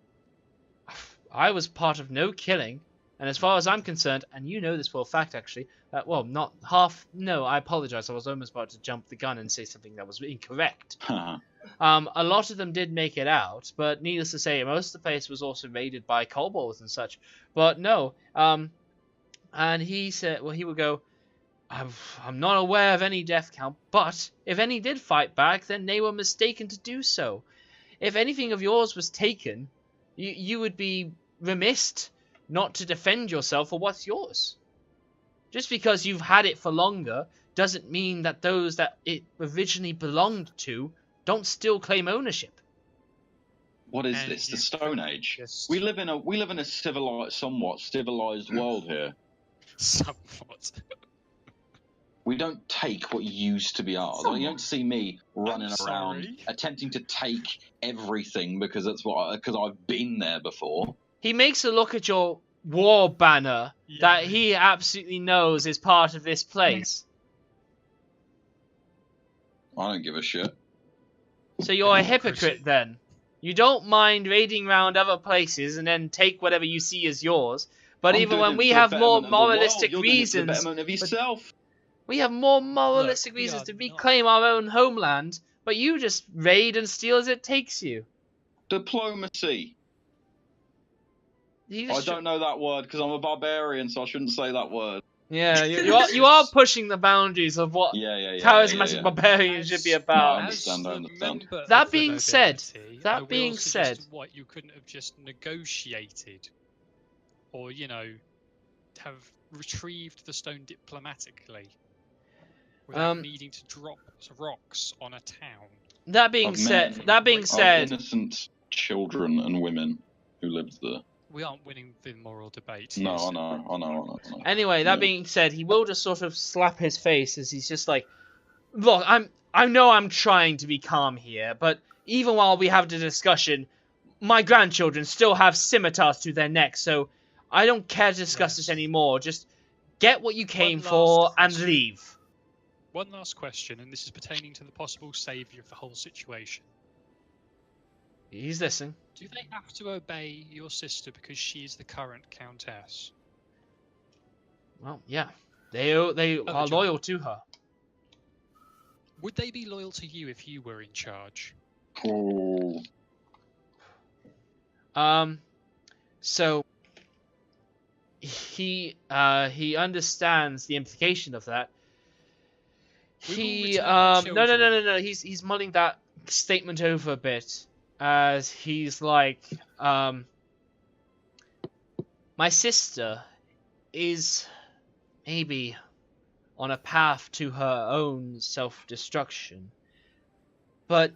I was part of no killing, and as far as I'm concerned, and you know this for a fact actually, not half, no, I apologize, I was almost about to jump the gun and say something that was incorrect. A lot of them did make it out, but needless to say, most of the place was also raided by kobolds and such. But no, and he said, well, he would go, I'm not aware of any death count, but if any did fight back, then they were mistaken to do so. If anything of yours was taken, you would be remiss not to defend yourself for what's yours. Just because you've had it for longer doesn't mean that those that it originally belonged to don't still claim ownership. What is And this? The you Stone Age? Just We live in a somewhat civilized world here. somewhat. We don't take what used to be ours. Somewhat. You don't see me running around sorry. attempting to take everything because I've been there before. He makes a look at your war banner that he absolutely knows is part of this place. I don't give a shit. So you're a Democracy. hypocrite then. You don't mind raiding around other places and then take whatever you see as yours. But I'm even doing when it we for the have more betterment of the world. moralistic You're doing it for the reasons, betterment of yourself. we have more moralistic Look, we reasons are to not- reclaim our own homeland, but you just raid and steal as it takes you. Diplomacy. You I just don't know that word because I'm a barbarian, so I shouldn't say that word. Yeah, you are pushing the boundaries of what Yeah. charismatic yeah. barbarians should be As- about. I understand, I as a understand. member of That the being said- nobility, that I will being suggest said- what you couldn't have just negotiated, or have retrieved the stone diplomatically, without needing to drop rocks on a town. That being I've said, met- that being Of said, innocent children and women who lived there. We aren't winning the moral debate. No, here, I know. anyway, that Yeah. being said, he will just sort of slap his face as he's just like, look, I know I'm trying to be calm here, but even while we have the discussion, my grandchildren still have scimitars to their necks, so I don't care to discuss this Yes. anymore. Just get what you came last for and question. leave. One last question, and this is pertaining to the possible saviour of the whole situation. He's listening. Do they have to obey your sister because she is the current countess? Well, yeah. They are John. loyal to her. Would they be loyal to you if you were in charge? Oh, So he understands the implication of that. We will He return our no. children. He's mulling that statement over a bit as he's like My sister is maybe on a path to her own self-destruction, but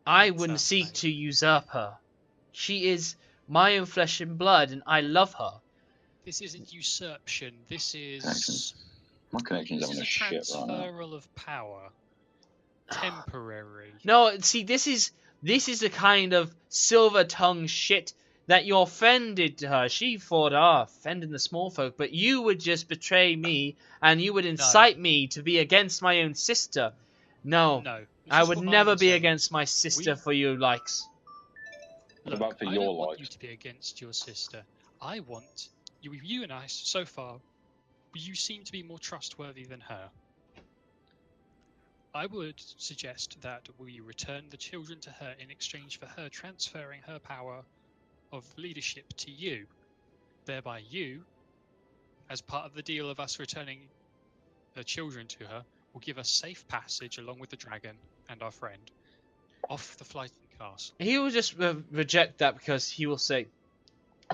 I wouldn't seek to usurp her. She is my own flesh and blood, and I love her. This isn't usurpation. This is Excellent. My connection's this having is a shit right now. transferal of power. Temporary. No, see, this is the kind of silver-tongued shit that your friend did to her. She thought, offending the small folk, but you would just betray me, and you would incite me to be against my own sister. No, I would never be against my sister for your likes. What about for I your don't want likes? you to be against your sister. I want you and I, so far, you seem to be more trustworthy than her. I would suggest that we return the children to her in exchange for her transferring her power of leadership to you. Thereby you, as part of the deal of us returning the children to her, will give us safe passage along with the dragon and our friend off the flighting castle. He will just reject that because he will say,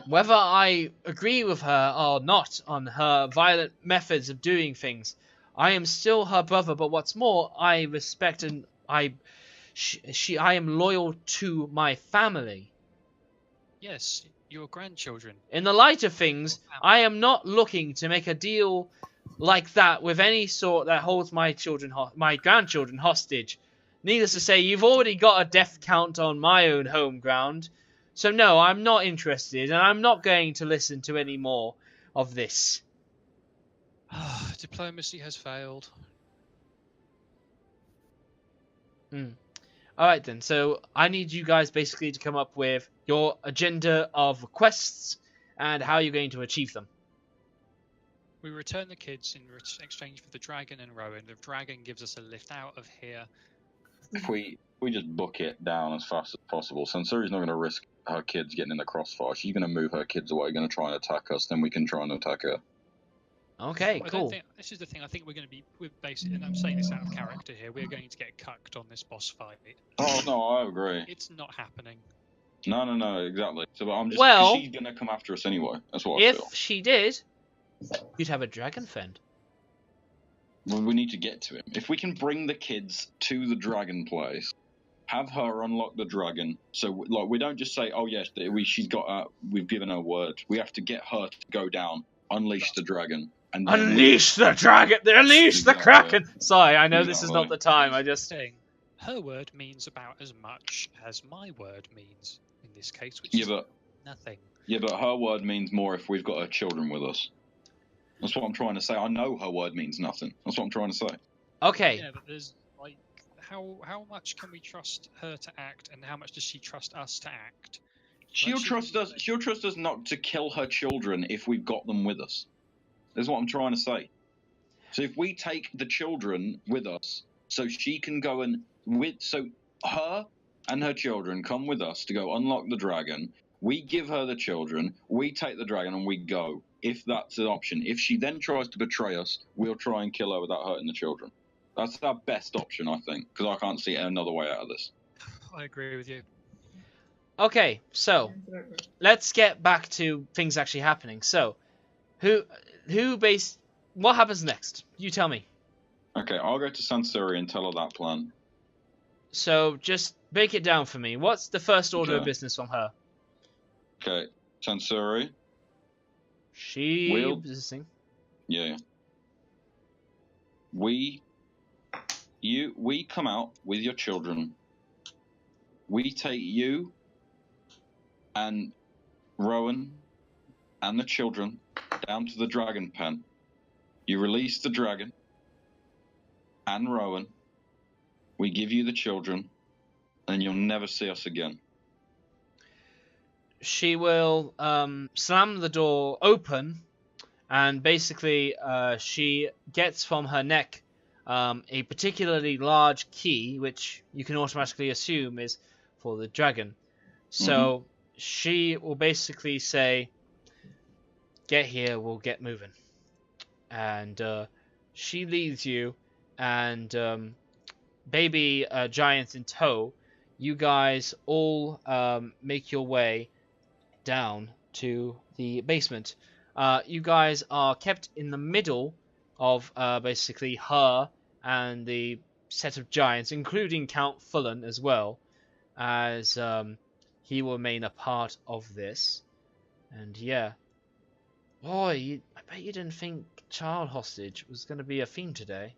whether I agree with her or not on her violent methods of doing things, I am still her brother, but what's more, I respect and I am loyal to my family. Yes, your grandchildren. In the light of things, I am not looking to make a deal like that with any sort that holds my grandchildren hostage. Needless to say, you've already got a death count on my own home ground. So no, I'm not interested, and I'm not going to listen to any more of this. Diplomacy has failed. Alright then, so I need you guys basically to come up with your agenda of requests and how you're going to achieve them. We return the kids in exchange for the dragon and Rowan. The dragon gives us a lift out of here. If we just book it down as fast as possible, Sansuri's not going to risk her kids getting in the crossfire. She's going to move her kids away, going to try and attack us, then we can try and attack her. Okay, cool. This is the thing. I think we're going to be, and I'm saying this out of character here, we're going to get cucked on this boss fight. Oh, no, I agree. It's not happening. No, exactly. So I'm just, well, she's going to come after us anyway. That's what I feel. If she did, you'd have a dragon friend. Well, we need to get to him. If we can bring the kids to the dragon place, have her unlock the dragon, so like we don't just say, "Oh yes, we've given her word." We have to get her to go down, unleash the dragon, and unleash the dragon, unleash the kraken. Sorry, I know this is not the time. I just saying her word means about as much as my word means in this case, which is nothing. Yeah, but her word means more if we've got her children with us. That's what I'm trying to say. I know her word means nothing. That's what I'm trying to say. Okay. Yeah, but there's like, how much can we trust her to act, and how much does she trust us to act? She'll trust us. She'll trust us not to kill her children if we've got them with us. That's what I'm trying to say. So if we take the children with us, so she can go so her and her children come with us to go unlock the dragon. We give her the children. We take the dragon and we go. If that's an option. If she then tries to betray us, we'll try and kill her without hurting the children. That's our best option, I think, because I can't see another way out of this. I agree with you. Okay, so let's get back to things actually happening. So, what happens next? You tell me. Okay, I'll go to Sansuri and tell her that plan. So just break it down for me. What's the first order of business from her? Okay, Sansuri. Yeah. We come out with your children. We take you and Rowan and the children down to the dragon pen. You release the dragon and Rowan. We give you the children, and you'll never see us again. She will slam the door open, and basically she gets from her neck a particularly large key, which you can automatically assume is for the dragon. So she will basically say, "Get here, we'll get moving." And she leads you, and baby giant in tow, you guys all make your way down to the basement. You guys are kept in the middle of basically her and the set of giants, including Count Fullen as well, as he will remain a part of this. And yeah, boy, I bet you didn't think child hostage was going to be a theme today.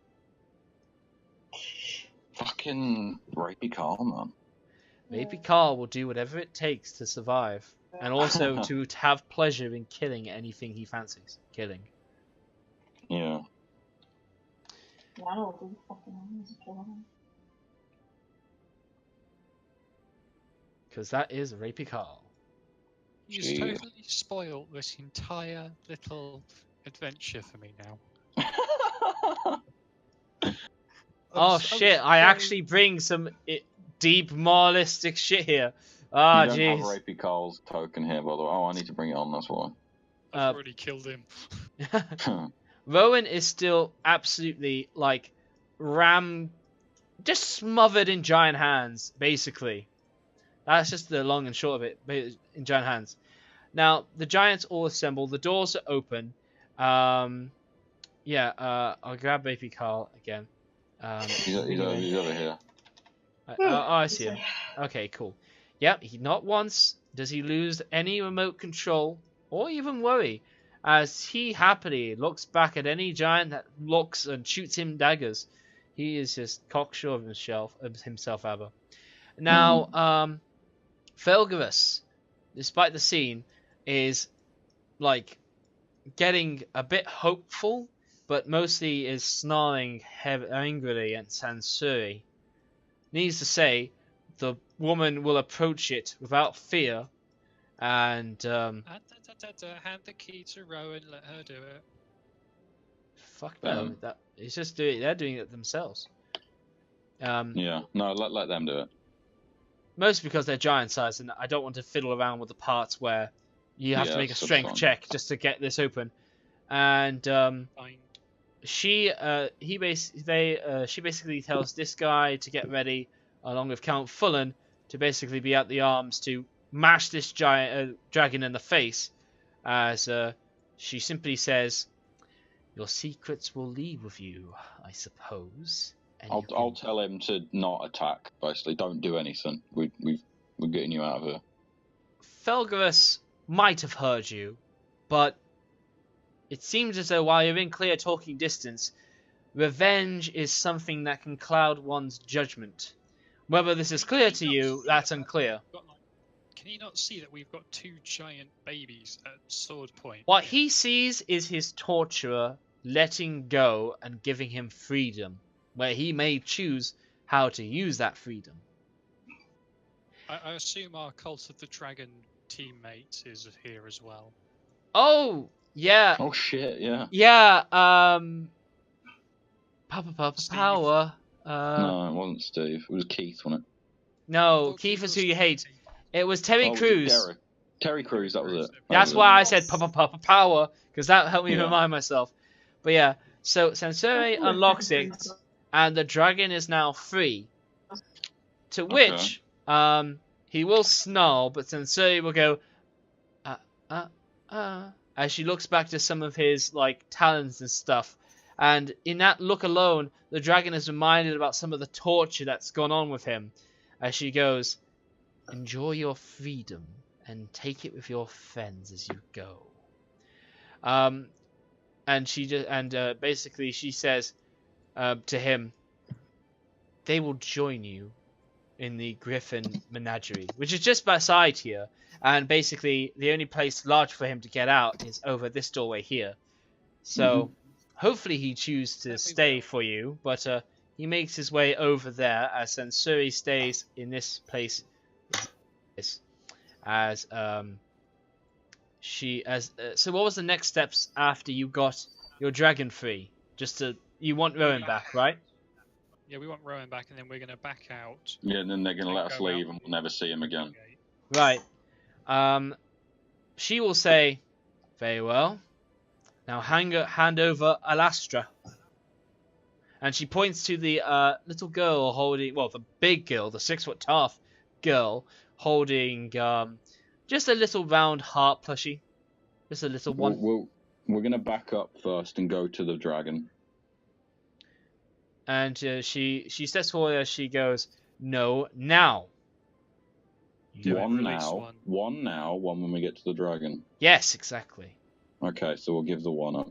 Fucking rapey Carl, man. Maybe Carl will do whatever it takes to survive, and also to have pleasure in killing anything he fancies killing. Yeah. Yeah, I don't do fucking killing. Because that is rapey Carl. You just totally spoiled this entire little adventure for me now. Oh shit, I actually bring some deep moralistic shit here. Ah, jeez. You don't have rapey Carl's token here, by the way. Oh, I need to bring it on, that's why. I've already killed him. Rowan is still absolutely, like, just smothered in giant hands, basically. That's just the long and short of it, in giant hands. Now, the giants all assemble, the doors are open. I'll grab Baby Carl again. He's over here. I see him. Okay, cool. Yep, not once does he lose any remote control or even worry, as he happily looks back at any giant that looks and shoots him daggers. He is just cocksure of himself, Abba. Now, Felgarus, despite the scene, is like getting a bit hopeful, but mostly is snarling angrily at Sansuri. Needs to say, the woman will approach it without fear, and hand the key to Rowan, let her do it. Fuck no, it's just they're doing it themselves. Yeah, no, let them do it. Mostly because they're giant sized, and I don't want to fiddle around with the parts where you have to make a strength check just to get this open. And Fine. she basically tells this guy to get ready, along with Count Fullen, to basically be at the arms to mash this giant dragon in the face, as she simply says, "Your secrets will leave with you, I suppose." And I'll tell him to not attack. Basically, don't do anything. We're getting you out of here. Felgarus might have heard you, but it seems as though while you're in clear talking distance, revenge is something that can cloud one's judgment. Whether this is clear to you, that's unclear. Can he not see that we've got two giant babies at sword point? What he sees is his torturer letting go and giving him freedom, where he may choose how to use that freedom. I assume our Cult of the Dragon teammate is here as well. Oh, yeah. Oh shit, yeah. Yeah, Power. No, it wasn't Steve. It was Keith, wasn't it? No, Keith is who you hate. It was Terry Crews. Terry Crews, that was it. That's why I said Power, because that helped me remind myself. But yeah, so Sansuri unlocks it, and the dragon is now free. To which, he will snarl, but Sansuri will go, as she looks back to some of his, like, talents and stuff. And in that look alone, the dragon is reminded about some of the torture that's gone on with him. As she goes, "Enjoy your freedom and take it with your friends as you go." And she basically she says to him, "They will join you in the Griffin Menagerie," which is just beside here. And basically, the only place large for him to get out is over this doorway here. So, hopefully he chooses to stay for you, but he makes his way over there as Sansuri stays in this place. So what was the next steps after you got your dragon free? You want Rowan back, right? Yeah, we want Rowan back, and then we're going to back out. Yeah, and then they're going to let us leave, and we'll never see him again. Right. She will say, "Very well. Now hand over Alastra." And she points to the little girl holding, well, the big girl, the 6-foot tough girl, holding just a little round heart plushie. Just a little one. We're going to back up first and go to the dragon. And she steps forward as she goes, "No, now." One now, one when we get to the dragon. Yes, exactly. Okay, so we'll give the one up.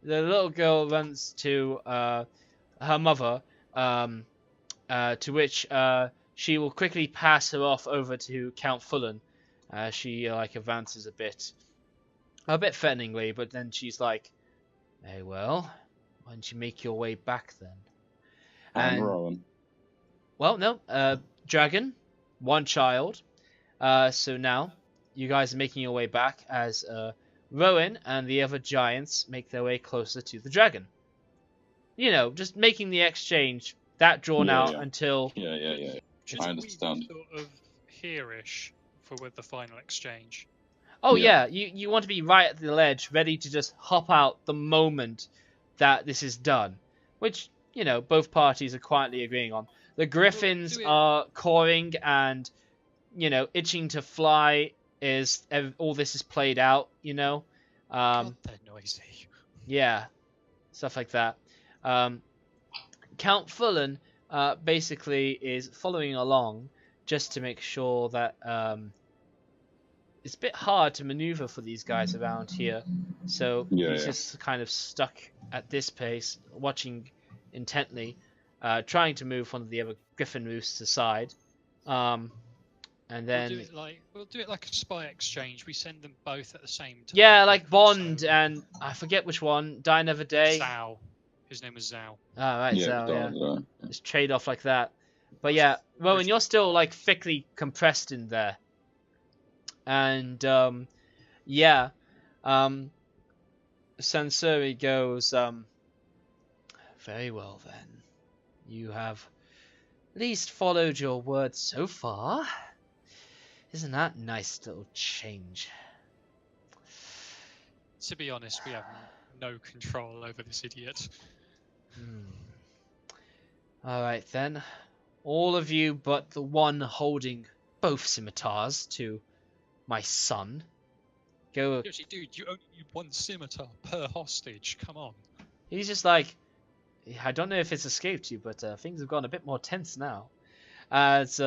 The little girl runs to her mother, to which she will quickly pass her off over to Count Fullen. She advances a bit threateningly, but then she's like, "Very well, why don't you make your way back then?" And Rowan. Well, no, dragon, one child. So now you guys are making your way back as Rowan and the other giants make their way closer to the dragon. Just making the exchange that drawn out until. Yeah. I understand. Sort of here-ish with the final exchange. Oh yeah, you want to be right at the ledge, ready to just hop out the moment that this is done, which both parties are quietly agreeing on. The griffins are cawing and itching to fly. All this is played out, God, they're noisy. Yeah, stuff like that. Count Fullen basically is following along just to make sure that it's a bit hard to maneuver for these guys around here. So he's just kind of stuck at this pace, watching intently, trying to move one of the other griffin roosts aside. And then we'll do it like a spy exchange. We send them both at the same time. Yeah, like Bond and I forget which one. Die Another Day. Zhao. His name was Zhao. Oh, right, Zhao, yeah. Just trade off like that. But yeah, Rowan, you're still thickly compressed in there. And Sansuri goes, very well then. You have at least followed your word so far. Isn't that a nice little change? To be honest, we have no control over this idiot. Alright then. All of you but the one holding both scimitars to my son. Go. Seriously, dude, you only need one scimitar per hostage. Come on. He's just like, I don't know if it's escaped you, but things have gone a bit more tense now. As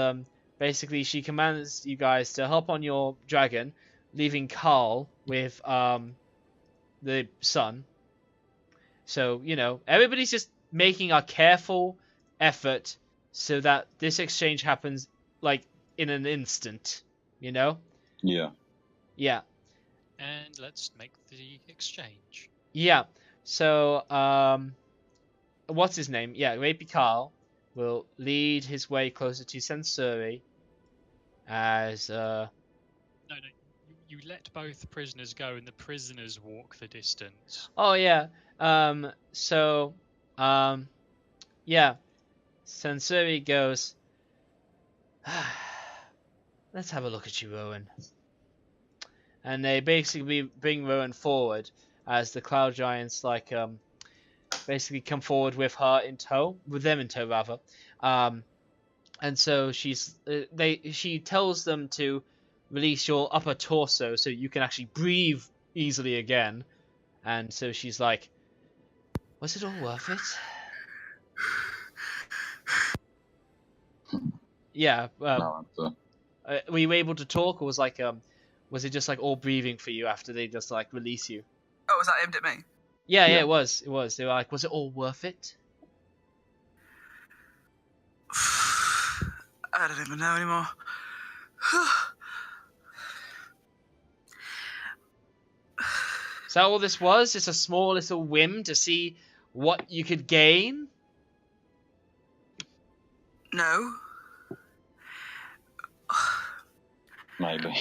basically she commands you guys to hop on your dragon, leaving Carl with the son. So, everybody's just making a careful effort so that this exchange happens in an instant, Yeah. Yeah. And let's make the exchange. Yeah. So, what's his name? Yeah, Rapey Carl will lead his way closer to Sansuri as No, you let both prisoners go and the prisoners walk the distance. Oh yeah. Yeah. Sansuri goes, let's have a look at you, Rowan. And they basically bring Rowan forward as the Cloud Giants basically come forward with them in tow rather. And so she tells them to release your upper torso so you can actually breathe easily again. And so she's like, was it all worth it? Yeah. No answer. Were you able to talk, or was it just all breathing for you after they just release you? Oh, was that aimed at me? Yeah, it was. It was. They were like, was it all worth it? I don't even know anymore. Is that all this was? Just a small little whim to see what you could gain? No. Maybe.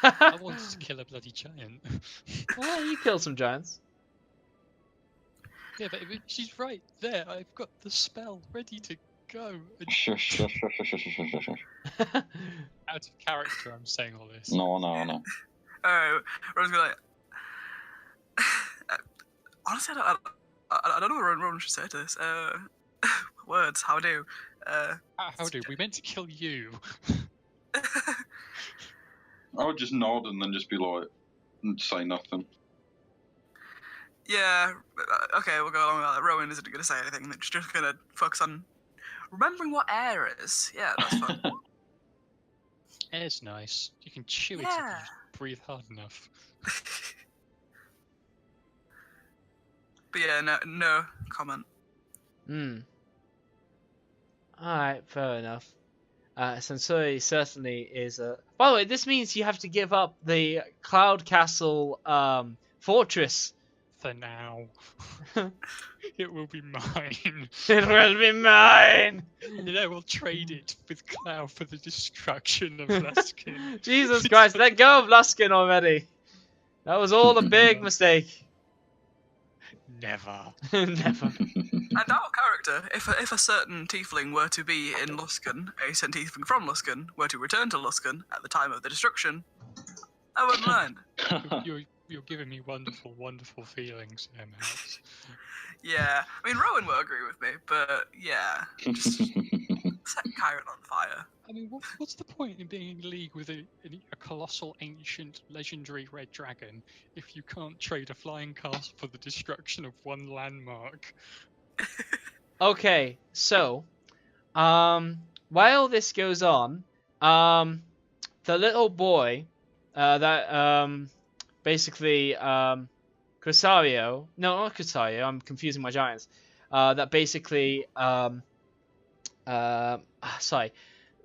I wanted to kill a bloody giant. Well, you killed some giants. Yeah, but she's right there. I've got the spell ready to go. Shush. Out of character, I'm saying all this. No. Rowan's gonna honestly, I don't know what Rowan should say to this. Words, how do? How do? We meant to kill you. I would just nod and then just be like, and say nothing. Yeah, okay, we'll go along with that. Rowan isn't going to say anything. It's just going to focus on remembering what air is. Yeah, that's fun. Air's nice. You can chew it if Yeah. you breathe hard enough. But yeah, no comment. Alright, fair enough. Sansuri certainly is a... By the way, this means you have to give up the Cloud Castle fortress. For now. It will be mine. It will be mine! And then I will trade it with Cloud for the destruction of Luskin. Jesus Christ, let go of Luskin already! That was all a big mistake. Never. Never. And out of character, if a certain tiefling were to be in Luskan, a certain tiefling from Luskan were to return to Luskan at the time of the destruction, I wouldn't mind. You're giving me wonderful, wonderful feelings, Max. Yeah, I mean, Rowan will agree with me, but yeah, just set Kyron on fire. I mean, what's the point in being in league with a colossal, ancient, legendary red dragon if you can't trade a flying castle for the destruction of one landmark? Okay, so, while this goes on, the little boy, basically, Crusario, no, not Crusario, I'm confusing my giants, that basically, sorry,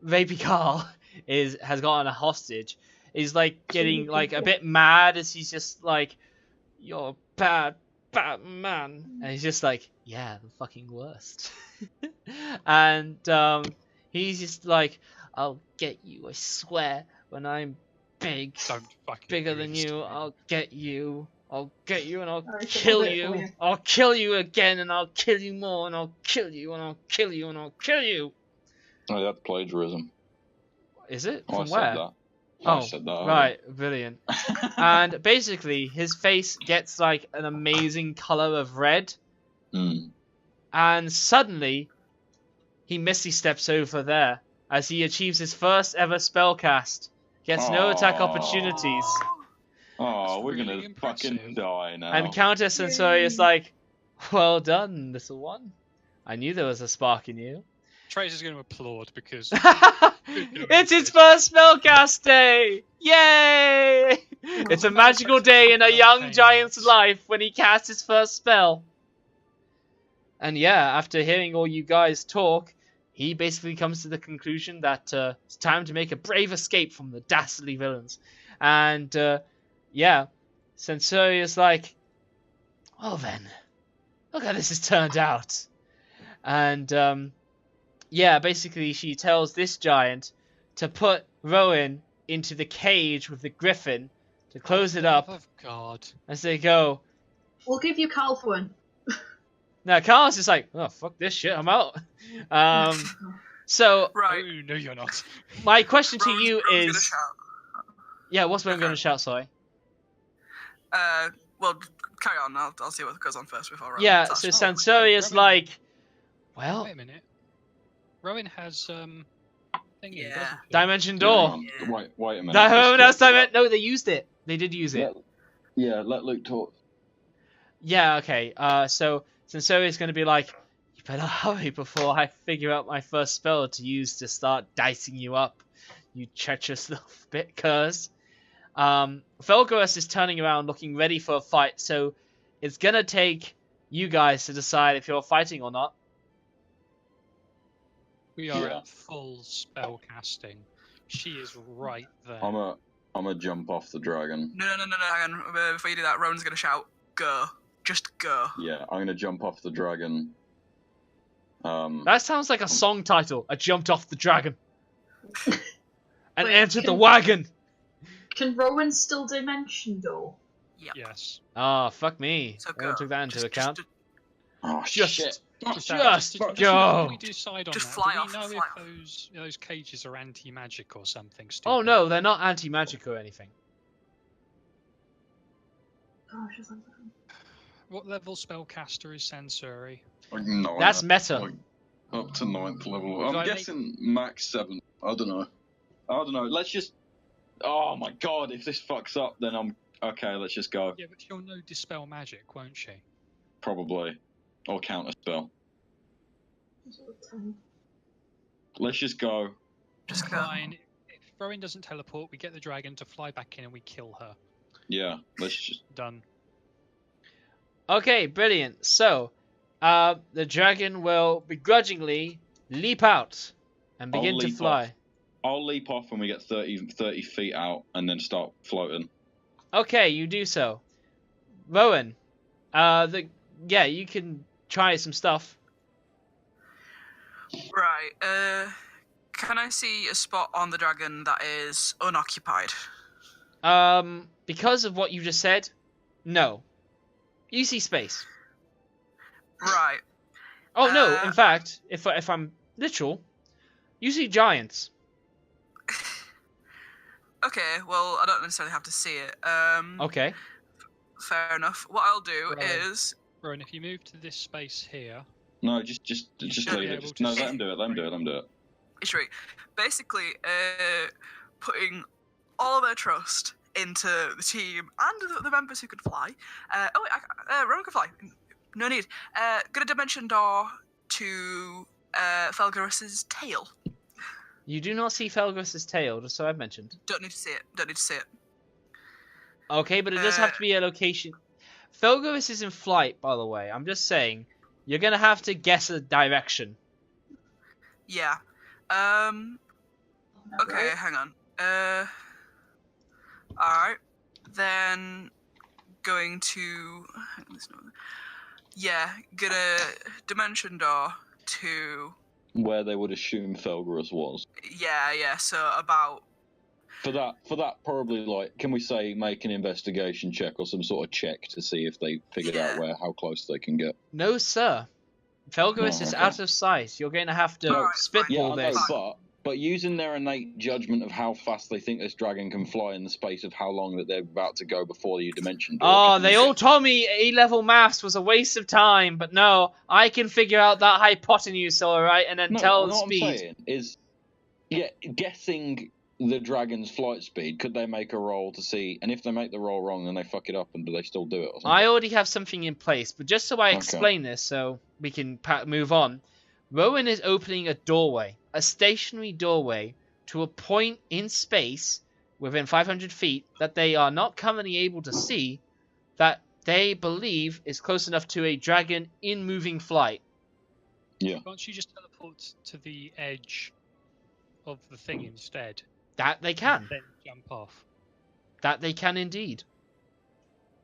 Baby Carl has gotten a hostage, is like getting like a bit mad as he's just like, you're a bad man, and he's just like, yeah, the fucking worst. And he's just like, I'll get you, I swear, when I'm bigger than you, I'll get you and I'll kill you. I'll kill you again and I'll kill you more and I'll kill you and I'll kill you and I'll kill you. Oh, that's plagiarism. Is it? Oh, From where? Said that. Oh, I said that. right, brilliant. And basically, his face gets like an amazing color of red, and suddenly, he misty steps over there as he achieves his first ever spell cast. Gets no attack opportunities. Oh, we're really gonna impressive. fucking die now. And Countess Sansuri is like, well done, little one. I knew there was a spark in you. Tracer's going to applaud because It's his first spellcast day! Yay! It's a magical day in a young giant's life when he casts his first spell. And yeah, after hearing all you guys talk, he basically comes to the conclusion that it's time to make a brave escape from the dastardly villains. And yeah, Sansuri is like, well then, look how this has turned out. And yeah, basically she tells this giant to put Rowan into the cage with the griffin to close it up. Oh God! As they go. We'll give you Carl for one. Now Carl's just like, oh fuck this shit, I'm out. So Right. Oh, no, you're not. my question to Rowan's you gonna is, shout. yeah, what's what I'm Okay. going to shout? Sorry. Well, carry on. I'll see what goes on first before Rowan. Yeah, starts. so Oh, Sansuri is Rowan. like, well, Wait a minute. Rowan has thingy, Yeah. doesn't he? Dimension Door. Yeah. Wait a minute. Rowan has Let's get- Dimension. No, they used it. They did use it. Let Luke talk. Yeah, okay. So Sansuri is going to be like, you better hurry before I figure out my first spell to use to start dicing you up, you treacherous little bit curs. Felgorus is turning around looking ready for a fight, so it's going to take you guys to decide if you're fighting or not. We are Yeah. at full spell casting. She is right there. I'm a jump off the dragon. No, hang on. Before you do that, Rowan's gonna shout, "Go!" Just go. Yeah, I'm gonna jump off the dragon. That sounds like a song title. I jumped off the dragon and Wait, entered the wagon. Can Rowan still Dimension Door? Yep. Yes. Ah, fuck me. So I go. took that into Just- account. Oh Just- shit! Just Did go. we decide on Just that? fly Do we off, know fly off. if those cages are anti-magic or something stupid? Oh no, they're not anti-magic or anything. Gosh, is that... What level spellcaster is Sansuri? Like nine, That's meta. like, up to 9th level. Did I I'm make- guessing max 7. I don't know. I don't know. Let's just. Oh my god! If this fucks up, then I'm okay. Let's just go. Yeah, but she'll know dispel magic, won't she? Probably, or counter spell. Let's just go. Just go. Fine. If Rowan doesn't teleport, we get the dragon to fly back in and we kill her. Yeah. Let's just. Done. Okay, brilliant. So, the dragon will begrudgingly leap out and begin to fly. I'll leap off when we get 30 feet out and then start floating. Okay, you do so. Rowan, you can try some stuff. Right. Can I see a spot on the dragon that is unoccupied? Because of what you just said, no. You see space. Right. Oh no! In fact, if I'm literal, you see giants. Okay. Well, I don't necessarily have to see it. Okay. Fair enough. What I'll do is. Rowan, if you move to this space here. No, just leave it. No, let him do it. Let him do it. It's right. Basically, putting all their trust into the team and the members who can fly. Rowan can fly. No need. Gonna dimension door to Felgarus's tail. You do not see Felgarus's tail, just so I've mentioned. Don't need to see it. Okay, but it does have to be a location. Felgarus is in flight, by the way. I'm just saying, you're gonna have to guess a direction. Yeah. Okay, hang on. Alright. Then going to gonna dimension door to where they would assume Felgarus was. Yeah, so about For that, probably, like, can we say make an investigation check or some sort of check to see if they figured out how close they can get? No, sir. Felgarus is out of sight. You're going to have to spitball this. But using their innate judgment of how fast they think this dragon can fly in the space of how long that they're about to go before you dimension door. Oh, they all told me A-level maths was a waste of time, but no, I can figure out that hypotenuse, alright, and then tell the speed. What I'm saying is, guessing the dragon's flight speed, could they make a roll to see, and if they make the roll wrong, then they fuck it up, and do they still do it or something? I already have something in place, but just so I explain this so we can move on, Rowan is opening a doorway, a stationary doorway, to a point in space within 500 feet that they are not currently able to see, that they believe is close enough to a dragon in moving flight. Yeah. Can't you just teleport to the edge of the thing instead? That they can. And then jump off. That they can indeed.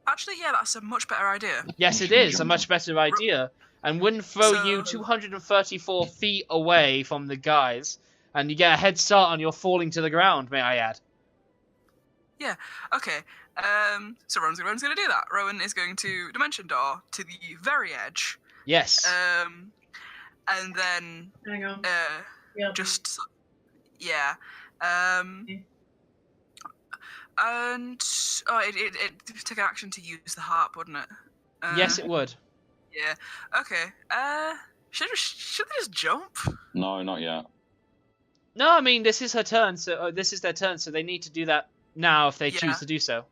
Actually, yeah, that's a much better idea. Yes, it is a much better idea, and wouldn't throw you 234 feet away from the guys, and you get a head start on your falling to the ground, may I add. Yeah, okay. So Rowan's going to do that. Rowan is going to dimension door to the very edge. Yes. And then... Hang on. And it took an action to use the harp, wouldn't it? Yes, it would. Yeah. Okay. Should they just jump? No, not yet. No, I mean this is her turn, so this is their turn, so they need to do that now if they choose to do so.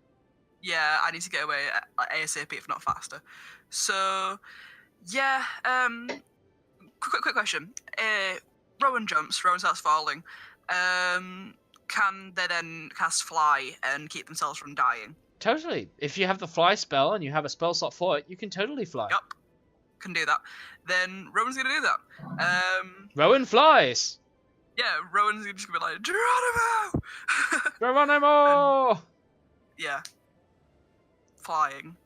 Yeah, I need to get away ASAP, if not faster. So, yeah. Quick question. Rowan jumps. Rowan starts falling. Can they then cast fly and keep themselves from dying? Totally. If you have the fly spell and you have a spell slot for it, you can totally fly. Yup. Can do that. Then Rowan's gonna do that. Rowan flies! Yeah, Rowan's just gonna be like, Geronimo! Geronimo! Yeah. Flying.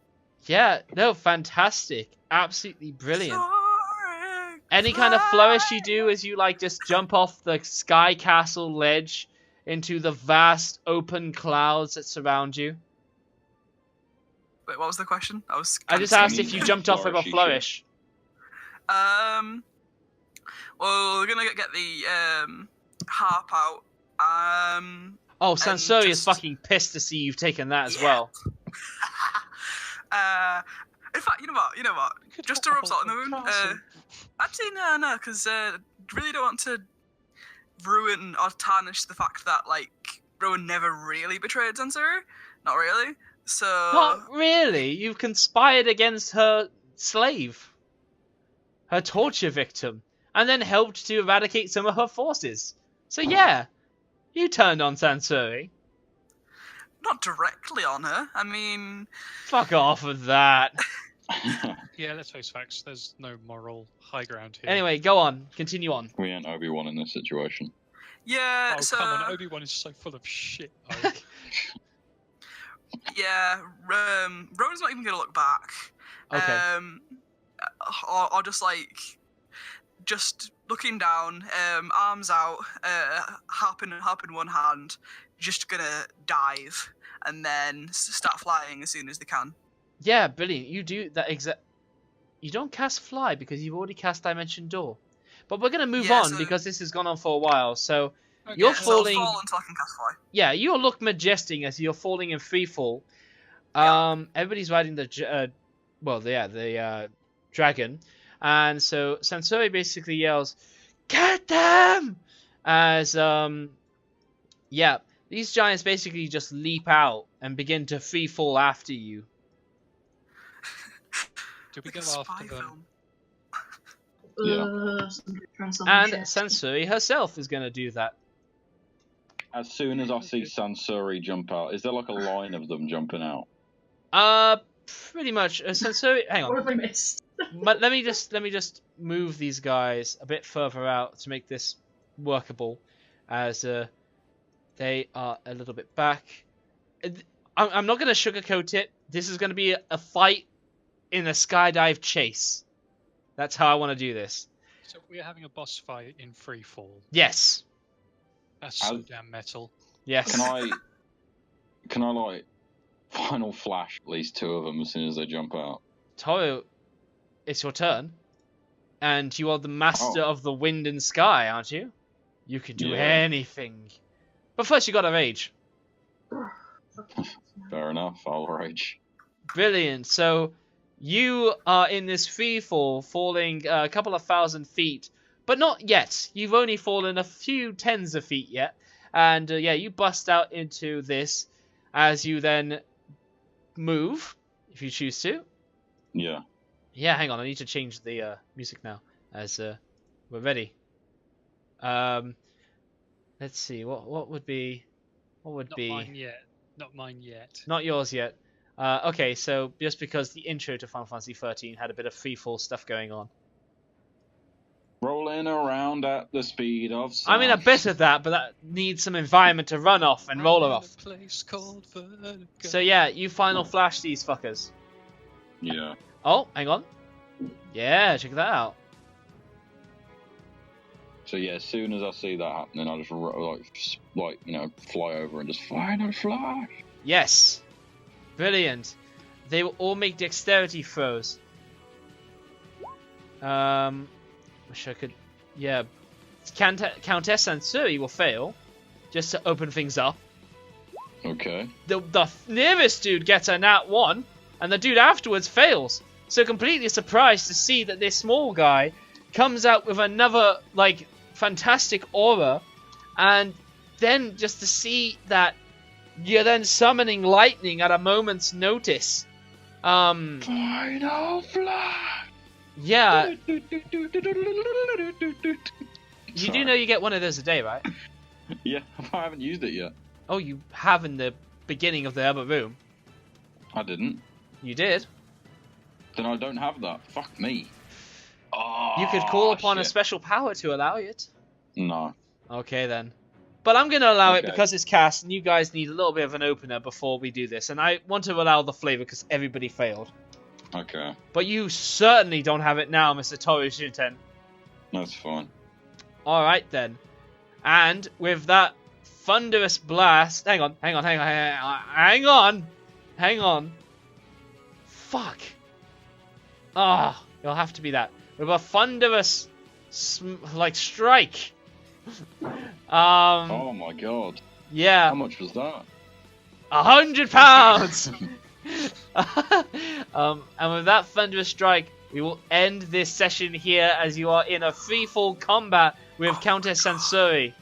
Yeah, no, fantastic. Absolutely brilliant. Soaring, Any kind of flourish you do as you, like, just jump off the sky castle ledge into the vast open clouds that surround you. Wait, what was the question? I just asked if you jumped off with a flourish. Well, we're gonna get the harp out. Oh, Sansuri is fucking pissed to see you've taken that as well. In fact, you know what? Just to rub salt in the wound. Actually, no, because really don't want to ruin or tarnish the fact that like Rowan never really betrayed Sansuri. Not really. So Not really. You've conspired against her slave, her torture victim, and then helped to eradicate some of her forces. So yeah, you turned on Sansuri. not directly on her. I mean, Fuck off with that. Yeah, let's face facts. There's no moral high ground here. Anyway, go on. Continue on. We ain't Obi-Wan in this situation. yeah. Oh, so come on. Obi-Wan is so full of shit. though. yeah, Rowan's not even gonna look back. Okay. Or just like, just looking down, arms out, harp in one hand, just gonna dive and then start flying as soon as they can. Yeah, brilliant. You do that exact. You don't cast fly because you've already cast Dimension Door. But we're gonna move Yeah, on so- because this has gone on for a while. So Okay, you're Yeah, so I'll falling. fall until I can cast fly. Yeah, you'll look majestic as you're falling in free fall. Yeah. Everybody's riding the dragon, and so Sansuri basically yells, "Get them!" As these giants basically just leap out and begin to free fall after you. Do we Like go a spy after them? film. Yeah. Somebody trying something And shit. Sansuri herself is going to do that. As soon as I see Sansuri jump out, is there like a line of them jumping out? Pretty much. Sansuri, hang What on. have I missed? But let me just move these guys a bit further out to make this workable, as they are a little bit back. I'm not going to sugarcoat it. This is going to be a fight in a skydive chase. That's how I want to do this. So we're having a boss fight in free fall. Yes. That's so damn metal. Yes. Can I like final flash at least two of them as soon as they jump out? Toro, it's your turn. And you are the master of the wind and sky, aren't you? You can do Yeah. anything. But first you gotta rage. Fair enough, I'll rage. Brilliant. So you are in this free fall, falling a couple of 1,000 feet, but not yet. You've only fallen a few tens of feet yet. And you bust out into this as you then move, if you choose to. Yeah. Yeah, hang on. I need to change the music now, as we're ready. Let's see. What would be? What would Not be? mine yet. Not mine yet. Not yours yet. Okay, so just because the intro to Final Fantasy 13 had a bit of freefall stuff going on. Rolling around at the speed of I mean, a sound. bit of that, but that needs some environment to run off and roll I'm in off. a place called Vertigo. So yeah, you final flash these fuckers. Yeah. Oh, hang on. Yeah, check that out. So yeah, as soon as I see that happening, I just fly over and just final flash. Yes. Brilliant. They will all make dexterity throws. Wish I could... Yeah. Countess Sansuri will fail. Just to open things up. Okay. The nearest dude gets a nat 1. And the dude afterwards fails. So completely surprised to see that this small guy comes out with another, like, fantastic aura. And then just to see that you're then summoning lightning at a moment's notice. Final flash. Yeah. You do know you get one of those a day, right? Yeah, I haven't used it yet. Oh, you have in the beginning of the other room. I didn't. You did. Then I don't have that. Fuck me. Oh, You could call upon a shit. special power to allow it. No. Okay, then. But I'm going to allow it Okay. because it's cast, and you guys need a little bit of an opener before we do this. And I want to allow the flavor because everybody failed. Okay. But you certainly don't have it now, Mr. Toru Shunten. That's fine. Alright, then. And with that thunderous blast... Hang on. Fuck. Ah, it'll have to be that. With a thunderous, strike. Oh my god. Yeah. How much was that? £100. And with that thunderous strike, we will end this session here as you are in a free-fall combat with Countess Sansuri.